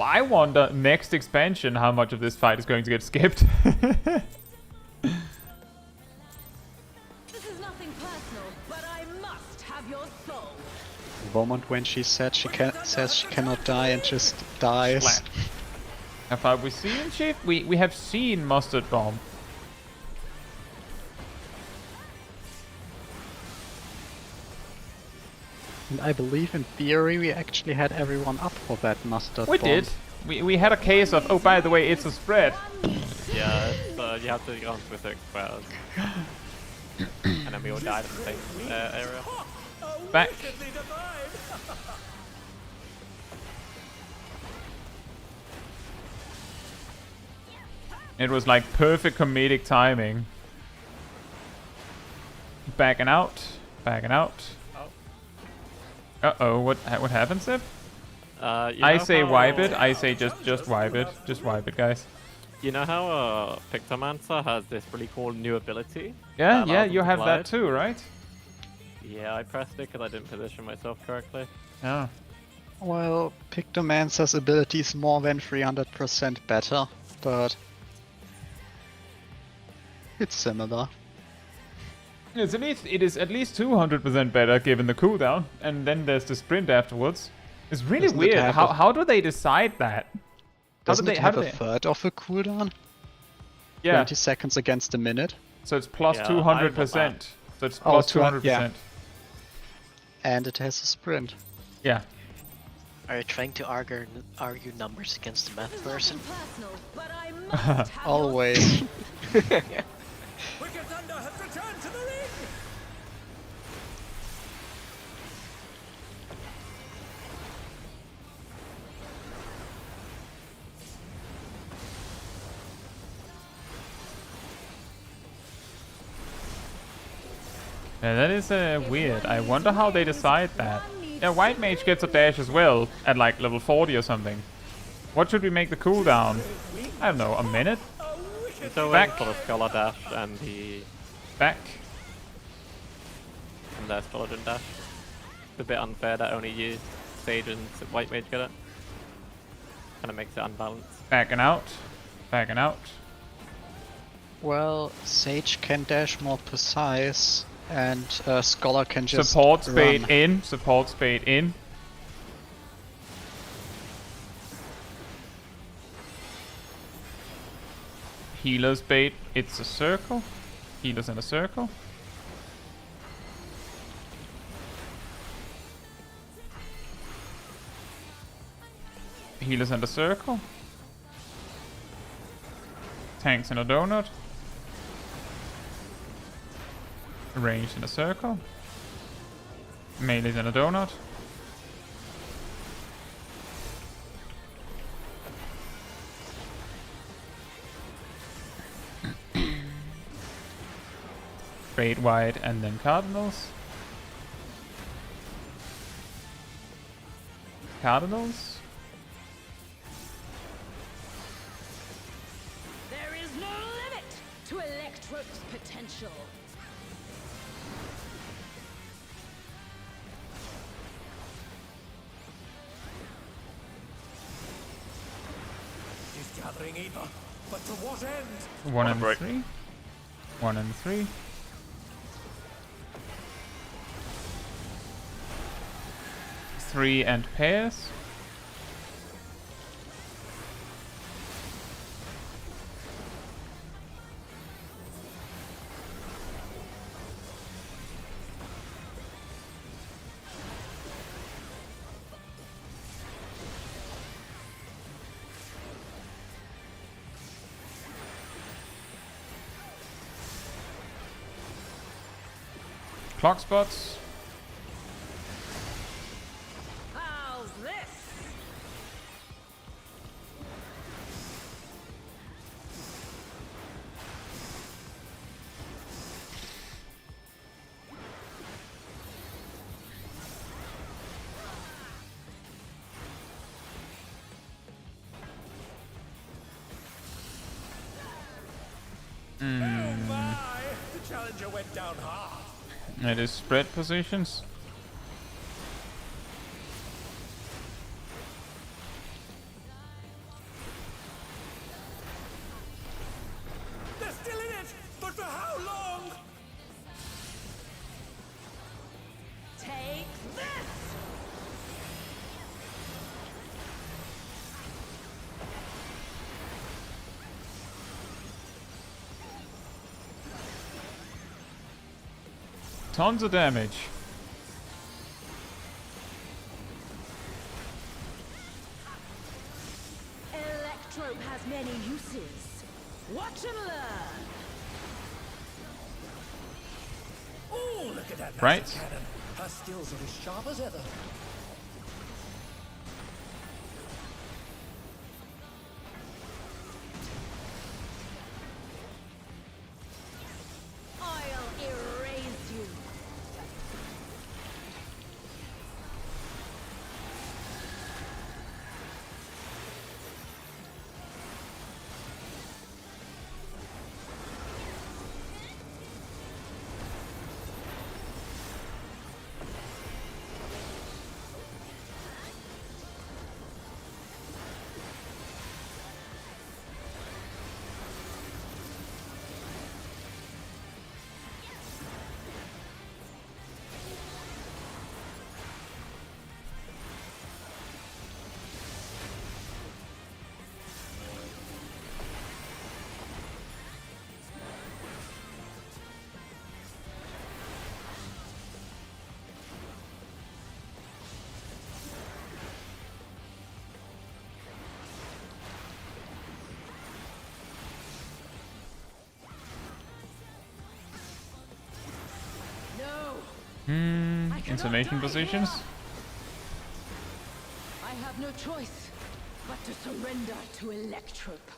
I wonder next expansion how much of this fight is going to get skipped. This is nothing personal, but I must have your soul. The moment when she says she cannot die and just dies. Splat. Have we seen Chief? We have seen Mustard Bomb. And I believe in theory we actually had everyone up for that mustard We bomb. did. We had a case of, oh, by the way, it's a spread. Yeah, you have to go with it first. And then we all died in the same area. Back. Wickedly divine! It was like perfect comedic timing. Backing out. Backing out. Uh-oh, what happens, Sip? I say wipe it, I say just wipe it. Just wipe it, guys. You know how Pictomancer has this really cool new ability? Yeah, that yeah, allows you him to have that glide? too, right? Yeah, I pressed it because I didn't position myself correctly. Yeah. Well, Pictomancer's ability is more than 300% better, but it's similar. It is at least 200% better given the cooldown, and then there's the sprint afterwards. It's really Doesn't it weird. have How do they decide that? Doesn't it how have do a they- third of a cooldown? Yeah. 20 seconds against a minute? So it's plus Yeah, 200%. So it's Oh, plus 200, 200%. yeah. And it has a sprint. Yeah. Are you trying to argue numbers against the math person? Personal, but I must have your Always. Wicked Thunder has returned to the ring! Yeah, that is weird. I wonder how they decide that. Yeah, White Mage gets a dash as well at like level 40 or something. What should we make the cooldown? I don't know, a minute? So Back. for the Scholar dash and the Back. Paladin dash. It's a bit unfair that only you, Sage and White Mage get it. Kind of makes it unbalanced. Backing out. Backing out. Well, Sage can dash more precise, and Scholar can just Support spade run. in. Support spade in. Healer's bait. It's a circle. Healer's in a circle. Healer's in a circle. Tanks in a donut. Ranged in a circle. Melee's in a donut. Straight wide and then Cardinals. Cardinals. There is no limit to Electrope's potential. He's gathering ether, but to what end? 1 and break. 3. 1 and 3. Three and pairs. Clock spots. How's this? Oh my! The challenger went down hard. It is spread positions. They're still in it, but for how long? Take this! Tons of damage. Electrope has many uses. Watch and learn. Oh, look at that Right. magic cannon. Her skills are as sharp as ever. I'll erase you. Information positions. I have no choice but to surrender to Electrope.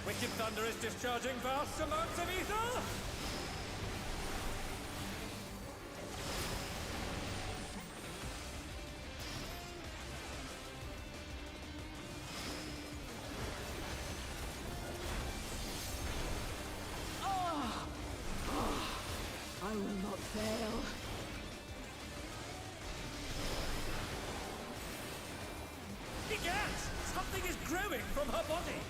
Wicked Thunder is discharging vast amounts of ether! I will not fail. Egad! Something is growing from her body!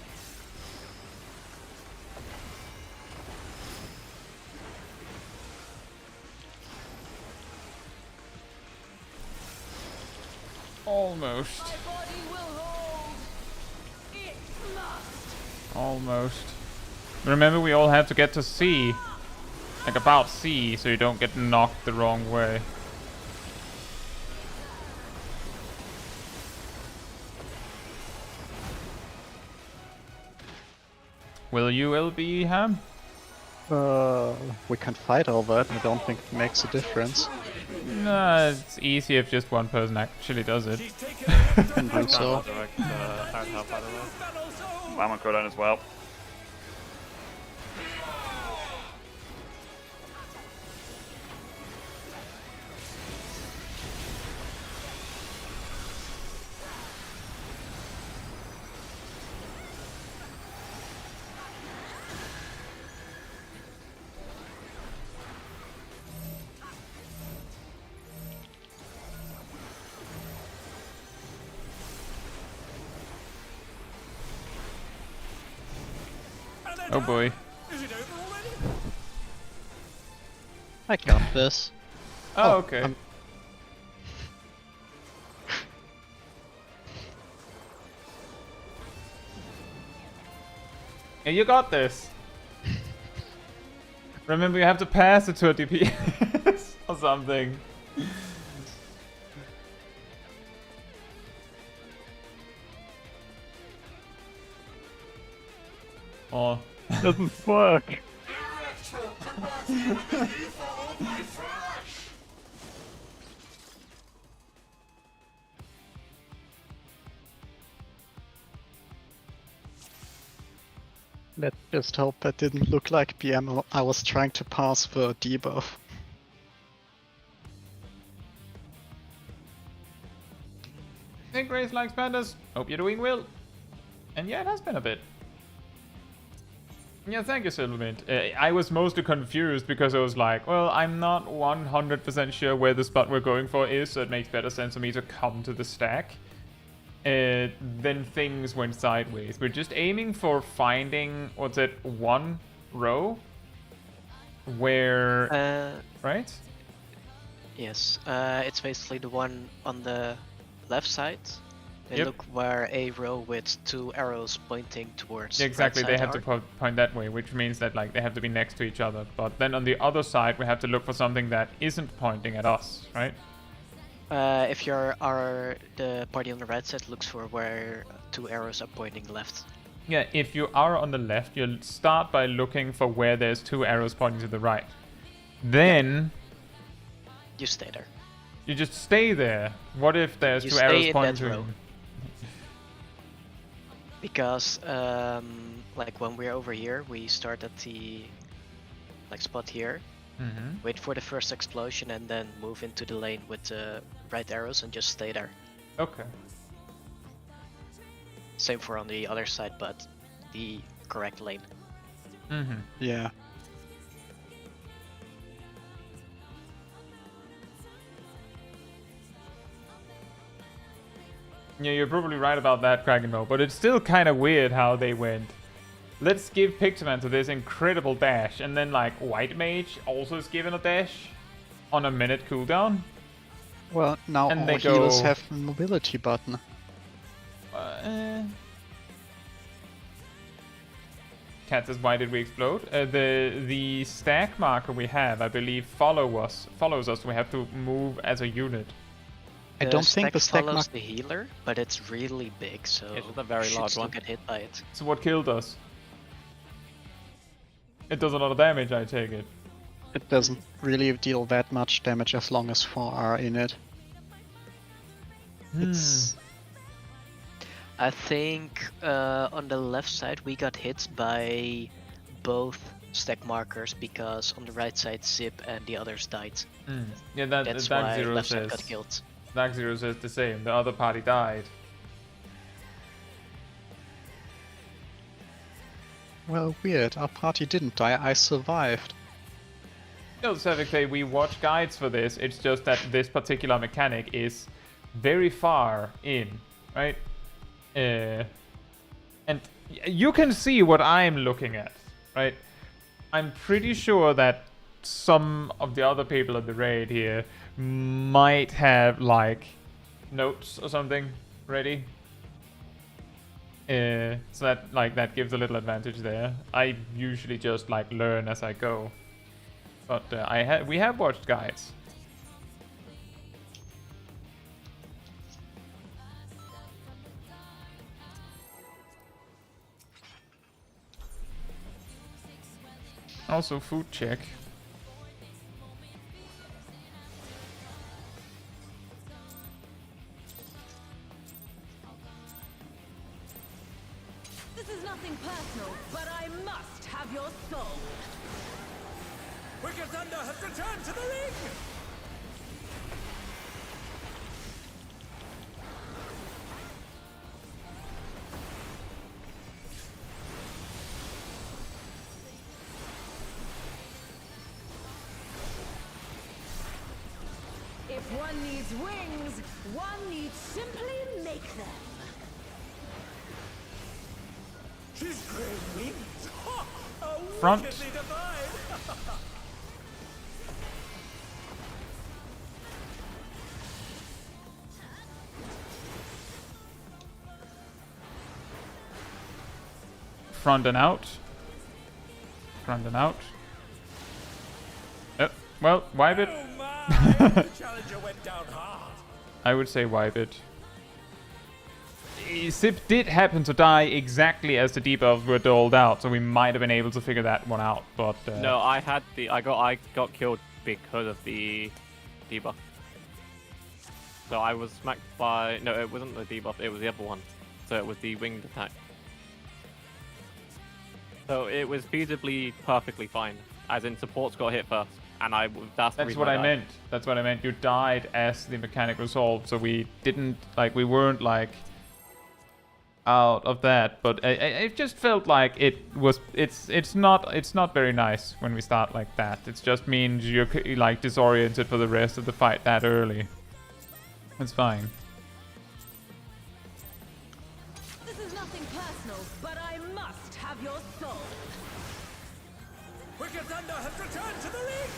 Almost. My body will hold. It must. Almost. Remember, we all have to get to C. Like about C, so you don't get knocked the wrong way. Will you LB Ham? We can fight over it. I don't think it makes a difference. Nah, it's easy if just one person actually does it. She's taken a I think so. Direct hard help, by the way. I'm on cooldown as well. Oh boy. Is it over already? I got this. Oh, okay. Yeah, you got this. Remember, you have to pass it to a DPS or something. Oh. Doesn't work. Let's just hope that didn't look like PM I was trying to pass the debuff. Hey, Grace likes pandas. Hope you're doing well. And yeah, it has been a bit. Yeah, thank you, Silvermint. I was mostly confused because I was like, well, I'm not 100% sure where the spot we're going for is, so it makes better sense for me to come to the stack. Then things went sideways. We're just aiming for finding, what's it, one row? Where... right? Yes, it's basically the one on the left side. They Yep. look where a row with two arrows pointing towards. Exactly, right they side have are. to point that way, which means that like they have to be next to each other. But then on the other side, we have to look for something that isn't pointing at us, right? If you're the party on the right side looks for where two arrows are pointing left. Yeah, if you are on the left, you'll start by looking for where there's two arrows pointing to the right. Then You stay there. you just stay there. What if there's You two stay arrows in pointing that to row. you? Because like when we're over here, we start at the spot here, Mm-hmm. wait for the first explosion, and then move into the lane with the right arrows and just stay there. Okay. Same for on the other side, but the correct lane. Mm-hmm. Yeah. Yeah, you're probably right about that, Krakenmo, but it's still kind of weird how they went. Let's give Pixelman to this incredible dash, and then like White Mage also is given a dash on a minute cooldown. Well, now And all they healers go- have a mobility button. Cat says, why did we explode? The stack marker we have, I believe, follows us. We have to move as a unit. I don't think the stack follows mark. the healer, but it's really big, so It's a very you large should still one. get hit by it. So what kill does? It does a lot of damage, I take it. It doesn't really deal that much damage as long as 4 are in it. It's I think on the left side we got hit by both stack markers because on the right side Zip and the others died. Yeah, That's Dark why Zero left side says. got killed. Dark Zero says the same. The other party died. well, weird. Our party didn't die. I survived. No, Savage, we watch guides for this. It's just that this particular mechanic is very far in, right? And you can see what I'm looking at, right? I'm pretty sure that some of the other people in the raid here might have like notes or something ready. So that gives a little advantage there. I usually just like learn as I go, but we have watched guides. Also food check. This is nothing personal, but I must have your soul. Wicked Thunder has returned to the ring! If one needs wings, one needs simply make them. She's growing wings! Ha! A Front. wickedly divine! Front and out. Front and out. Well, wipe it. Oh my! The challenger went down hard. I would say wipe it. Zip did happen to die exactly as the debuffs were doled out, so we might have been able to figure that one out. But No, I got killed because of the debuff. So I was smacked by no, it wasn't the debuff, it was the other one. So it was the winged attack. So it was feasibly perfectly fine, as in supports got hit first, and that's the reason what I died. meant. That's what I meant. You died as the mechanic resolved, so we didn't we weren't like out of that. But it just felt like it's not very nice when we start like that. It just means you're like disoriented for the rest of the fight that early. It's fine. This is nothing personal, but I must have your soul. Wicked Thunder has returned to the ring!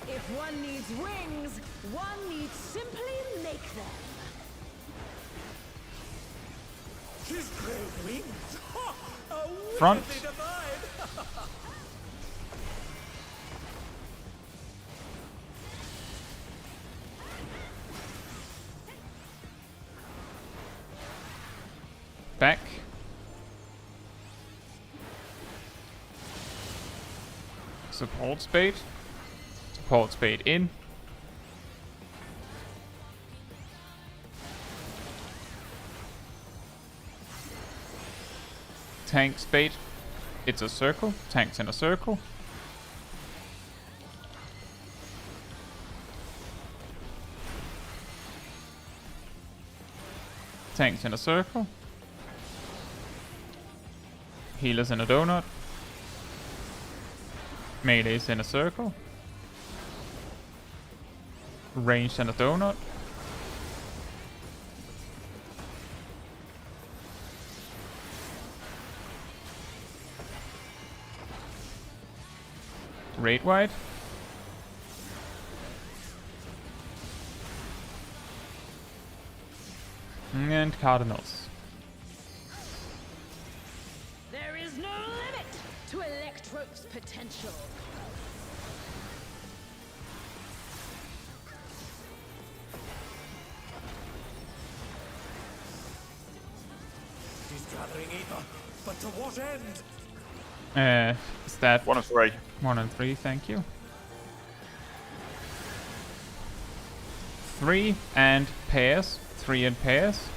If one needs wings, one needs simply make them. She's growing wings! Ha! A Front. wickedly divine! Back. Support spade. Support spade in. Tank spade. It's a circle. Tanks in a circle. Tanks in a circle. Healers in a donut. Melees in a circle. Ranged in a donut. Raid wide. And Cardinals. There is no limit to Electrope's potential. It is gathering ether, but to what end? Stat 1 and 3. 1 and 3, thank you. 3 and pairs. 3 and pairs.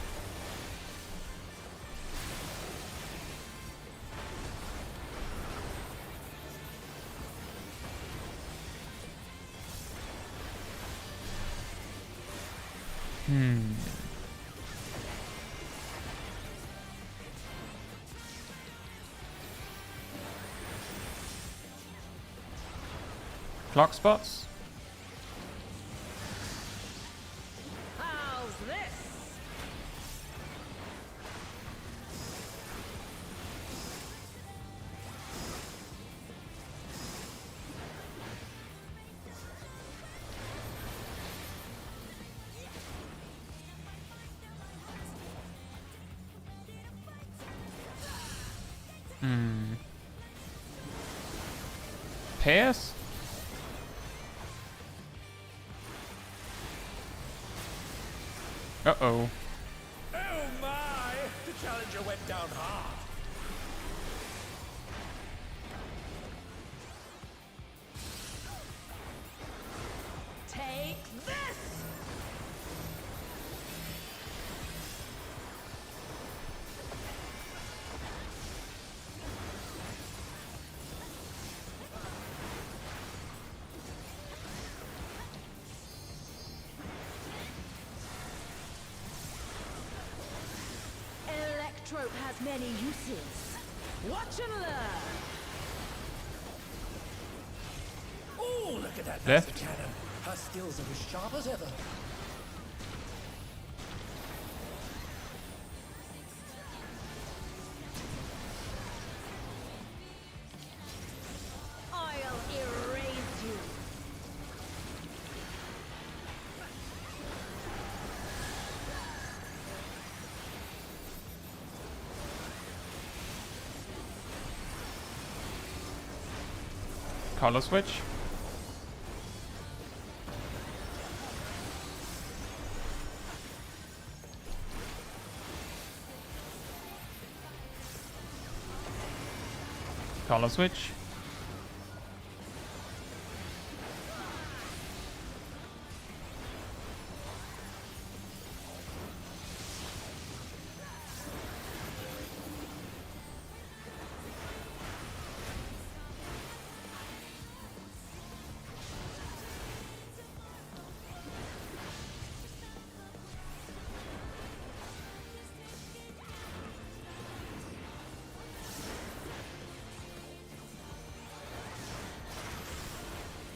Clock spots. How's this? Pairs? Uh-oh. Oh my! The challenger went down hard. Take this! Electrope has many uses. Watch and learn. Oh, look at that Left. master cannon. Her skills are as sharp as ever. I'll erase you. Color switch. Color switch.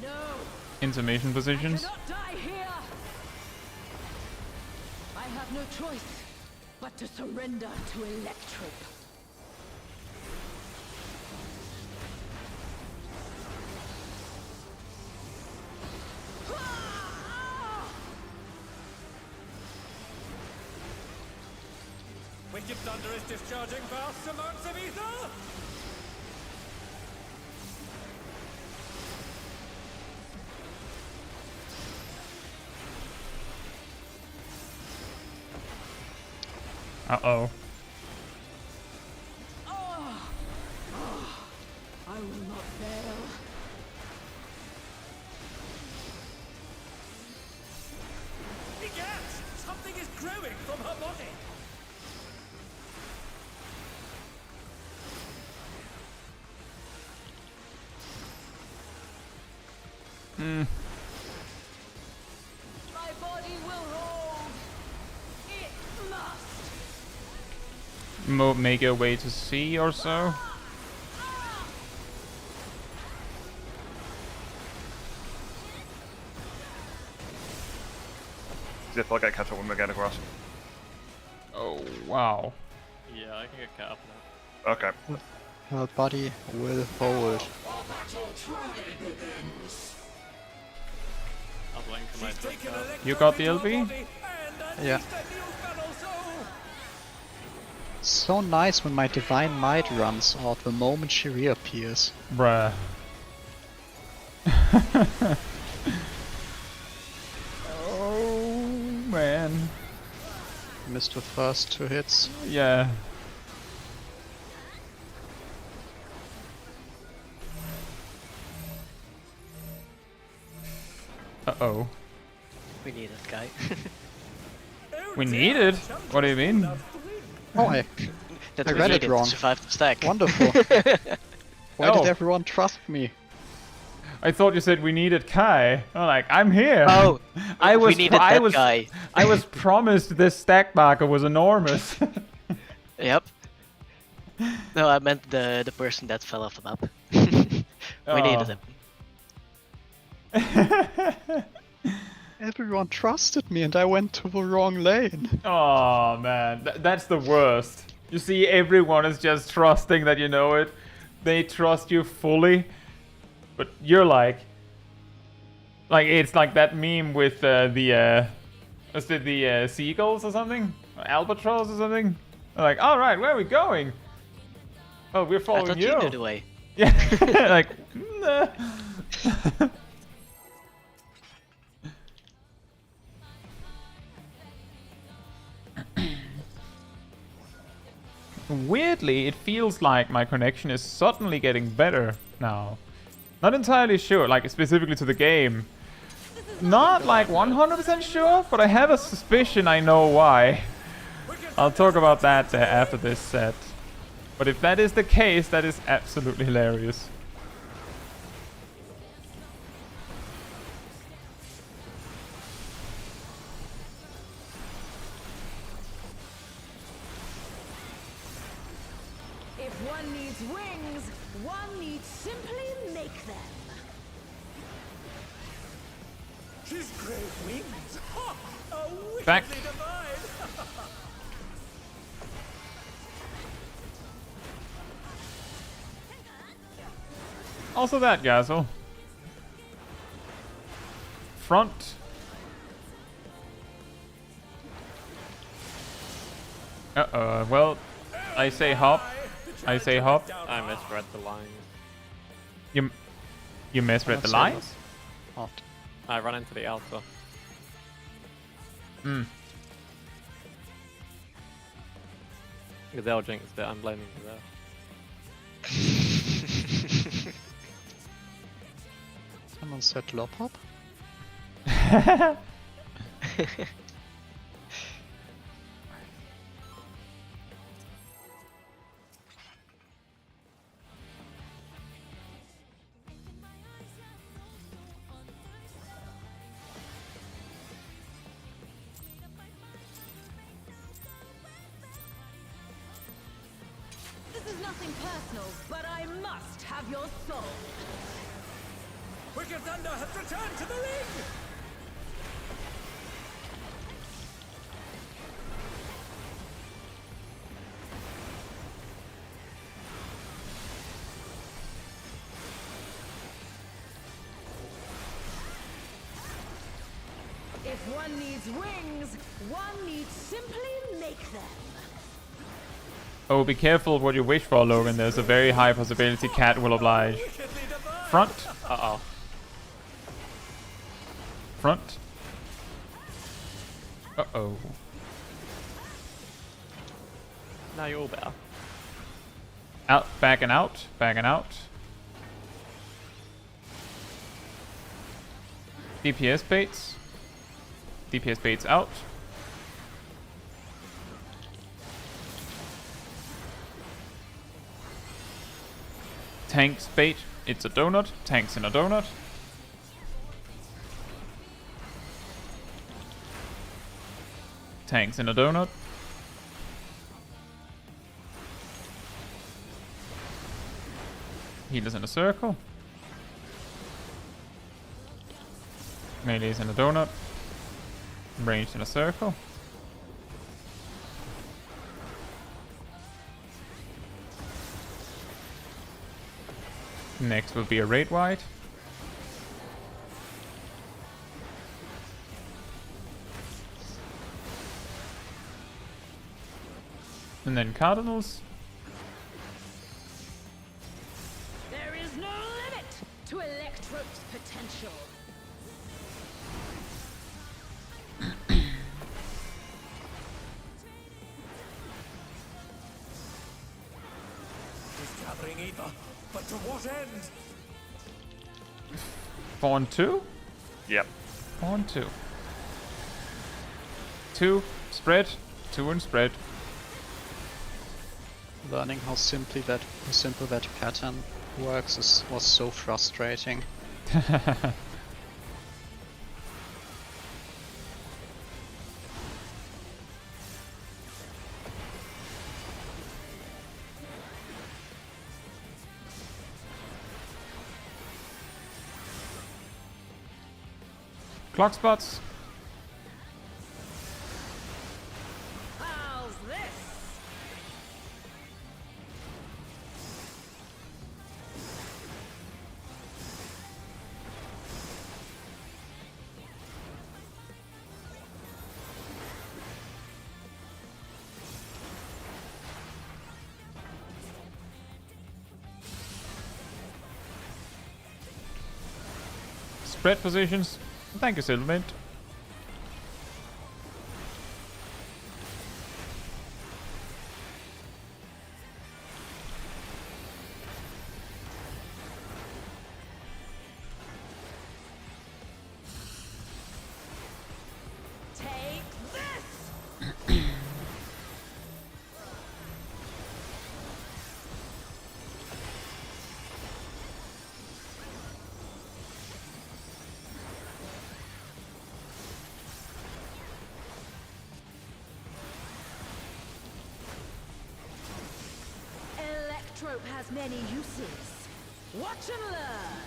No, Intermission positions. cannot die here. I have no choice but to surrender to Electrope. Wicked Thunder is discharging vast amounts of ether! Uh-oh. I will not fail. Egad! Something is growing from her body! My body will hold. It must. Make your way to C or so. Zip, I'll get catch up when we get across. Oh, wow. Yeah, I can get cut up now. Okay. Her body will hold. I'll blink for my She's taken cut. Electro You got the into her LB? body and Yeah. unleashed a new battle soul! So nice when my Divine Might runs out the moment she reappears. Bruh. Oh man. Missed the first 2 hits. Yeah. Uh-oh. We need that guy. We need it? What do you mean? Oh, I That I we read it needed wrong. to survive the stack. Wonderful. Why Oh. did everyone trust me? I thought you said we needed Kai. I'm like, I'm here. Oh, I was we needed I that was guy. I was promised this stack marker was enormous. Yep. No, I meant the person that fell off the map. We needed him. Everyone trusted me and I went to the wrong lane. Oh man, that's the worst. You see, everyone is just trusting that you know it. They trust you fully, but you're like it's like that meme with was it the seagulls or something, albatross or something? They're like, all right, where are we going? Oh, we're I following thought you knew the way. Yeah, like. Nah. Weirdly, it feels like my connection is suddenly getting better now. Not entirely sure, like specifically to the game. Not like 100% sure, but I have a suspicion I know why. I'll talk about that after this set. But if that is the case, that is absolutely hilarious. If one needs wings, one needs simply make them. She's great wings. Ha! A Back. wickedly divine. Also that, Gazel. Front. Uh-oh, well, I say hop. I say hop. I misread the lines. You misread the That's lines? Hot. I ran into the alpha. Hmm. They'll jinxed it, I'm blaming Gazelle. Someone said Lopop? This is nothing personal, but I must have your soul. Wicked Thunder has returned to the ring. If one needs wings, one needs simply make them. Oh, be careful what you wish for, Logan. There's a very high possibility Cat will oblige. Wickedly divine. Front. Uh-oh. Front. Uh-oh. Now you're all better. Out, back and out, back and out. DPS baits. DPS baits out. Tanks bait. It's a donut. Tanks in a donut. Tanks in a donut. Healers in a circle. Melee's in a donut. Ranged in a circle. Next will be a raid wide. And then Cardinals. There is no limit to Electrope's potential. Is gathering ether, but to what end? 4 and 2? Yep. 4 and 2. 2, spread. 2 and spread. Learning how simple that pattern works was so frustrating. Clock spots. How's this? Spread positions. Thank you, Silvermint. Take this! Electrope has many uses. Watch and learn.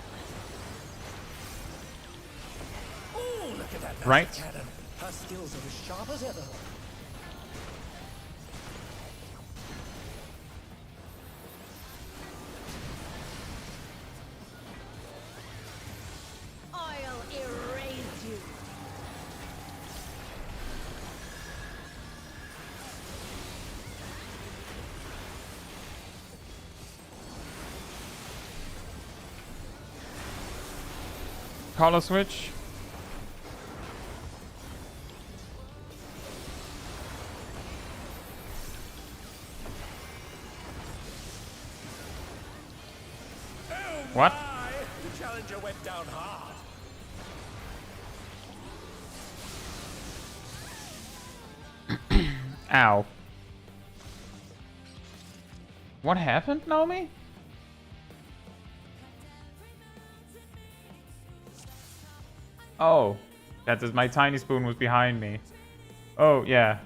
Oh, look at that Right. magic cannon. Her skills are as sharp as ever. I'll erase you. Color switch. What? My, the challenger went down hard. Ow. What happened, Naomi? Oh, that is my tiny spoon was behind me. Oh, yeah.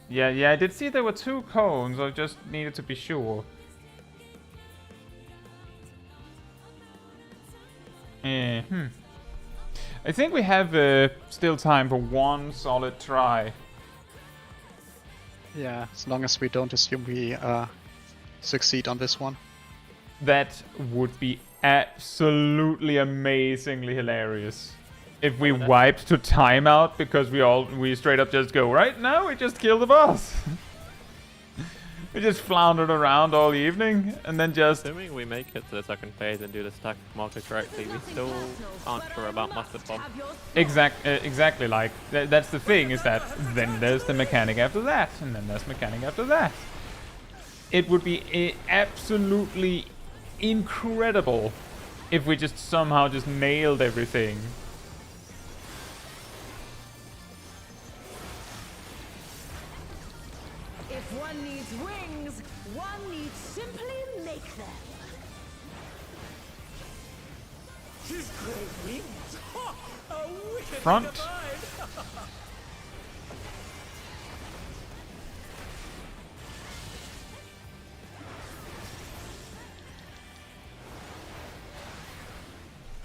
Yeah, I did see there were 2 cones, I just needed to be sure. I think we have still time for one solid try. Yeah, as long as we don't assume we succeed on this one. That would be absolutely amazingly hilarious. If we wiped to timeout because we straight up just go, right now we just kill the boss. We just floundered around all evening and then just... Assuming we make it to the second phase and do the stack marker correctly, we still aren't sure about Mustard Bomb. Exactly, like, that's the thing, is that then there's the mechanic after that, and then there's mechanic after that. It would be absolutely incredible if we just somehow just nailed everything. If one needs wings, one needs simply make them. She's great wings. Ha! A wicked Front. divine.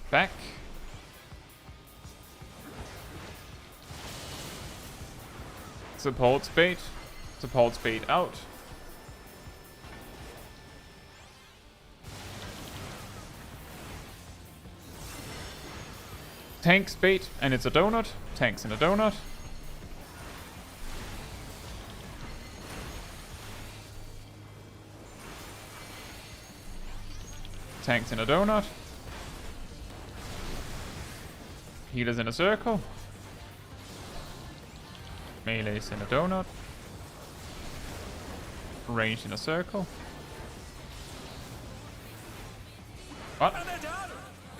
Back. Support speed. Support speed out. Tank speed, and it's a donut. Tanks in a donut. Tanks in a donut. Healers in a circle. Melees in a donut. Ranged in a circle. What? And they're done!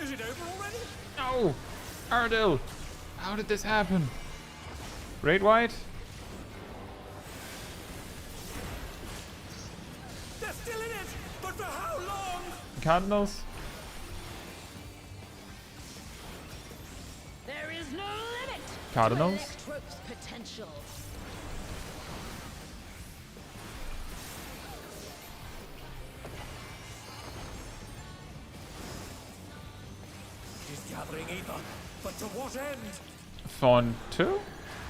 Is it over already? No! Ardil! How did this happen? Great White? They're still in it! But for how long? Cardinals? There is no limit Cardinals? to Electrope's potential. He's gathering ether, but to what end? Fawn 2?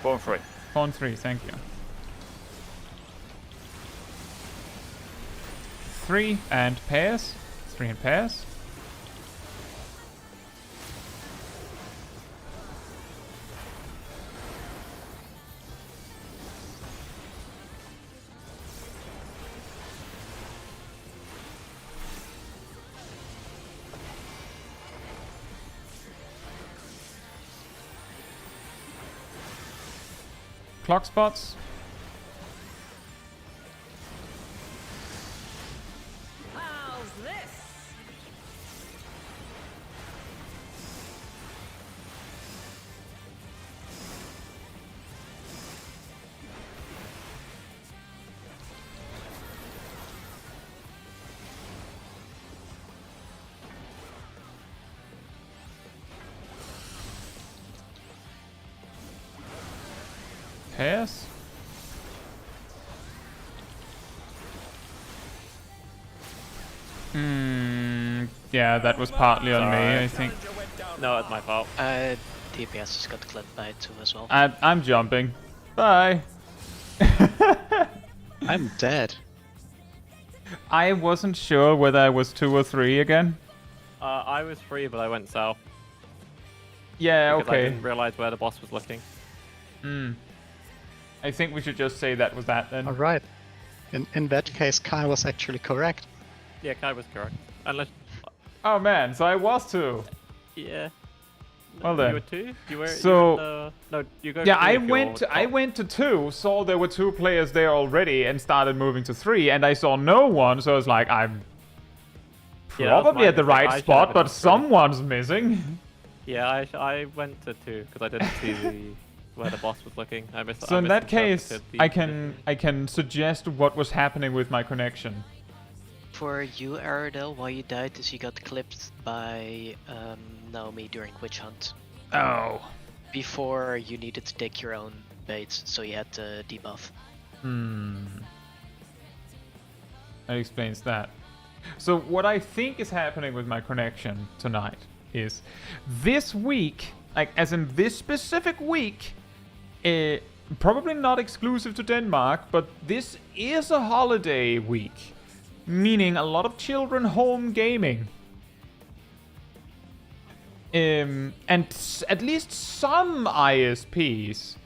Bottom 3. Fawn 3, thank you. 3 and pairs. 3 and pairs. Clock spots. How's this? Pairs. Yeah, that was partly on me, I think. No, it's my fault. DPS has got clipped by it too as well. I'm jumping. Bye. I'm dead. I wasn't sure whether I was 2 or 3 again. I was 3, but I went south. Yeah, Because I okay. didn't realize where the boss was looking. I think we should just say that was that then. Alright. In that case, Kai was actually correct. Yeah, Kai was correct. Unless... Oh man, so I was 2. Yeah. Well You then. were 2? You were... So- no, you go Yeah, 3 I if you're went top. to 2, saw there were 2 players there already, and started moving to 3, and I saw no one, so I was like, I'm Yeah, that was probably my at the mistake. I right should spot, have but been 3. someone's missing. Yeah, I went to 2, because I didn't see where the boss was looking. So in that case, I can suggest what was happening with my connection. For you, Aradel, why you died is you got clipped by Naomi during Witch Hunt. Oh. Before you needed to take your own baits, so you had to debuff. That explains that. So what I think is happening with my connection tonight is this week, like as in this specific week, probably not exclusive to Denmark, but this is a holiday week, meaning a lot of children home gaming. And at least some ISPs,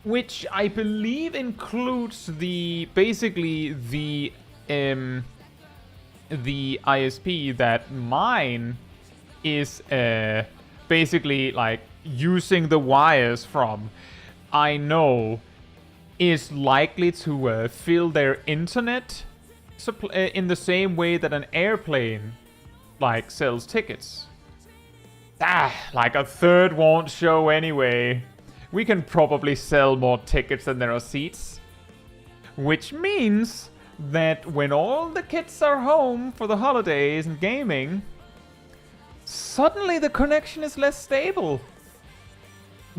which I believe includes basically the ISP that mine is basically like using the wires from, I know is likely to fill their internet in the same way that an airplane like sells tickets. Like a third won't show anyway. We can probably sell more tickets than there are seats. Which means that when all the kids are home for the holidays and gaming, suddenly the connection is less stable.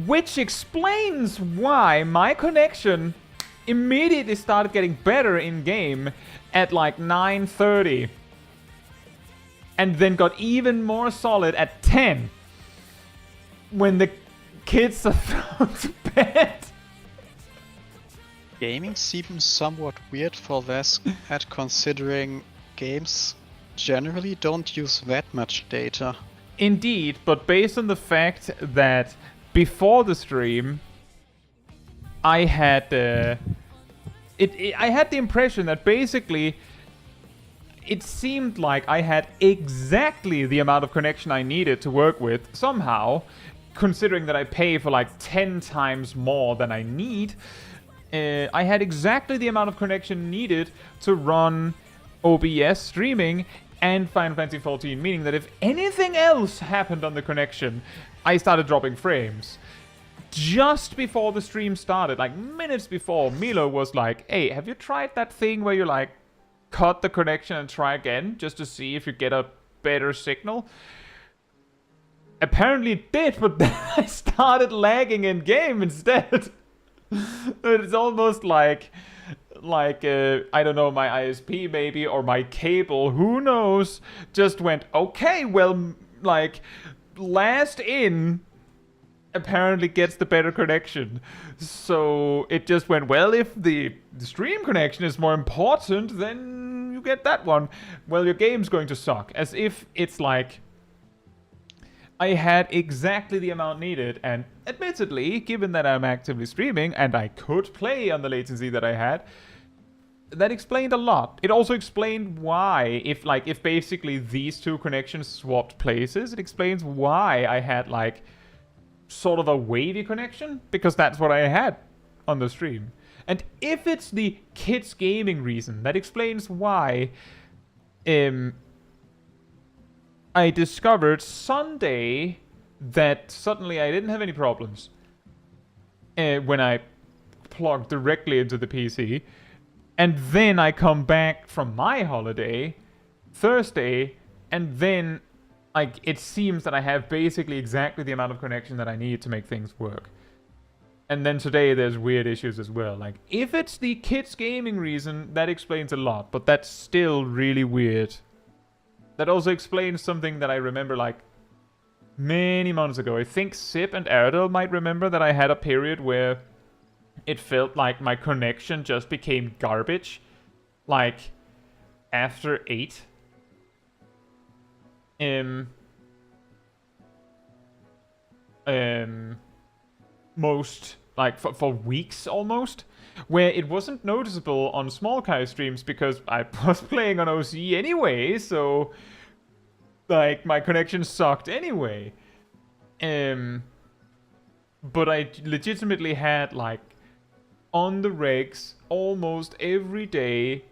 Which explains why my connection immediately started getting better in game at like 9:30. And then got even more solid at 10. When the kids are thrown to bed. Gaming seems somewhat weird for this, considering games generally don't use that much data. Indeed, but based on the fact that before the stream, I had I had the impression that basically it seemed like I had exactly the amount of connection I needed to work with somehow, considering that I pay for like 10 times more than I need. I had exactly the amount of connection needed to run OBS streaming and Final Fantasy XIV, meaning that if anything else happened on the connection, I started dropping frames. Just before the stream started, like minutes before, Milo was like, hey, have you tried that thing where you like cut the connection and try again just to see if you get a better signal? Apparently it did, but then I started lagging in game instead. It's almost like I don't know, my ISP maybe, or my cable, who knows, just went, okay, well, like, last in apparently gets the better connection. So it just went, well, if the stream connection is more important, then you get that one. Well, your game's going to suck. As if it's like, I had exactly the amount needed, and admittedly, given that I'm actively streaming and I could play on the latency that I had, that explained a lot. It also explained why, if basically these two connections swapped places, it explains why I had like sort of a wavy connection, because that's what I had on the stream. And if it's the kids gaming reason, that explains why I discovered Sunday that suddenly I didn't have any problems when I plugged directly into the PC. And then I come back from my holiday Thursday, and then like it seems that I have basically exactly the amount of connection that I need to make things work. And then today there's weird issues as well. Like, if it's the kids gaming reason, that explains a lot, but that's still really weird. That also explains something that I remember like many months ago. I think Sip and Erdal might remember that I had a period where it felt like my connection just became garbage, like after 8. Most, like for weeks almost, where it wasn't noticeable on Small Kai streams because I was playing on OC anyway, so like my connection sucked anyway. But I legitimately had like on the regs almost every day.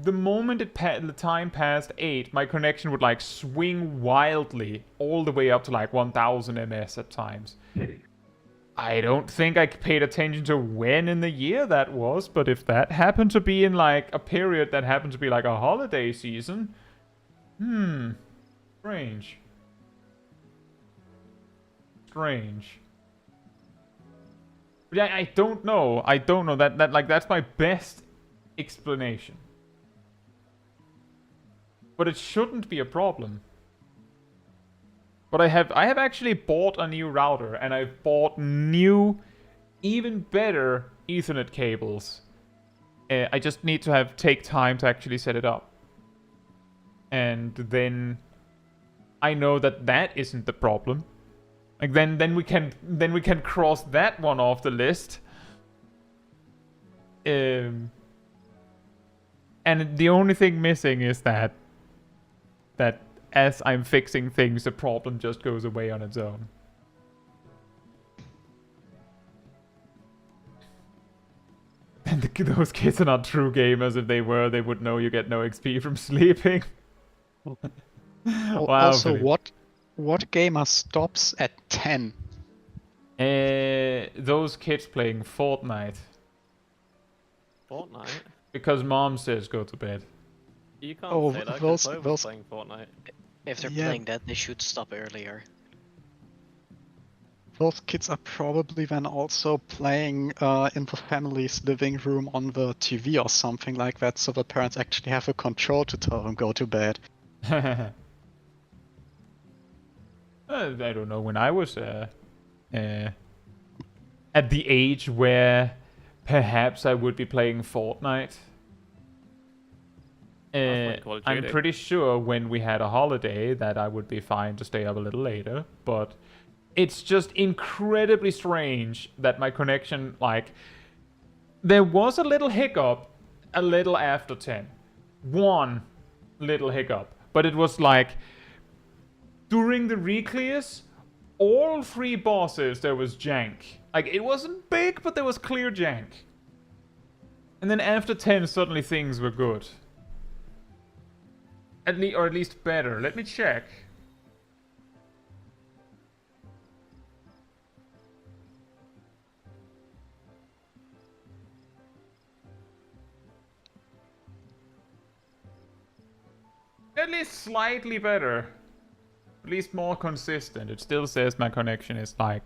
The moment the time passed 8, my connection would like swing wildly all the way up to like 1000 ms at times. I don't think I paid attention to when in the year that was, but if that happened to be in like a period that happened to be like a holiday season, strange. But yeah, I don't know. That like that's my best explanation. But it shouldn't be a problem. But I have actually bought a new router, and I've bought new, even better Ethernet cables. I just need to take time to actually set it up. And then I know that isn't the problem. Like then we can cross that one off the list. And the only thing missing is that as I'm fixing things, the problem just goes away on its own. And those kids are not true gamers. If they were, they would know you get no XP from sleeping. Wow, also, what gamer stops at 10? Those kids playing Fortnite. Fortnite? Because mom says go to bed. You can't say that, 'cause Clover's playing Fortnite. If they're playing that, they should stop earlier. Those kids are probably then also playing in the family's living room on the TV or something like that, so the parents actually have a control to tell them go to bed. I don't know, when I was at the age where perhaps I would be playing Fortnite. I'm pretty sure when we had a holiday that I would be fine to stay up a little later, but it's just incredibly strange that my connection, like, there was a little hiccup a little after 10. One, little hiccup. But it was like, during the Reclears, all 3 bosses there was jank. Like, it wasn't big, but there was clear jank. And then after 10, suddenly things were good. At least better. Let me check. At least slightly better. At least more consistent. It still says my connection is like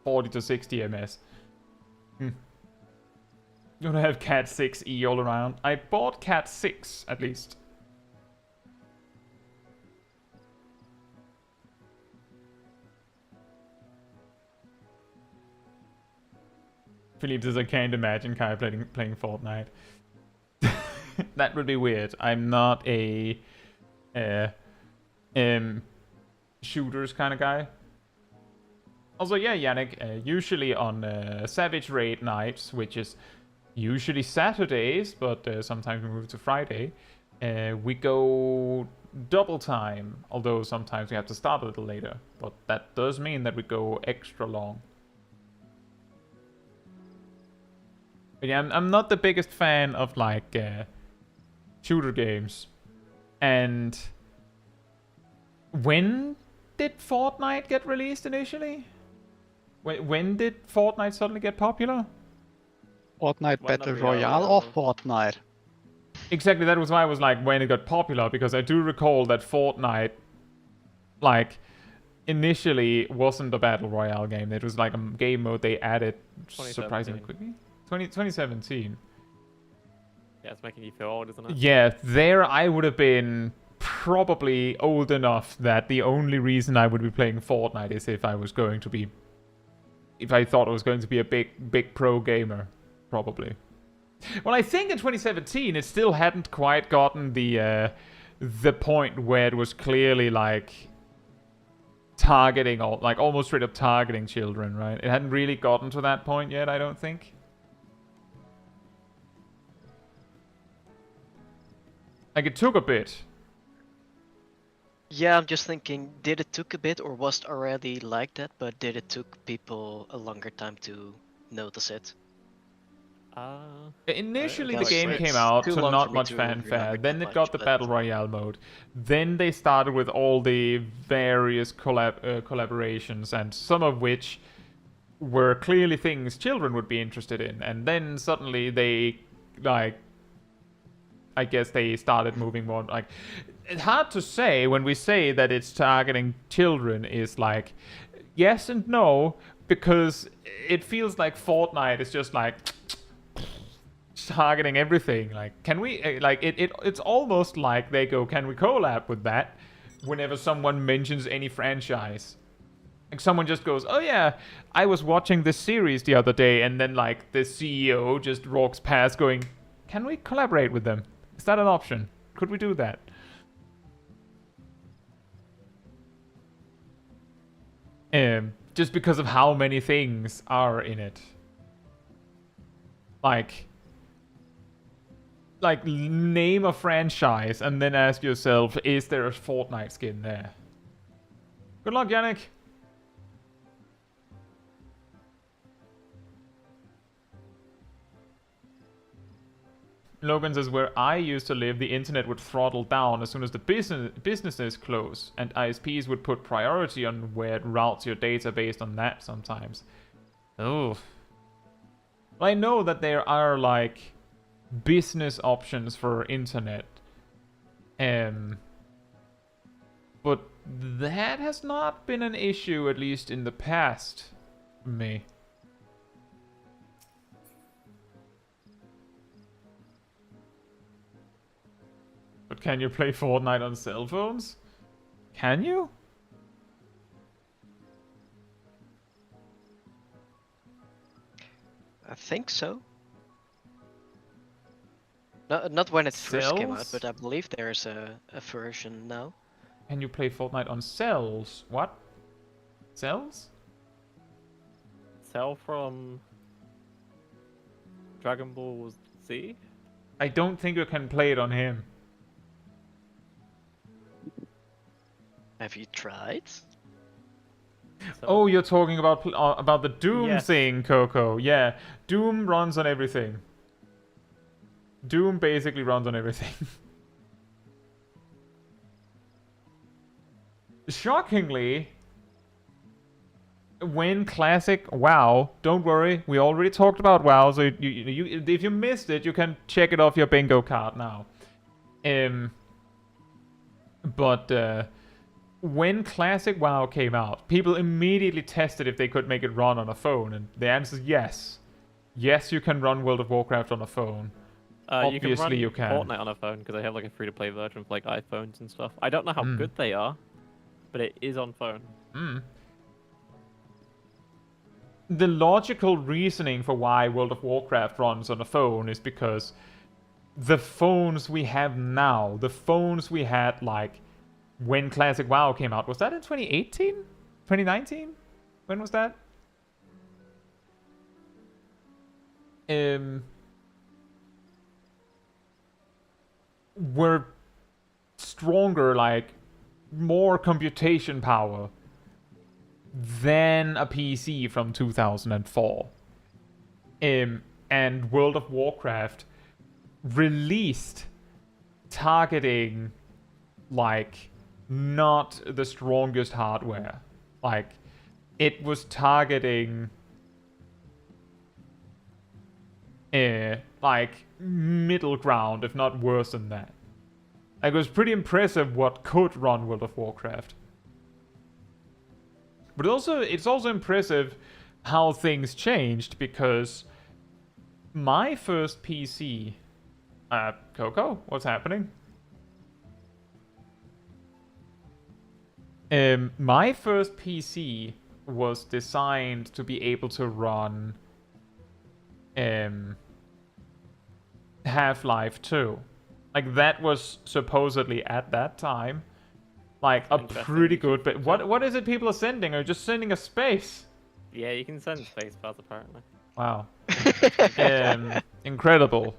40 to 60 ms. Gonna have Cat 6e all around. I bought Cat 6 at least. Philippe says I can't imagine Kai playing Fortnite. That would be weird. I'm not a shooters kind of guy. Also, yeah, Yannick, usually on Savage Raid nights, which is usually Saturdays, but sometimes we move to Friday, we go double time, although sometimes we have to start a little later. But that does mean that we go extra long. But yeah, I'm not the biggest fan of like shooter games. And when did Fortnite get released initially? When did Fortnite suddenly get popular? Fortnite Why not Battle the Royale or Fortnite? Exactly, that was why I was like, when it got popular, because I do recall that Fortnite, like, initially wasn't a Battle Royale game. It was like a game mode they added surprisingly quickly. 2017. Yeah, it's making you feel old, isn't it? Yeah, there I would have been probably old enough that the only reason I would be playing Fortnite is if I was going to be... if I thought I was going to be a big pro gamer. Probably. Well, I think in 2017 it still hadn't quite gotten the point where it was clearly like targeting, or like almost straight up targeting children, right? It hadn't really gotten to that point yet, I don't think. Like, it took a bit. Yeah, I'm just thinking, did it took a bit or was it already like that, but did it took people a longer time to notice it? Initially, the Like, game it's came out too to long not for me much to fanfare. remember Then that it got much, the but- Battle Royale mode. Then they started with all the various collaborations, and some of which were clearly things children would be interested in. And then suddenly they, like, I guess they started moving more, like... It's hard to say when we say that it's targeting children is like... Yes and no, because it feels like Fortnite is just like... targeting everything. Like, can we... like, it's almost like they go, can we collab with that? Whenever someone mentions any franchise. Like, someone just goes, oh yeah, I was watching this series the other day, and then, like, the CEO just walks past going, can we collaborate with them? Is that an option? Could we do that? Just because of how many things are in it. Like, name a franchise and then ask yourself, is there a Fortnite skin there? Good luck, Yannick. Logan says, where I used to live, the internet would throttle down as soon as the businesses close, and ISPs would put priority on where it routes your data based on that sometimes. Oh. Well, I know that there are, like, business options for internet. But that has not been an issue, at least in the past, for me. But can you play Fortnite on cell phones? Can you? I think so. No, not when it first came out, Cells? but I believe there's a version now. Can you play Fortnite on cells? What? Cells? Cell from Dragon Ball Z? I don't think you can play it on him. Have you tried? So, Oh, you're talking about the Doom Yes. thing, Coco. Yeah, Doom runs on everything. Doom basically runs on everything. Shockingly, when classic WoW, don't worry, we already talked about WoW, so you if you missed it, you can check it off your bingo card now. But when classic WoW came out, people immediately tested if they could make it run on a phone, and the answer is yes. Yes, you can run World of Warcraft on a phone. Obviously, you you can can. run Fortnite on a phone because they have like a free-to-play version for like iPhones and stuff. I don't know how good they are, but it is on phone. The logical reasoning for why World of Warcraft runs on a phone is because the phones we have now, the phones we had like when Classic WoW came out, was that in 2018? 2019? When was that? Were stronger, like more computation power than a PC from 2004. And World of Warcraft released targeting like not the strongest hardware. Like it was targeting like middle ground, if not worse than that. Like, it was pretty impressive what could run World of Warcraft. But it's also impressive how things changed, because my first PC... Coco, what's happening? My first PC was designed to be able to run Half-Life 2. Like, that was supposedly at that time like a pretty good, but what is it people are sending? Are just sending a space? Yeah, you can send space paths apparently. Wow. Incredible.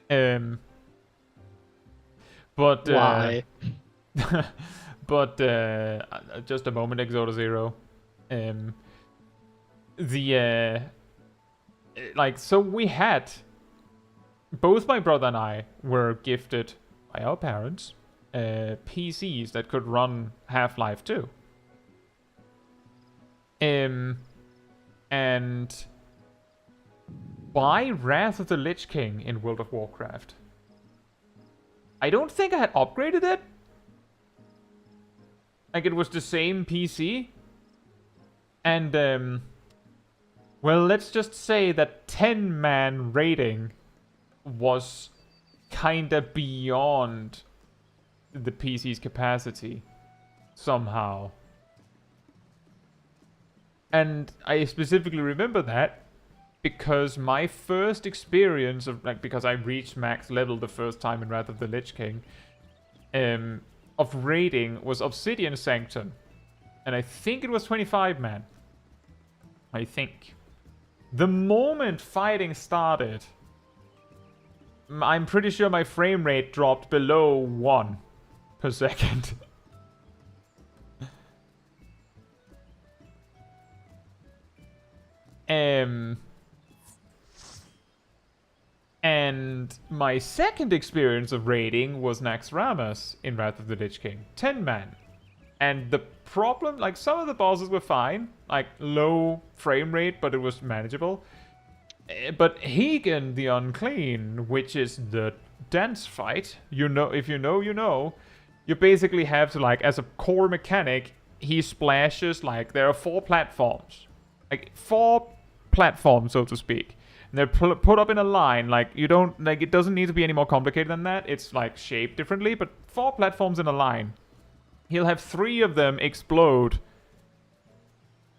But Why? but just a moment, Exoda Zero. Like, so we had, both my brother and I were gifted by our parents PCs that could run Half-Life 2. And by Wrath of the Lich King in World of Warcraft, I don't think I had upgraded it. Like, it was the same PC. And, well, let's just say that 10-man raiding was kinda beyond the PC's capacity. Somehow. And I specifically remember that because my first experience of, like, because I reached max level the first time in Wrath of the Lich King, of raiding was Obsidian Sanctum. And I think it was 25 man. I think. The moment fighting started, I'm pretty sure my frame rate dropped below 1 per second. And my second experience of raiding was Naxxramas in Wrath of the Lich King. 10 man. And the problem, like, some of the bosses were fine. Like, low frame rate, but it was manageable. But Hagen the Unclean, which is the dance fight, you know, if you know, you know. You basically have to, like, as a core mechanic, he splashes, like, there are 4 platforms. Like, 4 platforms, so to speak. And they're put up in a line, like, you don't, like, it doesn't need to be any more complicated than that. It's, like, shaped differently, but 4 platforms in a line. He'll have 3 of them explode.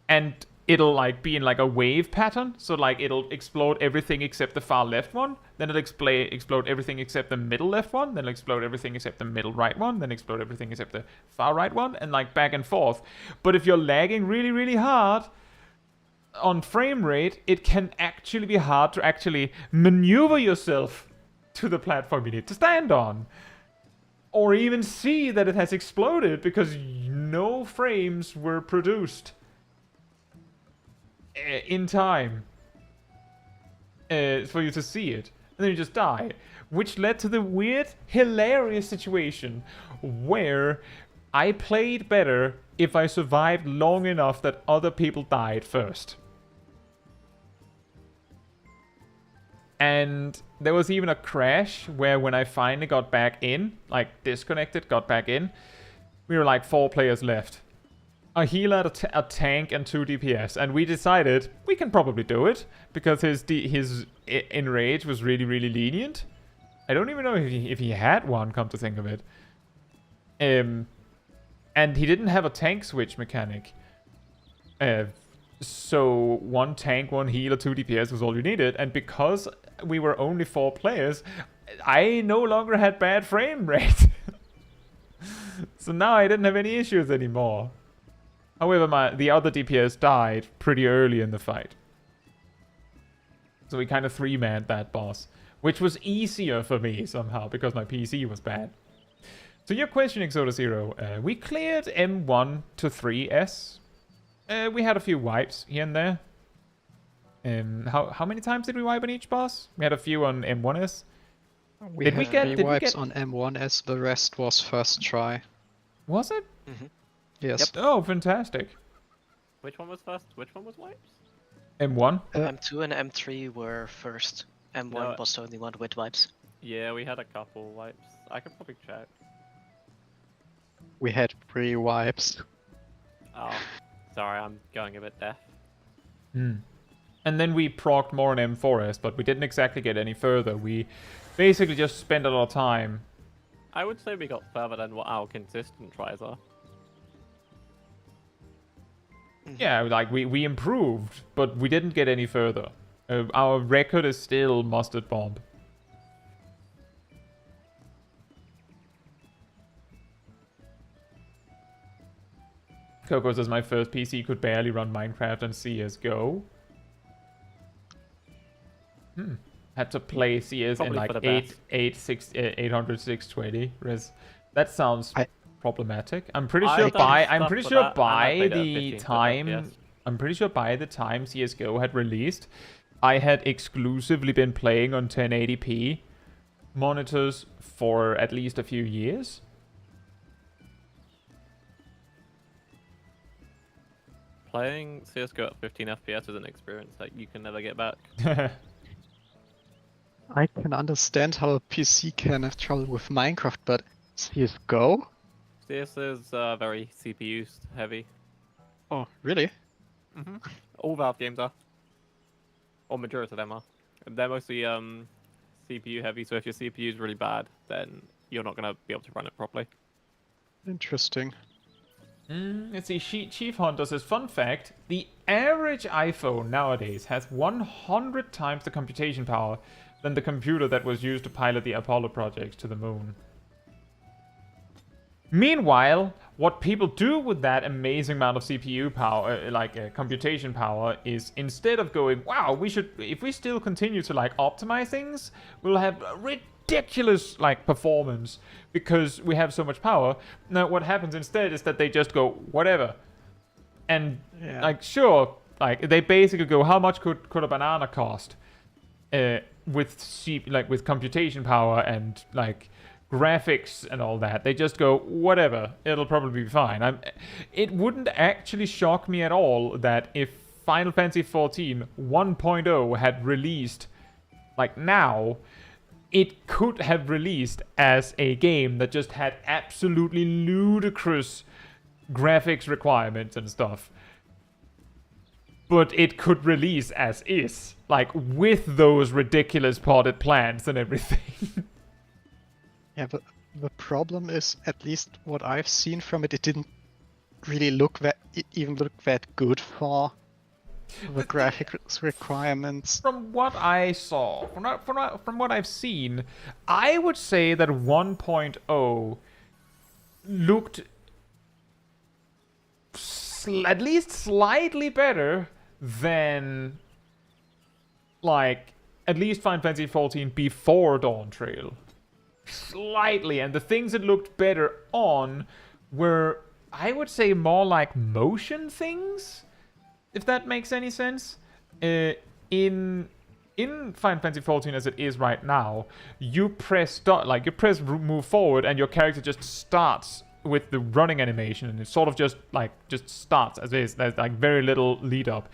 And it'll, like, be in, like, a wave pattern. So, like, it'll explode everything except the far left one. Then it'll explode everything except the middle left one. Then it'll explode everything except the middle right one. Then explode everything except the far right one. And, like, back and forth. But if you're lagging really, really hard on frame rate, it can actually be hard to actually maneuver yourself to the platform you need to stand on. or even see that it has exploded because no frames were produced in time for you to see it. And then you just die. Which led to the weird, hilarious situation where I played better if I survived long enough that other people died first. And there was even a crash where when I finally got back in, like disconnected, got back in, we were like 4 players left. A healer, a tank, and 2 DPS. And we decided we can probably do it because his enrage was really, really lenient. I don't even know if he had one, come to think of it. And he didn't have a tank switch mechanic. So 1 tank, 1 healer, 2 DPS was all you needed. And because we were only 4 players, I no longer had bad frame rate. So now I didn't have any issues anymore. However, the other DPS died pretty early in the fight. So we kind of 3-manned that boss. Which was easier for me somehow, because my PC was bad. So your question, Exoda Zero. We cleared M1 to 3S. We had a few wipes here and there. How many times did we wipe on each boss? We had a few on M1S. We had 3 wipes on M1S, the rest was first try. Was it? Mm-hmm. Yes. Yep. Oh, fantastic. Which one was first? Which one was wipes? M1? M2 and M3 were first. M1 No. was the only one with wipes. Yeah, we had a couple wipes. I could probably check. We had 3 wipes. Oh, sorry, I'm going a bit deaf. And then we procced more on M4S, but we didn't exactly get any further. We basically just spent a lot of time. I would say we got further than what our consistent tries are. Yeah, like we improved, but we didn't get any further. Our record is still Mustard Bomb. Coco says my first PC could barely run Minecraft and CSGO. Had to play CS Probably in like for the best. 800 620 res. That sounds problematic. I'm pretty I've sure done by stuff for that, and I played at 15 FPS. I'm pretty sure by the time CSGO had released, I had exclusively been playing on 1080p monitors for at least a few years. Playing CSGO at 15 FPS is an experience that you can never get back. I can understand how a PC can have trouble with Minecraft, but CSGO? CS is very CPU heavy. Oh, really? All Valve games are. Or majority of them are. They're mostly CPU heavy, so if your CPU is really bad, then you're not going to be able to run it properly. Interesting. Let's see, Chief Hunter says, fun fact, the average iPhone nowadays has 100 times the computation power than the computer that was used to pilot the Apollo projects to the moon. Meanwhile, what people do with that amazing amount of CPU power, computation power, is instead of going, wow, we should, if we still continue to optimize things, we'll have ridiculous performance because we have so much power. Now, what happens instead is that they just go, whatever, and sure, they basically go, how much could a banana cost with computation power and graphics and all that. They just go, whatever, it'll probably be fine. It wouldn't actually shock me at all that if Final Fantasy XIV 1.0 had released now, it could have released as a game that just had absolutely ludicrous graphics requirements and stuff. But it could release as is, with those ridiculous potted plants and everything. Yeah, but the problem is, at least what I've seen from it, it didn't really look that good for the graphics requirements. From what I saw, from what I've seen, I would say that 1.0 looked at least slightly better than at least Final Fantasy XIV before Dawntrail. slightly, and the things that looked better on were, I would say, more like motion things, if that makes any sense. In Final Fantasy XIV as it is right now, you press start, like you press move forward, and your character just starts with the running animation, and it sort of just starts as is. There's like very little lead up.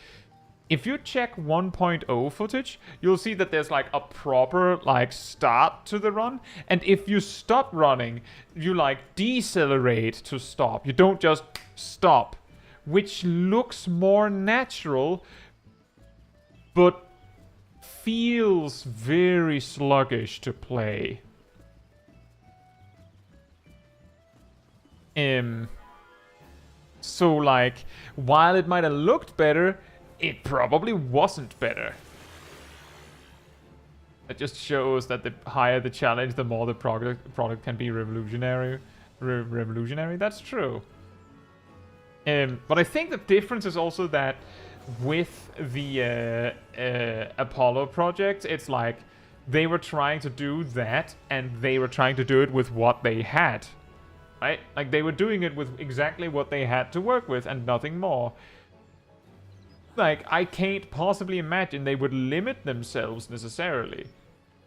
If you check 1.0 footage, you'll see that there's like a proper like start to the run, and if you stop running, you like decelerate to stop. You don't just stop, which looks more natural, but feels very sluggish to play. So like, while it might have looked better, it probably wasn't better. It just shows that the higher the challenge, the more the product can be revolutionary. Revolutionary, that's true. But I think the difference is also that with the Apollo project, it's like they were trying to do that, and they were trying to do it with what they had, right? Like they were doing it with exactly what they had to work with and nothing more. Like, I can't possibly imagine they would limit themselves necessarily.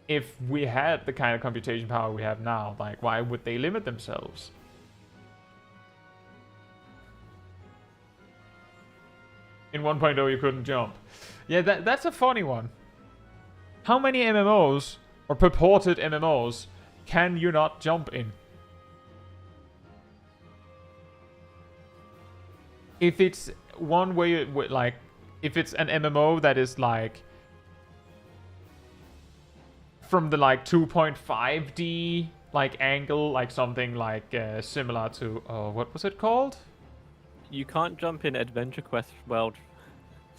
If we had the kind of computation power we have now, like, why would they limit themselves? In 1.0 you couldn't jump. Yeah, that's a funny one. How many MMOs, or purported MMOs, can you not jump in? If it's one way, like, if it's an MMO that is like from the like 2.5D like angle, like something like similar to what was it called? You can't jump in Adventure Quest World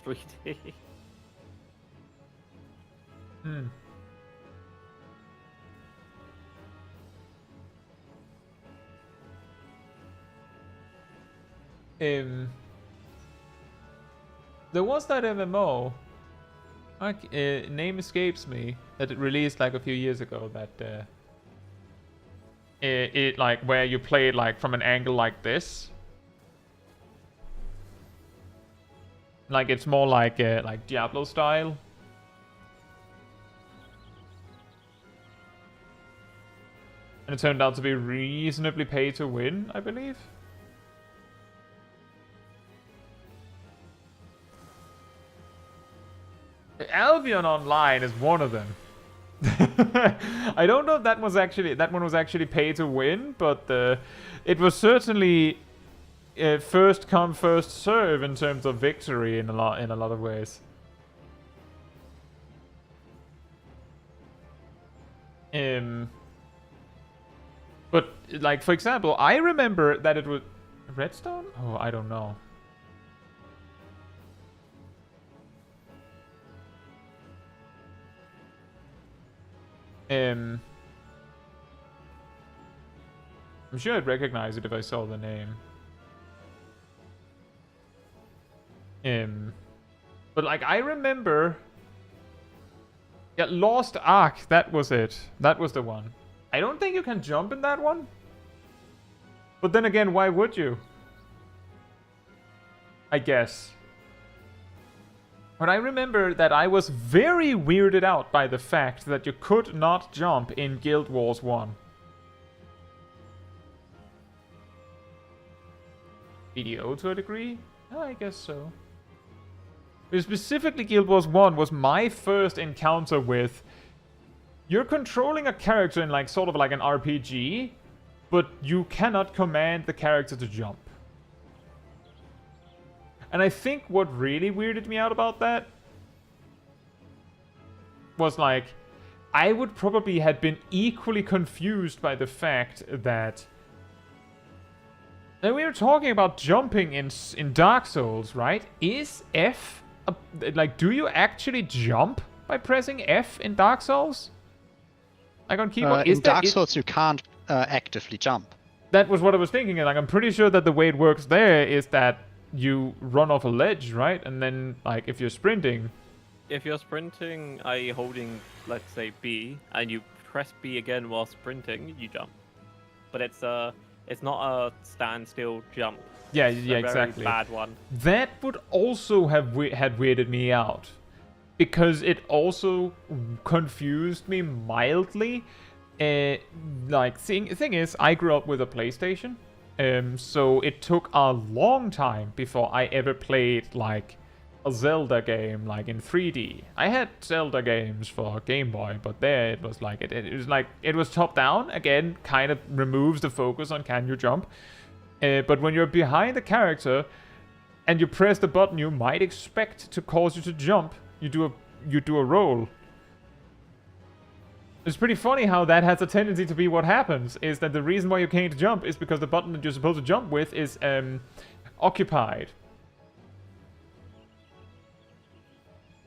3D. There was that MMO, name escapes me, that it released like a few years ago, that it like where you play it like from an angle like this. Like it's more like Diablo style. And it turned out to be reasonably pay to win, I believe. Albion Online is one of them. I don't know if that one was actually pay to win, but it was certainly first come first serve in terms of victory in a lot of ways. But like for example, I remember that it was Redstone? Oh, I don't know. I'm sure I'd recognize it if I saw the name. But like I remember, yeah, Lost Ark. That was it. That was the one. I don't think you can jump in that one. But then again, why would you? I guess. But I remember that I was very weirded out by the fact that you could not jump in Guild Wars 1. BDO to a degree? Oh, I guess so. But specifically Guild Wars 1 was my first encounter with... You're controlling a character in like sort of like an RPG, but you cannot command the character to jump. And I think what really weirded me out about that was like, I would probably have been equally confused by the fact that we were talking about jumping in Dark Souls, right? Is F, like, do you actually jump by pressing F in Dark Souls? Like on keyboard? In Dark Souls you can't actively jump. That was what I was thinking, and like, I'm pretty sure that the way it works there is that you run off a ledge, right? And then, like, if you're sprinting... If you're sprinting, i.e. holding, let's say, B, and you press B again while sprinting, you jump. But it's not a standstill jump. Yeah, It's yeah, a very exactly. bad one. That would also have had weirded me out, because it also confused me mildly. Like, thing is, I grew up with a PlayStation, so it took a long time before I ever played like a Zelda game like in 3D. I had Zelda games for Game Boy, but there it was like it was top down again, kind of removes the focus on can you jump. But when you're behind the character and you press the button you might expect to cause you to jump, you do a roll. It's pretty funny how that has a tendency to be what happens, is that the reason why you can't jump is because the button that you're supposed to jump with is occupied.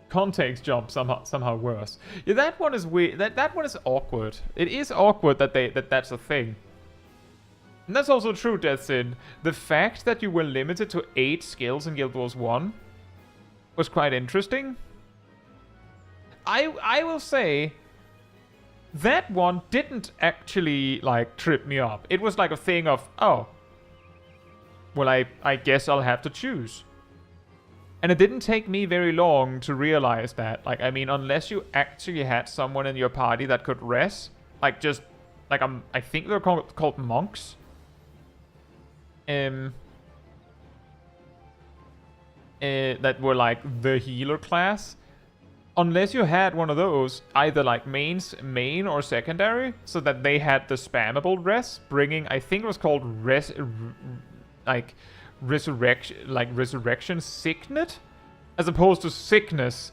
Context jump somehow worse. Yeah, that one is weird. That one is awkward. It is awkward that that's a thing. And that's also true, Deathsin. The fact that you were limited to 8 skills in Guild Wars 1 was quite interesting. I will say that one didn't actually like trip me up. It was like a thing of, oh, well, I guess I'll have to choose. And it didn't take me very long to realize that. Like, I mean, unless you actually had someone in your party that could rest, like just like I think they're called monks. That were like the healer class. Unless you had one of those, either like main or secondary, so that they had the spammable rest, bringing, I think it was called resurrection signet, as opposed to sickness,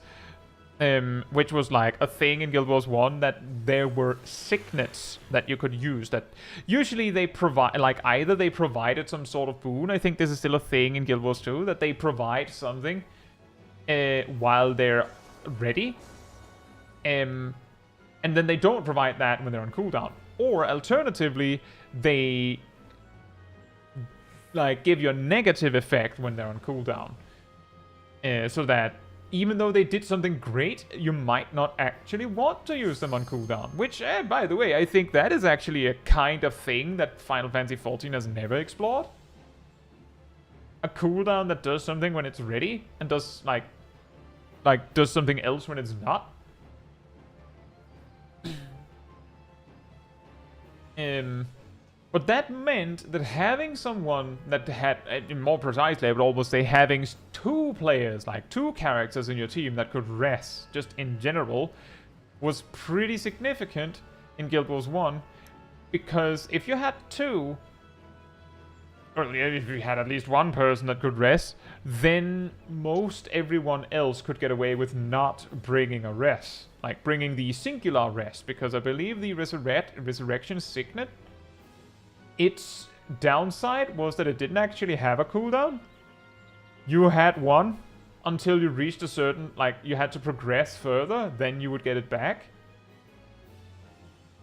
which was like a thing in Guild Wars 1, that there were signets that you could use, that usually they provide, like either they provided some sort of boon, I think this is still a thing in Guild Wars 2, that they provide something while they're ready, and then they don't provide that when they're on cooldown, or alternatively they like give you a negative effect when they're on cooldown, so that even though they did something great, you might not actually want to use them on cooldown, which by the way, I think that is actually a kind of thing that Final Fantasy XIV has never explored. A cooldown that does something when it's ready and does like does something else when it's not. But that meant that having someone that had, more precisely I would almost say having 2 players, like 2 characters in your team that could rest, just in general, was pretty significant in Guild Wars 1. Because if you had 2, or if you had at least 1 person that could rest, then most everyone else could get away with not bringing a rest. Like bringing the singular rest, because I believe the resurrection signet, its downside was that it didn't actually have a cooldown. You had one until you reached a certain, like you had to progress further, then you would get it back.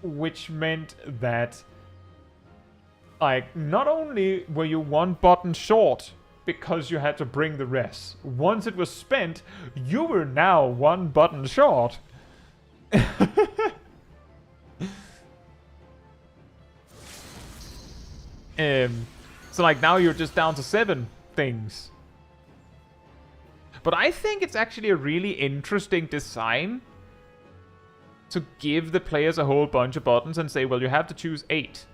Which meant that like, not only were you 1 button short because you had to bring the rest, once it was spent, you were now 1 button short. So like now you're just down to 7 things. But I think it's actually a really interesting design to give the players a whole bunch of buttons and say, well, you have to choose 8.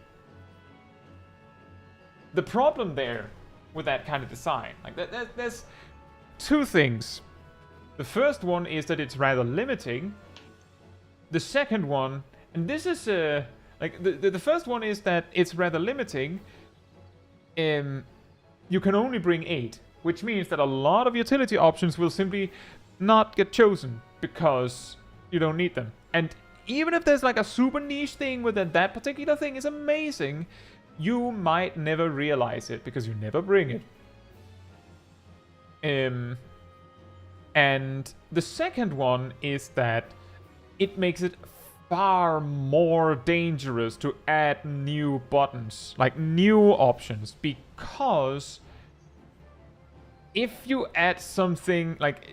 The problem there with that kind of design, like there's 2 things. The first one is that it's rather limiting. The second one, and this is like the first one is that it's rather limiting. You can only bring 8, which means that a lot of utility options will simply not get chosen because you don't need them. And even if there's like a super niche thing where that particular thing is amazing, you might never realize it because you never bring it. And the second one is that it makes it far more dangerous to add new buttons, like new options, because if you add something like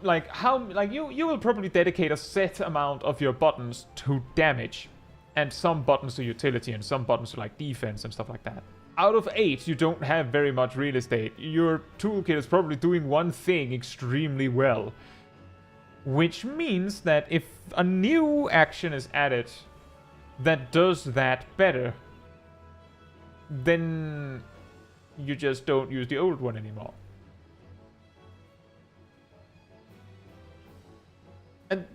like how, like you will probably dedicate a set amount of your buttons to damage, and some buttons to utility, and some buttons to like defense and stuff like that. Out of 8, you don't have very much real estate. Your toolkit is probably doing one thing extremely well. Which means that if a new action is added that does that better, then you just don't use the old one anymore. And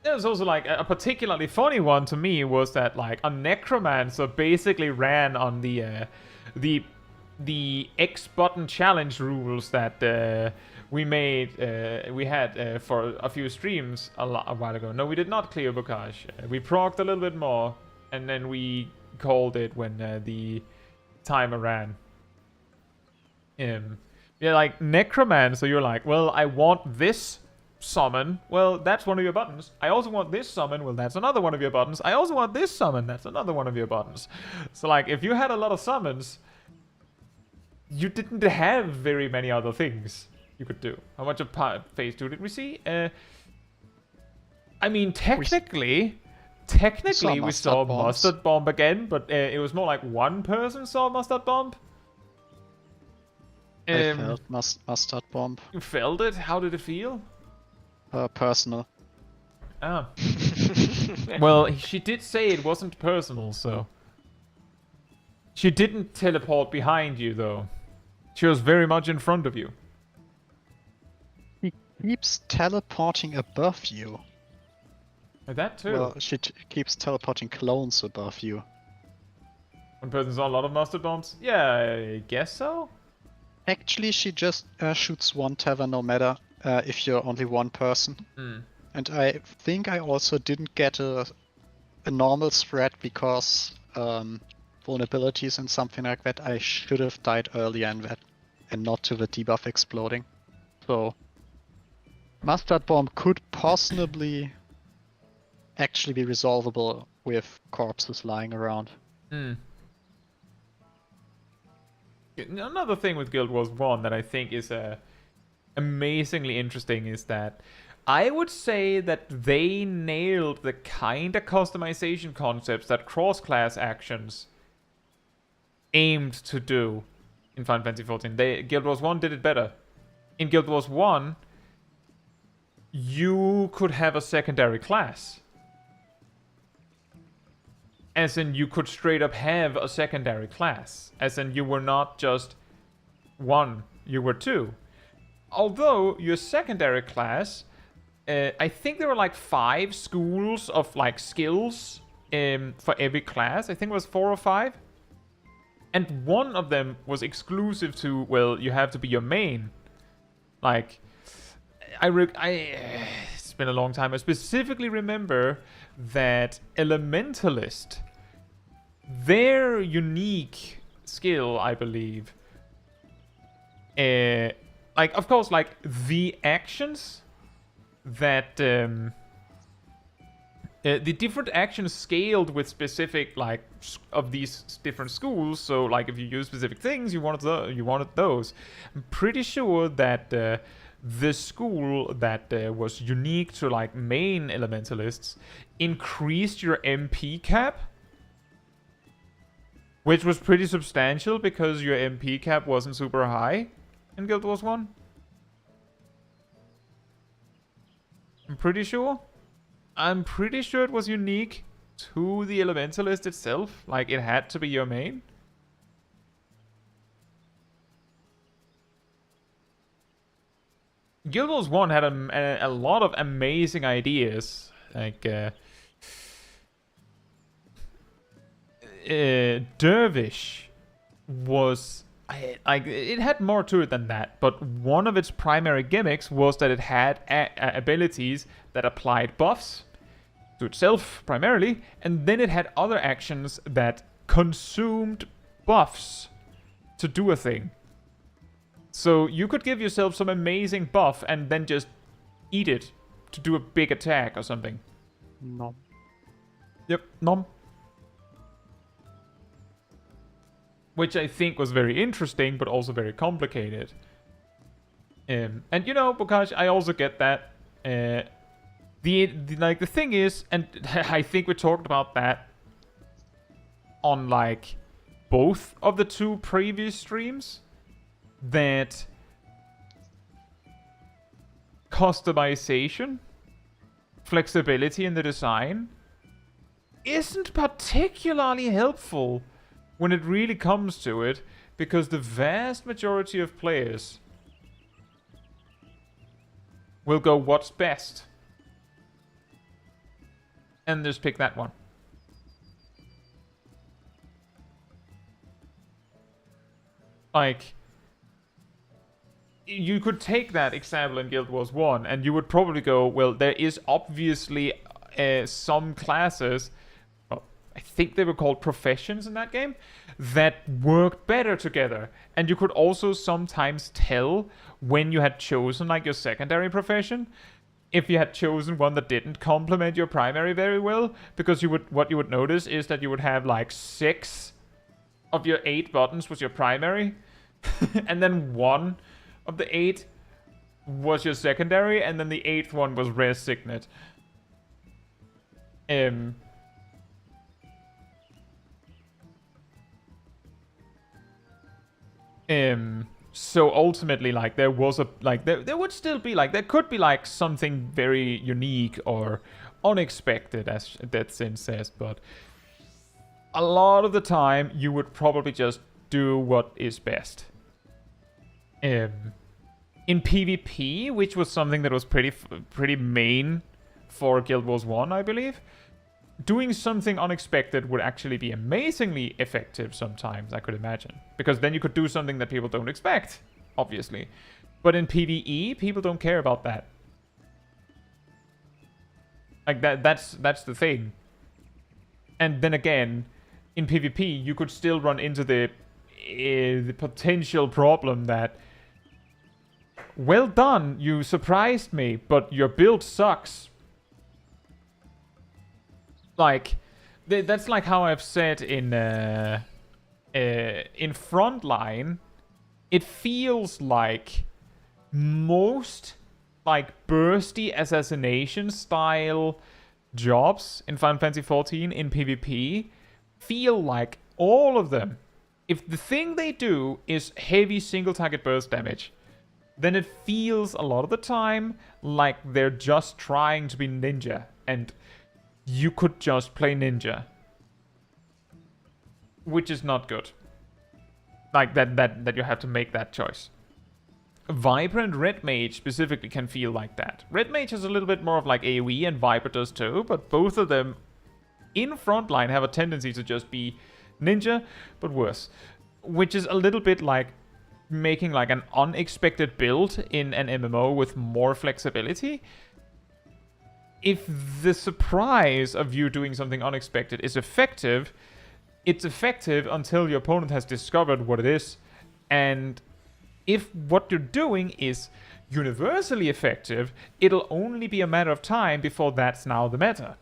there's also like a particularly funny one to me was that like a necromancer basically ran on the X button challenge rules that we had for a few streams a while ago. No, we did not clear Bocage. We progged a little bit more, and then we called it when the timer ran. Yeah, like necromancer, you're like, well, I want this summon. Well, that's one of your buttons. I also want this summon. Well, that's another one of your buttons. I also want this summon. That's another one of your buttons. So like, if you had a lot of summons, you didn't have very many other things you could do. How much of phase 2 did we see? I mean, technically we saw Mustard Bomb again, but it was more like one person saw Mustard Bomb. I felt Mustard Bomb. You felt it? How did it feel? Personal. Ah. Well, she did say it wasn't personal, so... She didn't teleport behind you, though. She was very much in front of you. He keeps teleporting above you. That too. Well, she keeps teleporting clones above you. One person saw a lot of mustard bombs? Yeah, I guess so. Actually, she just shoots one tavern no matter if you're only one person. And I think I also didn't get a normal spread because vulnerabilities and something like that. I should have died earlier in that and not to the debuff exploding. So Mustard Bomb could possibly actually be resolvable with corpses lying around. Another thing with Guild Wars 1 that I think is amazingly interesting is that I would say that they nailed the kind of customization concepts that cross-class actions aimed to do in Final Fantasy XIV. Guild Wars 1 did it better. In Guild Wars 1, you could have a secondary class. As in, you could straight up have a secondary class. As in, you were not just one, you were two. Although, your secondary class, I think there were like 5 schools of like skills for every class. I think it was 4 or 5. And one of them was exclusive to, well, you have to be your main. Like, it's been a long time. I specifically remember that Elementalist, their unique skill, I believe, like, of course, like, the actions that, the different actions scaled with specific, like, of these different schools. So, like, if you use specific things, you wanted those. I'm pretty sure that the school that was unique to, like, main elementalists increased your MP cap, which was pretty substantial because your MP cap wasn't super high in Guild Wars 1. I'm pretty sure it was unique to the elementalist itself. Like, it had to be your main. Guild Wars 1 had a lot of amazing ideas. Like, Dervish was... like, it had more to it than that, but one of its primary gimmicks was that it had abilities that applied buffs to itself primarily, and then it had other actions that consumed buffs to do a thing. So you could give yourself some amazing buff and then just eat it to do a big attack or something. Nom. Yep, nom. Which I think was very interesting, but also very complicated. And you know, Bokash, I also get that. The thing is, and I think we talked about that on like both of the 2 previous streams, that customization, flexibility in the design isn't particularly helpful when it really comes to it, because the vast majority of players will go what's best and just pick that one. Like, you could take that example in Guild Wars 1 and you would probably go, well, there is obviously some classes, well, I think they were called professions in that game, that worked better together. And you could also sometimes tell when you had chosen like your secondary profession, if you had chosen one that didn't complement your primary very well, because what you would notice is that you would have like 6 of your 8 buttons was your primary, and then 1 of the 8 was your secondary, and then the 8th one was Res Signet. So ultimately, like, there was a, like, there would still be, like, there could be, like, something very unique or unexpected, as that Sin says, but a lot of the time, you would probably just do what is best. In PvP, which was something that was pretty main for Guild Wars 1, I believe, doing something unexpected would actually be amazingly effective sometimes, I could imagine. Because then you could do something that people don't expect, obviously. But in PvE, people don't care about that. Like, that's the thing. And then again, in PvP, you could still run into the potential problem that, well done, you surprised me, but your build sucks. Like, that's like how I've said in Frontline, it feels like most like bursty assassination style jobs in Final Fantasy XIV in PvP feel like all of them, if the thing they do is heavy single target burst damage, then it feels a lot of the time like they're just trying to be ninja, and you could just play ninja, which is not good. Like that you have to make that choice. Viper and Red Mage specifically can feel like that. Red Mage has a little bit more of like AoE, and Viper does too, but both of them in Frontline have a tendency to just be ninja, but worse. Which is a little bit like making like an unexpected build in an MMO with more flexibility. If the surprise of you doing something unexpected is effective, it's effective until your opponent has discovered what it is. And if what you're doing is universally effective, it'll only be a matter of time before that's now the meta.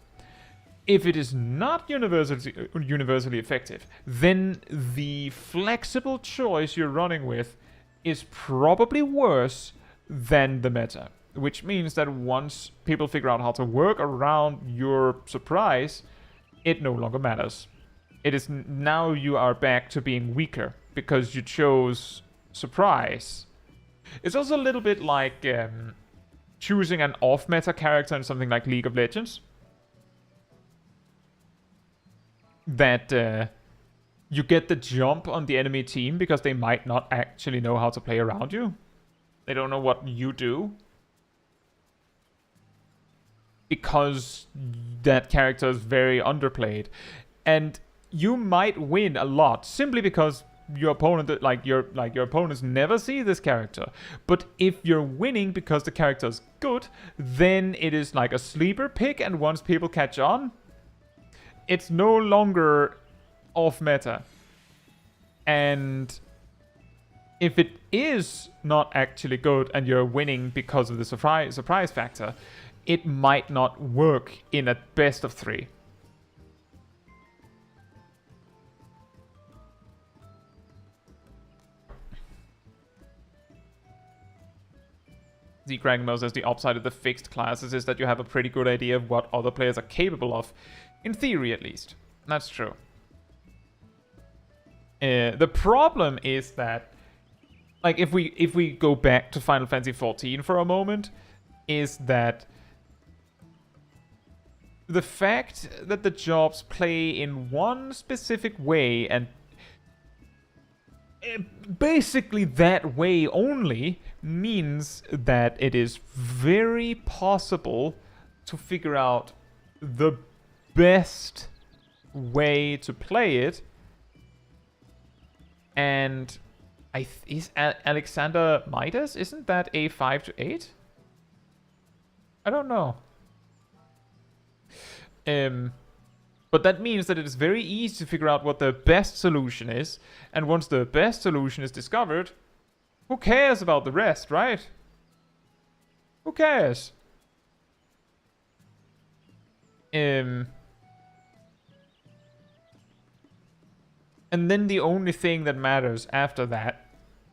If it is not universally effective, then the flexible choice you're running with is probably worse than the meta. Which means that once people figure out how to work around your surprise, it no longer matters. It is now you are back to being weaker because you chose surprise. It's also a little bit like choosing an off-meta character in something like League of Legends. That you get the jump on the enemy team because they might not actually know how to play around you. They don't know what you do. Because that character is very underplayed. And you might win a lot simply because your opponent, your opponents never see this character. But if you're winning because the character is good, then it is like a sleeper pick, and once people catch on, it's no longer off meta. And if it is not actually good and you're winning because of the surprise factor, it might not work in a best of 3. the Krakenmos as the upside of the fixed classes is that you have a pretty good idea of what other players are capable of. In theory, at least. That's true. The problem is that, like, if we go back to Final Fantasy XIV for a moment, is that the fact that the jobs play in one specific way, and basically that way only, means that it is very possible to figure out the best way to play it. And is Alexander Midas, isn't that a 5 to 8? I don't know. But that means that it is very easy to figure out what the best solution is, and once the best solution is discovered, who cares about the rest, right? Who cares? And then the only thing that matters after that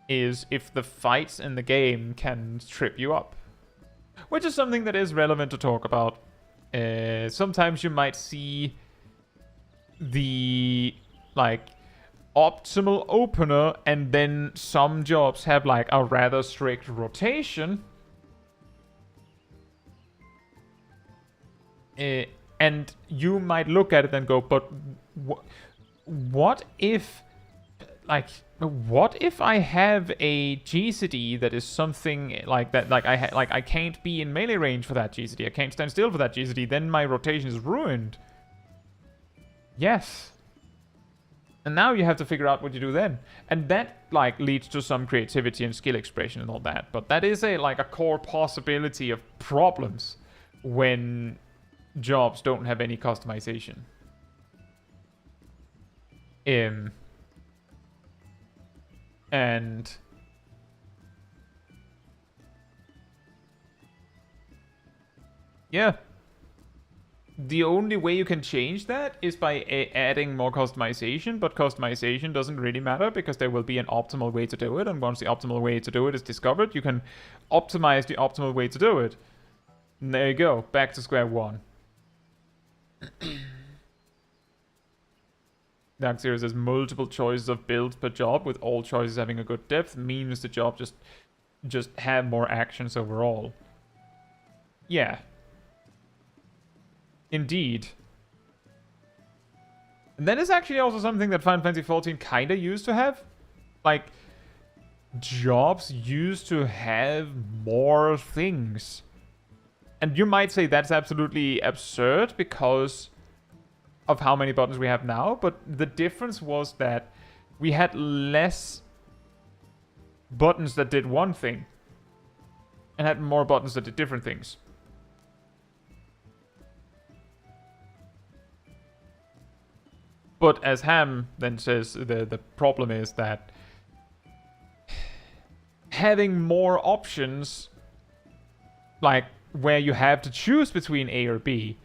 is if the fights in the game can trip you up. Which is something that is relevant to talk about. Sometimes you might see the, like, optimal opener, and then some jobs have, like, a rather strict rotation. And you might look at it and go, but what if, like, what if I have a GCD that is something like that, like I can't be in melee range for that GCD, I can't stand still for that GCD, then my rotation is ruined. Yes. And now you have to figure out what you do then. And that, like, leads to some creativity and skill expression and all that. But that is a core possibility of problems when jobs don't have any customization. And yeah, the only way you can change that is by adding more customization, but customization doesn't really matter because there will be an optimal way to do it, and once the optimal way to do it is discovered, you can optimize the optimal way to do it. And there you go, back to square one. Dark Series has multiple choices of builds per job, with all choices having a good depth, means the job just have more actions overall. Yeah. Indeed. And that is actually also something that Final Fantasy XIV kinda used to have. Like, jobs used to have more things. And you might say that's absolutely absurd because of how many buttons we have now, but the difference was that we had less buttons that did one thing and had more buttons that did different things. But as Ham then says, the problem is that having more options, like where you have to choose between A or B,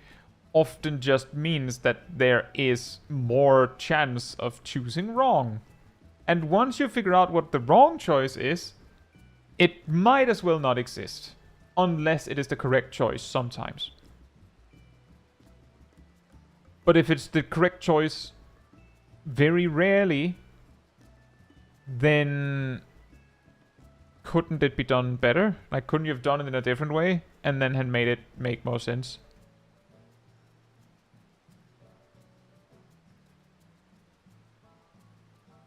often just means that there is more chance of choosing wrong. And once you figure out what the wrong choice is, it might as well not exist. Unless it is the correct choice sometimes. But if it's the correct choice very rarely, then couldn't it be done better? Like, couldn't you have done it in a different way and then had made it make more sense?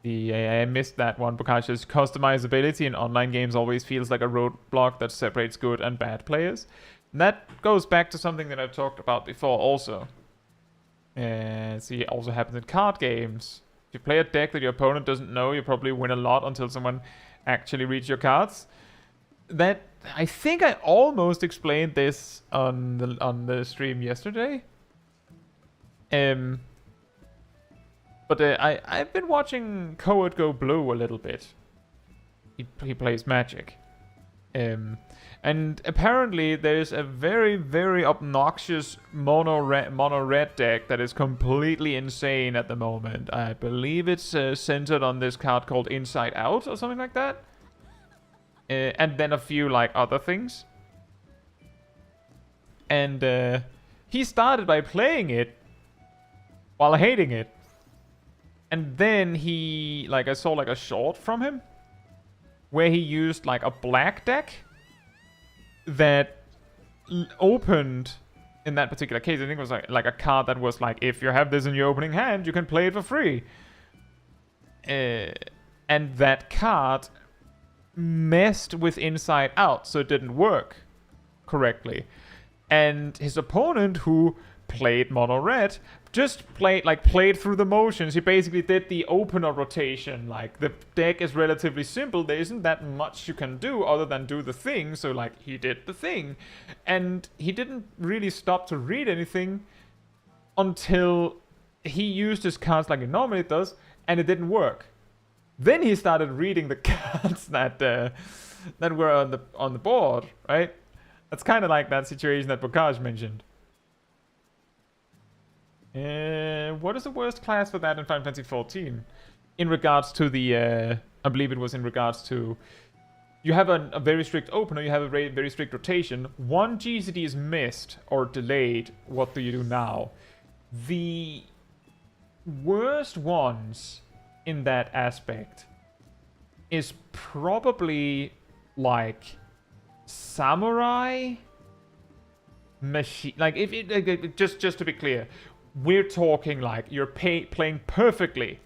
I missed that one because customizability in online games always feels like a roadblock that separates good and bad players. And that goes back to something that I've talked about before also. See, it also happens in card games. If you play a deck that your opponent doesn't know, you probably win a lot until someone actually reads your cards. That, I think I almost explained this on the stream yesterday. But I've been watching Coed go blue a little bit. He plays Magic. And apparently there's a very, very obnoxious mono red deck that is completely insane at the moment. I believe it's centered on this card called Inside Out or something like that. And then a few like other things. And he started by playing it while hating it. And then he, like, I saw like a short from him where he used like a black deck that opened, in that particular case, I think it was like a card that was like, if you have this in your opening hand, you can play it for free. And that card messed with Inside Out, so it didn't work correctly. And his opponent, who played mono red, just played through the motions. He basically did the opener rotation. Like, the deck is relatively simple. There isn't that much you can do other than do the thing. So, like, he did the thing. And he didn't really stop to read anything until he used his cards like he normally does, and it didn't work. Then he started reading the cards that were on the board, right? That's kind of like that situation that Bokaj mentioned. What is the worst class for that in Final Fantasy XIV? In regards to the, I believe it was in regards to, you have a very strict opener, you have a very strict rotation. One GCD is missed or delayed. What do you do now? The worst ones in that aspect is probably like Samurai Machine. Like, if it just to be clear, we're talking like you're playing perfectly.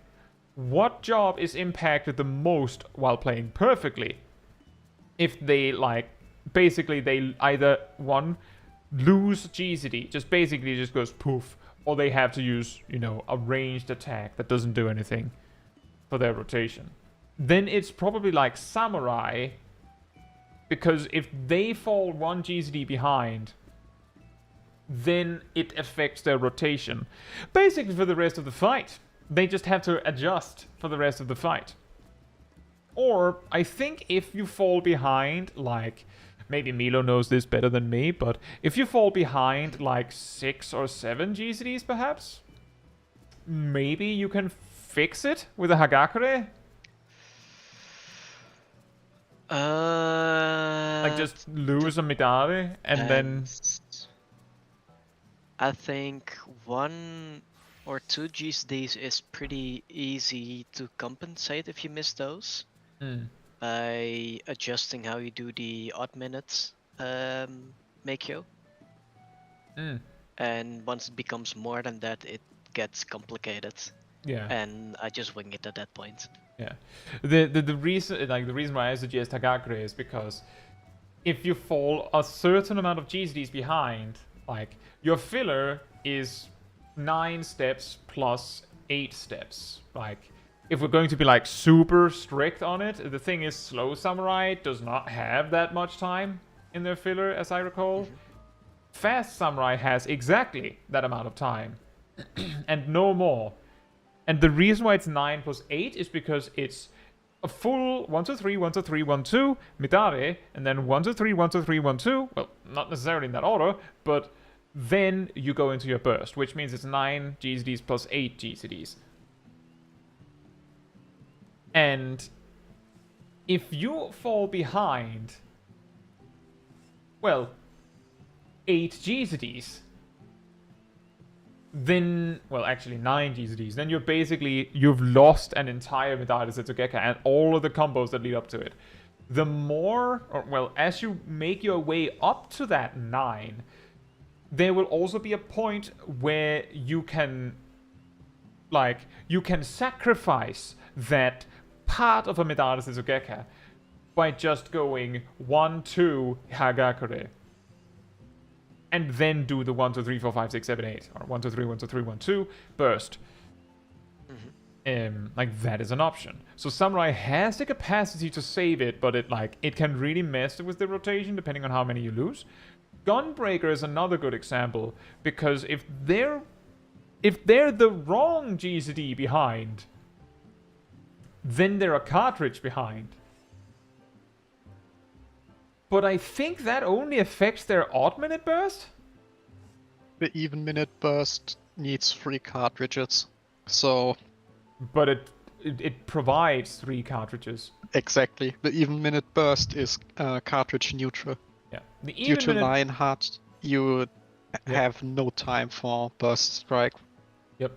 What job is impacted the most while playing perfectly? If they like, basically they either one lose GCD, just basically just goes poof, or they have to use, you know, a ranged attack that doesn't do anything for their rotation. Then it's probably like Samurai, because if they fall one GCD behind, then it affects their rotation. Basically for the rest of the fight. They just have to adjust for the rest of the fight. Or, I think if you fall behind, like, maybe Milo knows this better than me, but if you fall behind like 6 or 7 GCDs perhaps, maybe you can fix it with a Hagakure? Like, just lose a Midare and then... I think 1 or 2 GCDs is pretty easy to compensate if you miss those. By adjusting how you do the odd minutes Meikyo. And once it becomes more than that, it gets complicated. Yeah. And I just wing it at that point. Yeah. The reason why I suggest Hagakure is because if you fall a certain amount of GCDs behind, like, your filler is 9 steps plus 8 steps. Like, if we're going to be like super strict on it, the thing is, Slow Samurai does not have that much time in their filler, as I recall. Fast Samurai has exactly that amount of time, and no more. And the reason why it's 9 plus 8 is because it's a full 1, 2, 3, 1, 2, 3, 1, 2, Midare, and then 1, 2, 3, 1, 2, 3, 1, 2. Well, not necessarily in that order, but then you go into your burst, which means it's 9 GCDs plus 8 GCDs. And if you fall behind, well, 8 GCDs, then, well, actually 9 GCDs, then you've lost an entire Midare Setsugeka and all of the combos that lead up to it. The more, or well, as you make your way up to that 9, there will also be a point where you can, like, you can sacrifice that part of a Midare Setsugeka by just going 1, 2, Hagakure. And then do the 1, 2, 3, 4, 5, 6, 7, 8. Or 1, 2, 3, 1, 2, 3, 1, 2, burst. Like, that is an option. So Samurai has the capacity to save it, but it can really mess with the rotation depending on how many you lose. Gunbreaker is another good example, because if they're the wrong GCD behind, then they're a cartridge behind. But I think that only affects their odd minute burst? The even minute burst needs 3 cartridges, so... But it provides 3 cartridges. Exactly. The even minute burst is cartridge neutral. Yeah. The Due to line hard you have no time for burst strike. Yep.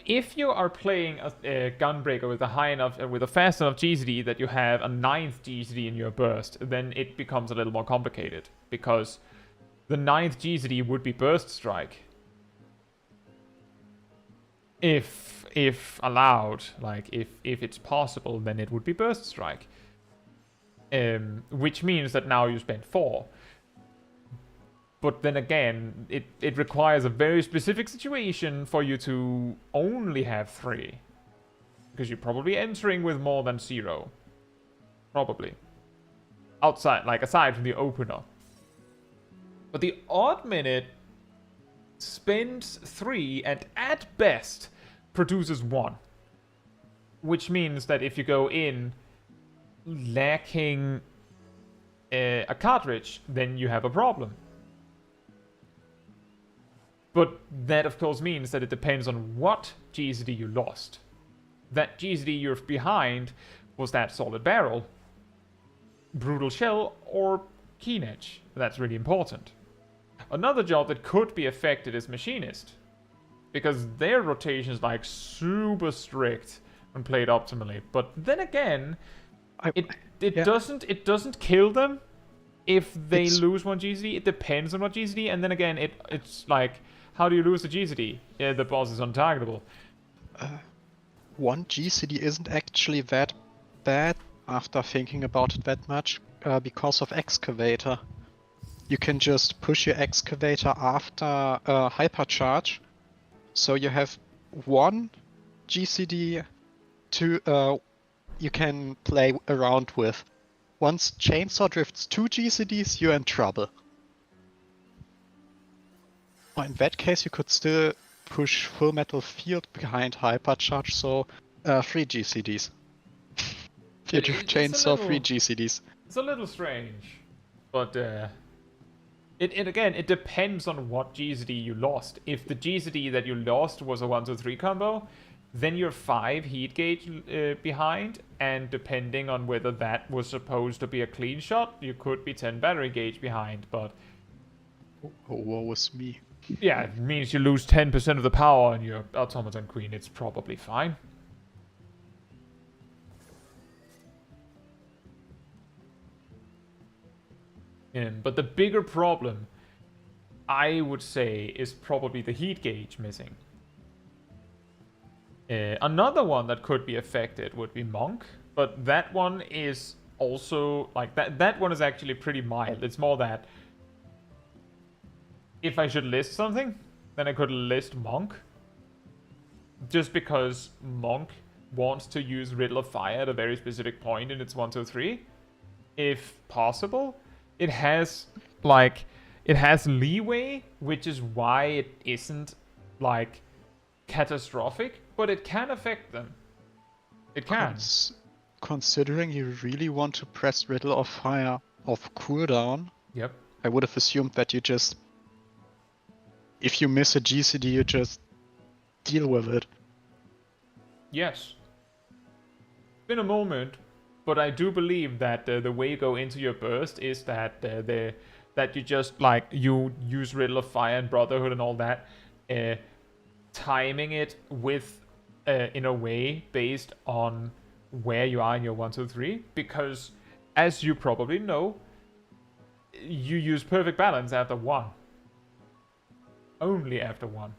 If you are playing a Gunbreaker with a high enough, with a fast enough GCD that you have a 9th GCD in your burst, then it becomes a little more complicated, because the 9th GCD would be burst strike. If allowed, like if it's possible, then it would be burst strike. Which means that now you spend 4. But then again, it requires a very specific situation for you to only have 3. Because you're probably entering with more than 0. Probably. Outside, like aside from the opener. But the odd minute spends 3 and at best produces 1. Which means that if you go in lacking a cartridge, then you have a problem. But that of course means that it depends on what GCD you lost. That GCD you're behind, was that solid barrel, brutal shell, or keen edge? That's really important. Another job that could be affected is machinist, because their rotation is like super strict when played optimally. But then again, it doesn't kill them if they lose 1 GCD. It depends on what GCD, and then again it's like, how do you lose the GCD? Yeah, the boss is untargetable. 1 GCD isn't actually that bad after thinking about it that much, because of excavator. You can just push your excavator after hypercharge, so you have 1 GCD to you can play around with. Once chainsaw drifts 2 GCDs, you're in trouble. In that case, you could still push Full Metal Field behind hypercharge, so 3 GCDs. You do chainsaw 3 GCDs. It's a little strange, but it depends on what GCD you lost. If the GCD that you lost was a 1-2-3 combo, then you're 5 heat gauge behind, and depending on whether that was supposed to be a clean shot, you could be 10 battery gauge behind, but... Oh, woe is me. Yeah, it means you lose 10% of the power on your Automaton Queen. It's probably fine. But the bigger problem, I would say, is probably the heat gauge missing. Another one that could be affected would be Monk, but that one is also, like, that one is actually pretty mild. It's more that if I should list something, then I could list Monk. Just because Monk wants to use Riddle of Fire at a very specific point in its 1-2-3. If possible. It has leeway, which is why it isn't, like, catastrophic, but it can affect them. It can. Considering you really want to press Riddle of Fire off cooldown, yep. I would have assumed that you just... If you miss a GCD, you just deal with it. Yes. It's been a moment, but I do believe that the way you go into your burst is that that you just, like, you use Riddle of Fire and Brotherhood and all that, timing it with in a way based on where you are in your 1-2-3, because as you probably know, you use perfect balance after 1. Only after 1.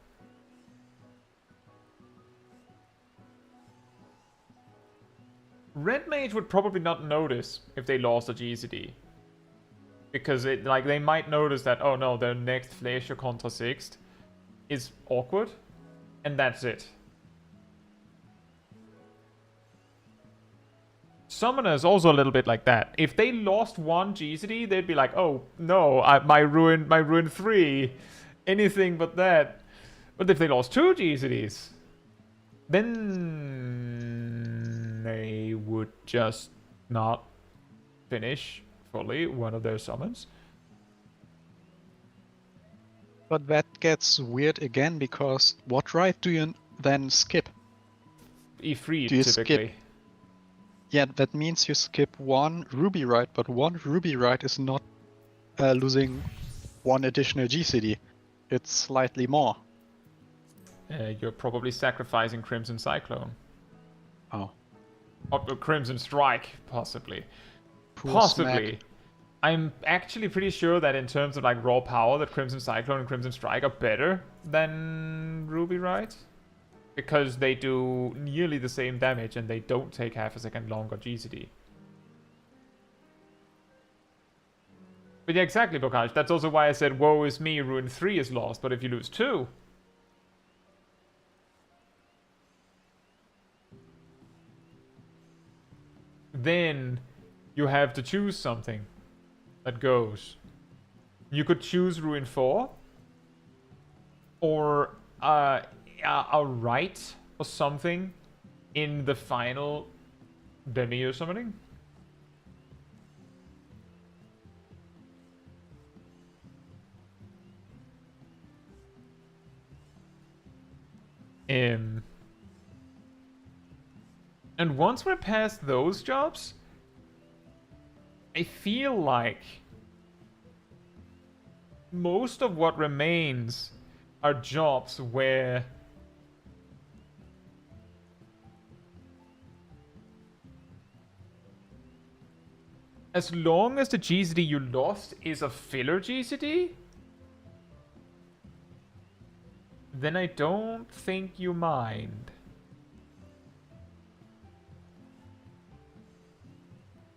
Red Mage would probably not notice if they lost a GCD. Because they might notice that, oh no, their next Fleischer contra 6th is awkward, and that's it. Summoner is also a little bit like that. If they lost 1 GCD, they'd be like, oh no, my ruin 3. Anything but that. But if they lost 2 GCDs, then they would just not finish fully one of their summons. But that gets weird again, because what right do you then skip? E3 do you typically. Skip? Yeah, that means you skip 1 Ruby Ride, but 1 Ruby Ride is not losing one additional GCD. It's slightly more. You're probably sacrificing Crimson Cyclone. Oh. Or Crimson Strike, possibly. Poor Possibly. Smack. I'm actually pretty sure that in terms of like raw power, that Crimson Cyclone and Crimson Strike are better than Ruby, right? Because they do nearly the same damage and they don't take half a second longer GCD. But yeah, exactly, Bokaj. That's also why I said, woe is me, Ruin 3 is lost, but if you lose 2... then you have to choose something that goes. You could choose Ruin 4, or a right or something in the final Demi or something. And once we're past those jobs, I feel like most of what remains are jobs where as long as the GCD you lost is a filler GCD, then I don't think you mind.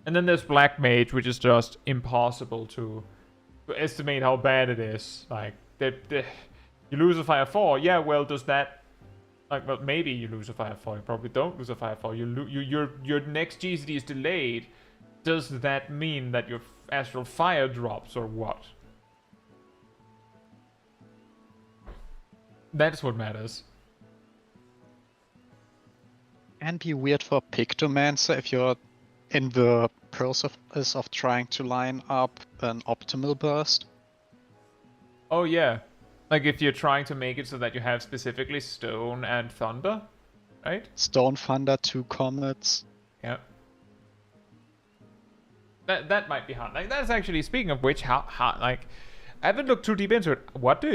And then there's Black Mage, which is just impossible to estimate how bad it is. Like, you lose a Fire 4, yeah, well, does that... Like, well, maybe you lose a Fire 4, you probably don't lose a Fire 4. Your next GCD is delayed. Does that mean that your Astral Fire drops, or what? That's what matters. Can be weird for Pictomancer if you're in the process of trying to line up an optimal burst. Oh yeah. Like if you're trying to make it so that you have specifically Stone and Thunder, right? Stone, Thunder, 2 Comets. Yeah. That might be hard. Like that's actually, speaking of which, how like I haven't looked too deep into it.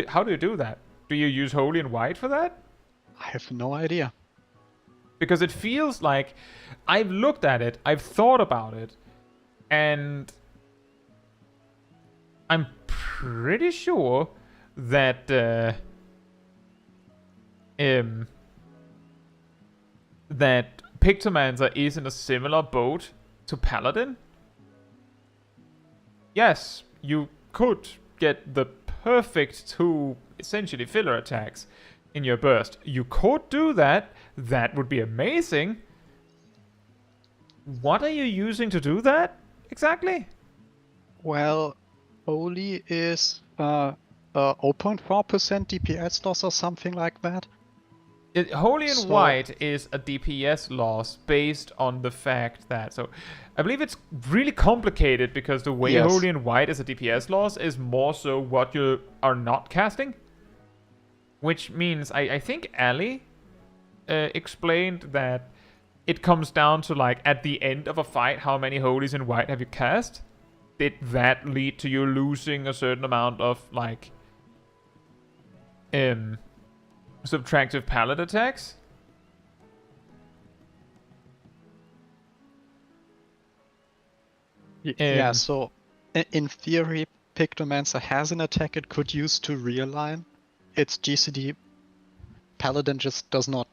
How do you do that? Do you use Holy and White for that? I have no idea. Because it feels like I've looked at it, I've thought about it, and I'm pretty sure that that Pictomancer is in a similar boat to Paladin. Yes, you could get the perfect 2 essentially filler attacks in your burst. You could do that. That would be amazing. What are you using to do that exactly? Well, Holy is 0.4% DPS loss or something like that. Holy and White is a DPS loss based on the fact that... So, I believe it's really complicated because the way Holy and White is a DPS loss is more so what you are not casting. Which means, I think Ali explained that it comes down to, like, at the end of a fight, how many Holies in White have you cast? Did that lead to you losing a certain amount of, like... subtractive pallet attacks? Yeah, so in theory, Pictomancer has an attack it could use to realign its GCD. Paladin just does not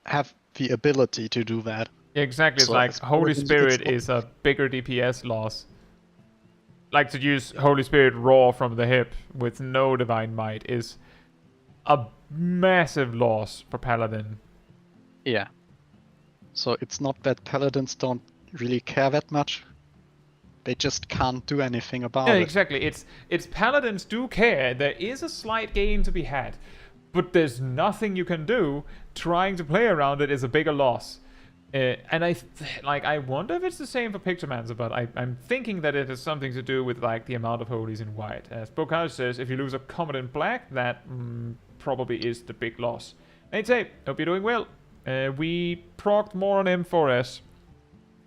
have the ability to do that. Yeah, exactly, So it's like Holy Spirit is a bigger DPS loss. Like to use Holy Spirit raw from the hip with no Divine Might is a massive loss for Paladin. Yeah. So it's not that Paladins don't really care that much. They just can't do anything about it. Yeah, exactly. It's Paladins do care. There is a slight gain to be had, but there's nothing you can do. Trying to play around it is a bigger loss. And I wonder if it's the same for Pictomancer, but I'm thinking that it has something to do with like the amount of Holies in White. As Bokaj says, if you lose a Comet in Black, that probably is the big loss. Hey, say, hope you're doing well. We procced more on M4S.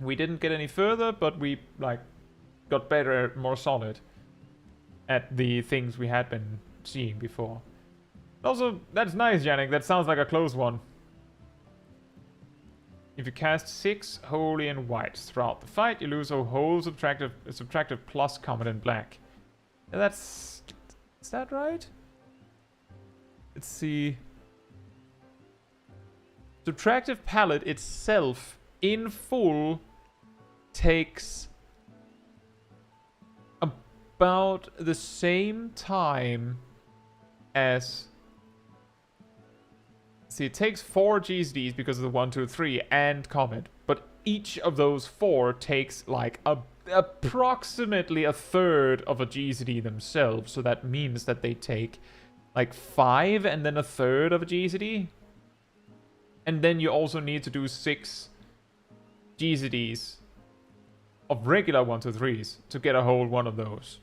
We didn't get any further, but we like got better, more solid. at the things we had been seeing before. Also, that's nice, Yannick. That sounds like a close one. If you cast 6 holy and whites throughout the fight, you lose a whole subtractive plus comment in black. Yeah, that's... Is that right? Let's see. Subtractive palette itself, in full, takes about the same time as... See, it takes 4 GSDs because of the 1, 2, 3 and comment, but each of those 4 takes like approximately a third of a GSD themselves, so that means that they take like 5 and then a third of a GSD. And then you also need to do 6 GSDs of regular 1, 2, 3s to get a whole one of those.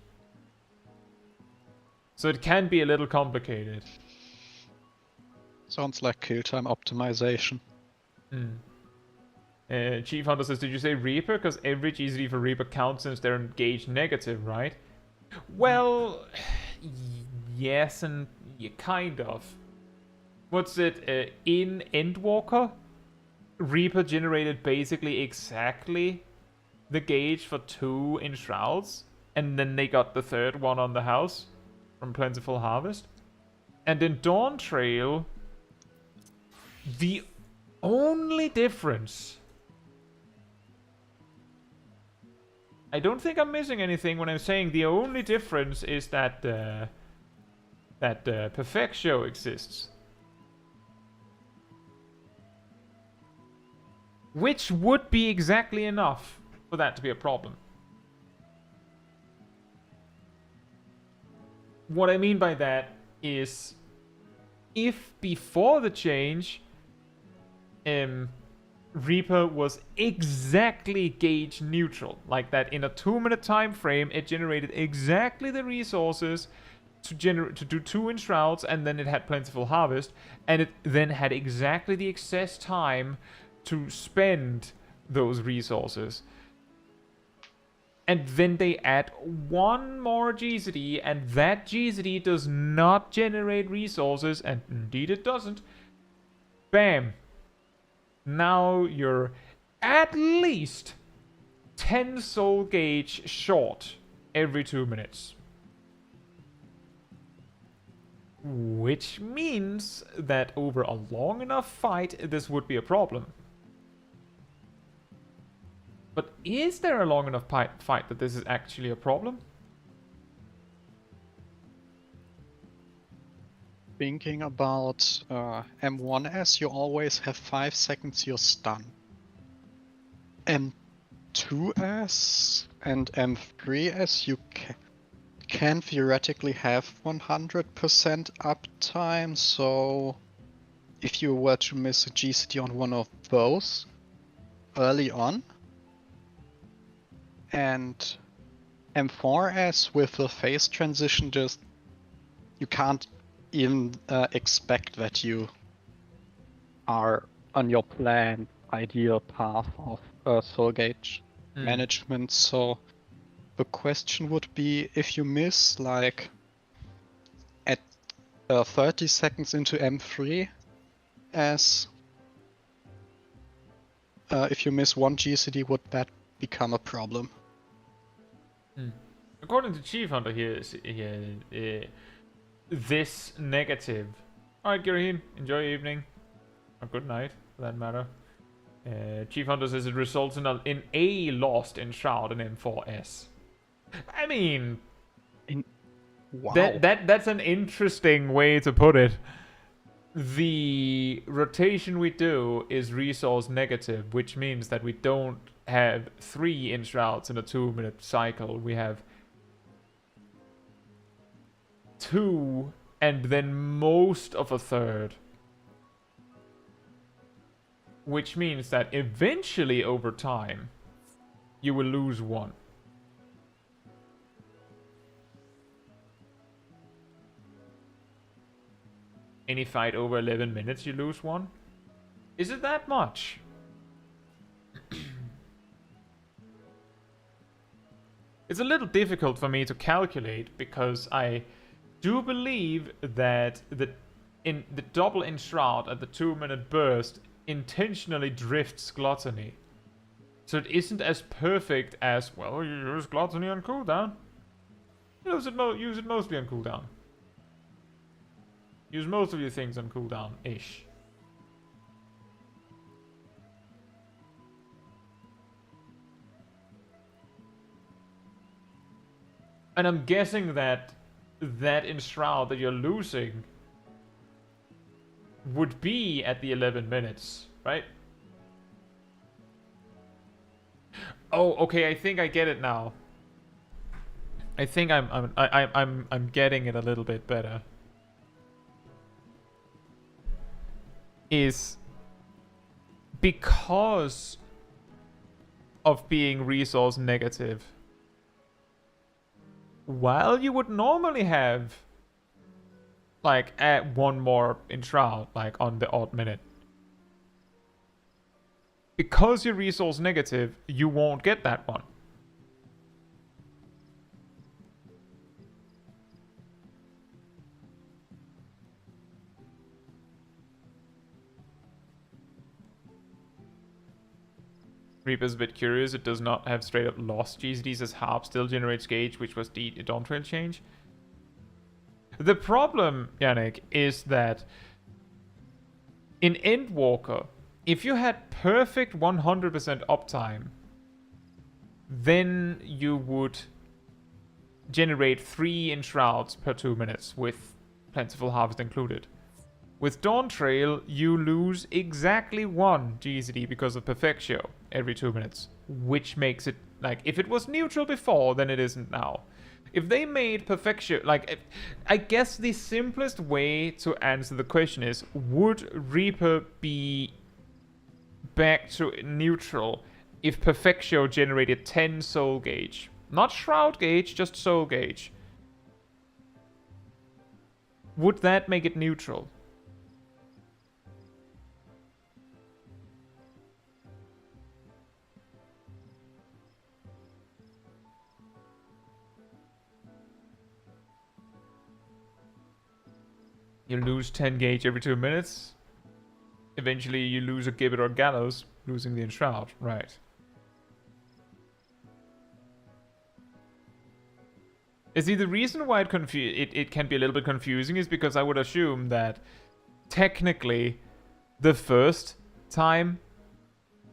So it can be a little complicated. Sounds like kill time optimization. Chief Hunter says, did you say Reaper? Because every GSD for Reaper counts since they're engaged negative, right? Well, yes and kind of. What's it? In Endwalker, Reaper generated basically exactly the gauge for 2 Enshrouds, and then they got the 3rd one on the house from Plentiful Harvest. And in Dawntrail, the only difference... I don't think I'm missing anything when I'm saying the only difference is that Perfectio exists. Which would be exactly enough for that to be a problem. What I mean by that is, if before the change, Reaper was exactly gauge neutral, like that in a 2-minute time frame, it generated exactly the resources to do 2 Enshrouds, and then it had Plentiful Harvest, and it then had exactly the excess time to spend those resources. And then they add 1 more GZD, and that GZD does not generate resources, and indeed it doesn't. Bam! Now you're at least 10 soul gauge short every 2 minutes. Which means that over a long enough fight, this would be a problem. But is there a long enough fight that this is actually a problem? Thinking about M1S, you always have 5 seconds you're stunned. M2S and M3S, you can theoretically have 100% uptime, so if you were to miss a GCD on one of those early on, and M4S with the phase transition, just you can't even expect that you are on your planned ideal path of soul gauge management. So the question would be, if you miss like at 30 seconds into M3 as if you miss 1 GCD, would that become a problem? According to Chief Hunter here, this negative. Alright, Giraheen, enjoy your evening. Or good night, for that matter. Chief Hunter says it results in a lost Enshroud in M4S. I mean... Wow. That's an interesting way to put it. The rotation we do is resource negative, which means that we don't have 3 Enshrouds in a 2-minute cycle. We have 2 and then most of a third. Which means that eventually over time, you will lose 1. Any fight over 11 minutes, you lose 1? Is it that much? It's a little difficult for me to calculate because I do believe that the double enshroud at the 2-minute burst intentionally drifts gluttony. So it isn't as perfect as, well, you use gluttony on cooldown. Use it mostly on cooldown. Use most of your things on cooldown-ish. And I'm guessing that enshroud that you're losing would be at the 11 minutes, right? Oh, okay, I think I get it now. I think I'm getting it a little bit better. Is because of being resource negative. While you would normally have like add one more enshroud, like on the odd minute. Because you're resource negative, you won't get that one. Reaper's a bit curious, it does not have straight up lost GCDs as Harp still generates gauge, which was the Dawntrail change. The problem, Yannick, is that in Endwalker, if you had perfect 100% uptime, then you would generate 3 enshrouds per 2 minutes with Plentiful Harvest included. With Dawntrail, you lose exactly 1 GCD because of Perfectio every 2 minutes, which makes it, like, if it was neutral before, then it isn't now. If they made Perfectio, like, I guess the simplest way to answer the question is, would Reaper be back to neutral if Perfectio generated 10 soul gauge? Not shroud gauge, just soul gauge. Would that make it neutral? You lose 10 gauge every 2 minutes. Eventually you lose a gibbet or gallows, losing the enshroud. Right. You see, the reason why it can be a little bit confusing is because I would assume that technically the first time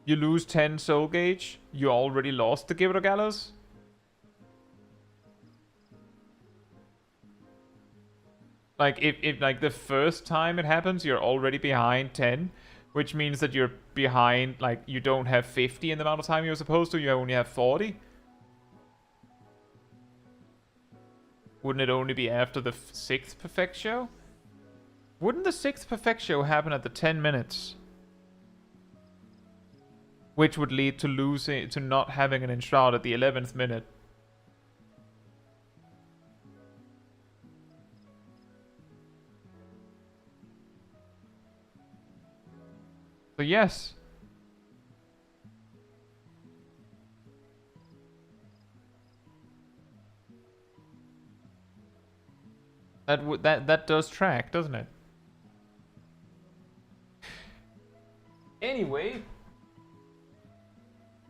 you lose 10 soul gauge, you already lost the gibbet or gallows. Like, if like the first time it happens, you're already behind 10, which means that you're behind, like, you don't have 50 in the amount of time you're supposed to, you only have 40. Wouldn't it only be after the 6th Perfectio? Wouldn't the 6th Perfectio happen at the 10 minutes? Which would lead to losing, to not having an enshroud at the 11th minute. So yes. That does track, doesn't it? Anyway,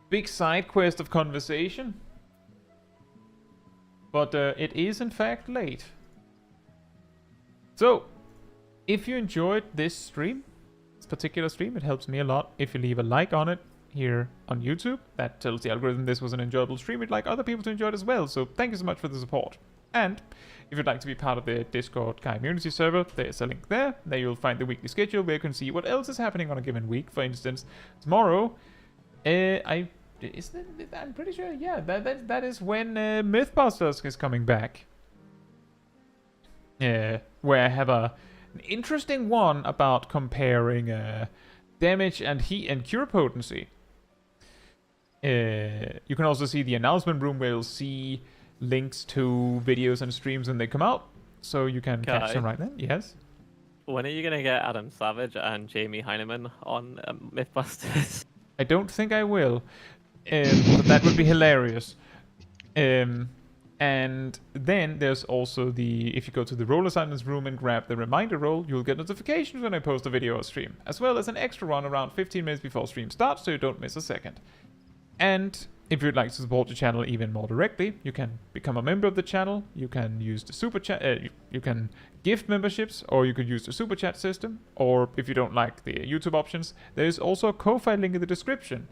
big side quest of conversation, but it is in fact late. So, if you enjoyed this stream, particular stream, it helps me a lot if you leave a like on it here on YouTube. That tells the algorithm this was an enjoyable stream. We'd like other people to enjoy it as well, so thank you so much for the support. And if you'd like to be part of the Discord community server, there's a link there. There you'll find the weekly schedule where you can see what else is happening on a given week. For instance, tomorrow, I'm pretty sure, yeah, that is when Mythbusters is coming back. Where I have an interesting one about comparing damage and heat and cure potency. You can also see the announcement room where you'll see links to videos and streams when they come out, so you can catch them right then. Yes. When are you gonna get Adam Savage and Jamie Heineman on Mythbusters? I don't think I will, but that would be hilarious. And then there's also if you go to the role assignments room and grab the reminder role, you'll get notifications when I post a video or stream, as well as an extra one around 15 minutes before stream starts so you don't miss a second. And if you'd like to support the channel even more directly, you can become a member of the channel, you can use the super chat, you can gift memberships, or you could use the super chat system, or if you don't like the YouTube options, there is also a Ko-Fi link in the description.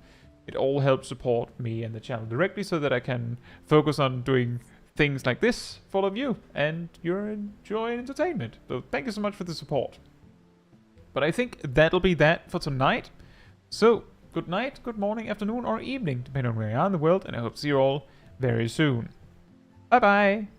It all helps support me and the channel directly so that I can focus on doing things like this for all of you and your joy and entertainment. So thank you so much for the support. But I think that'll be that for tonight. So good night, good morning, afternoon, or evening, depending on where you are in the world, and I hope to see you all very soon. Bye bye!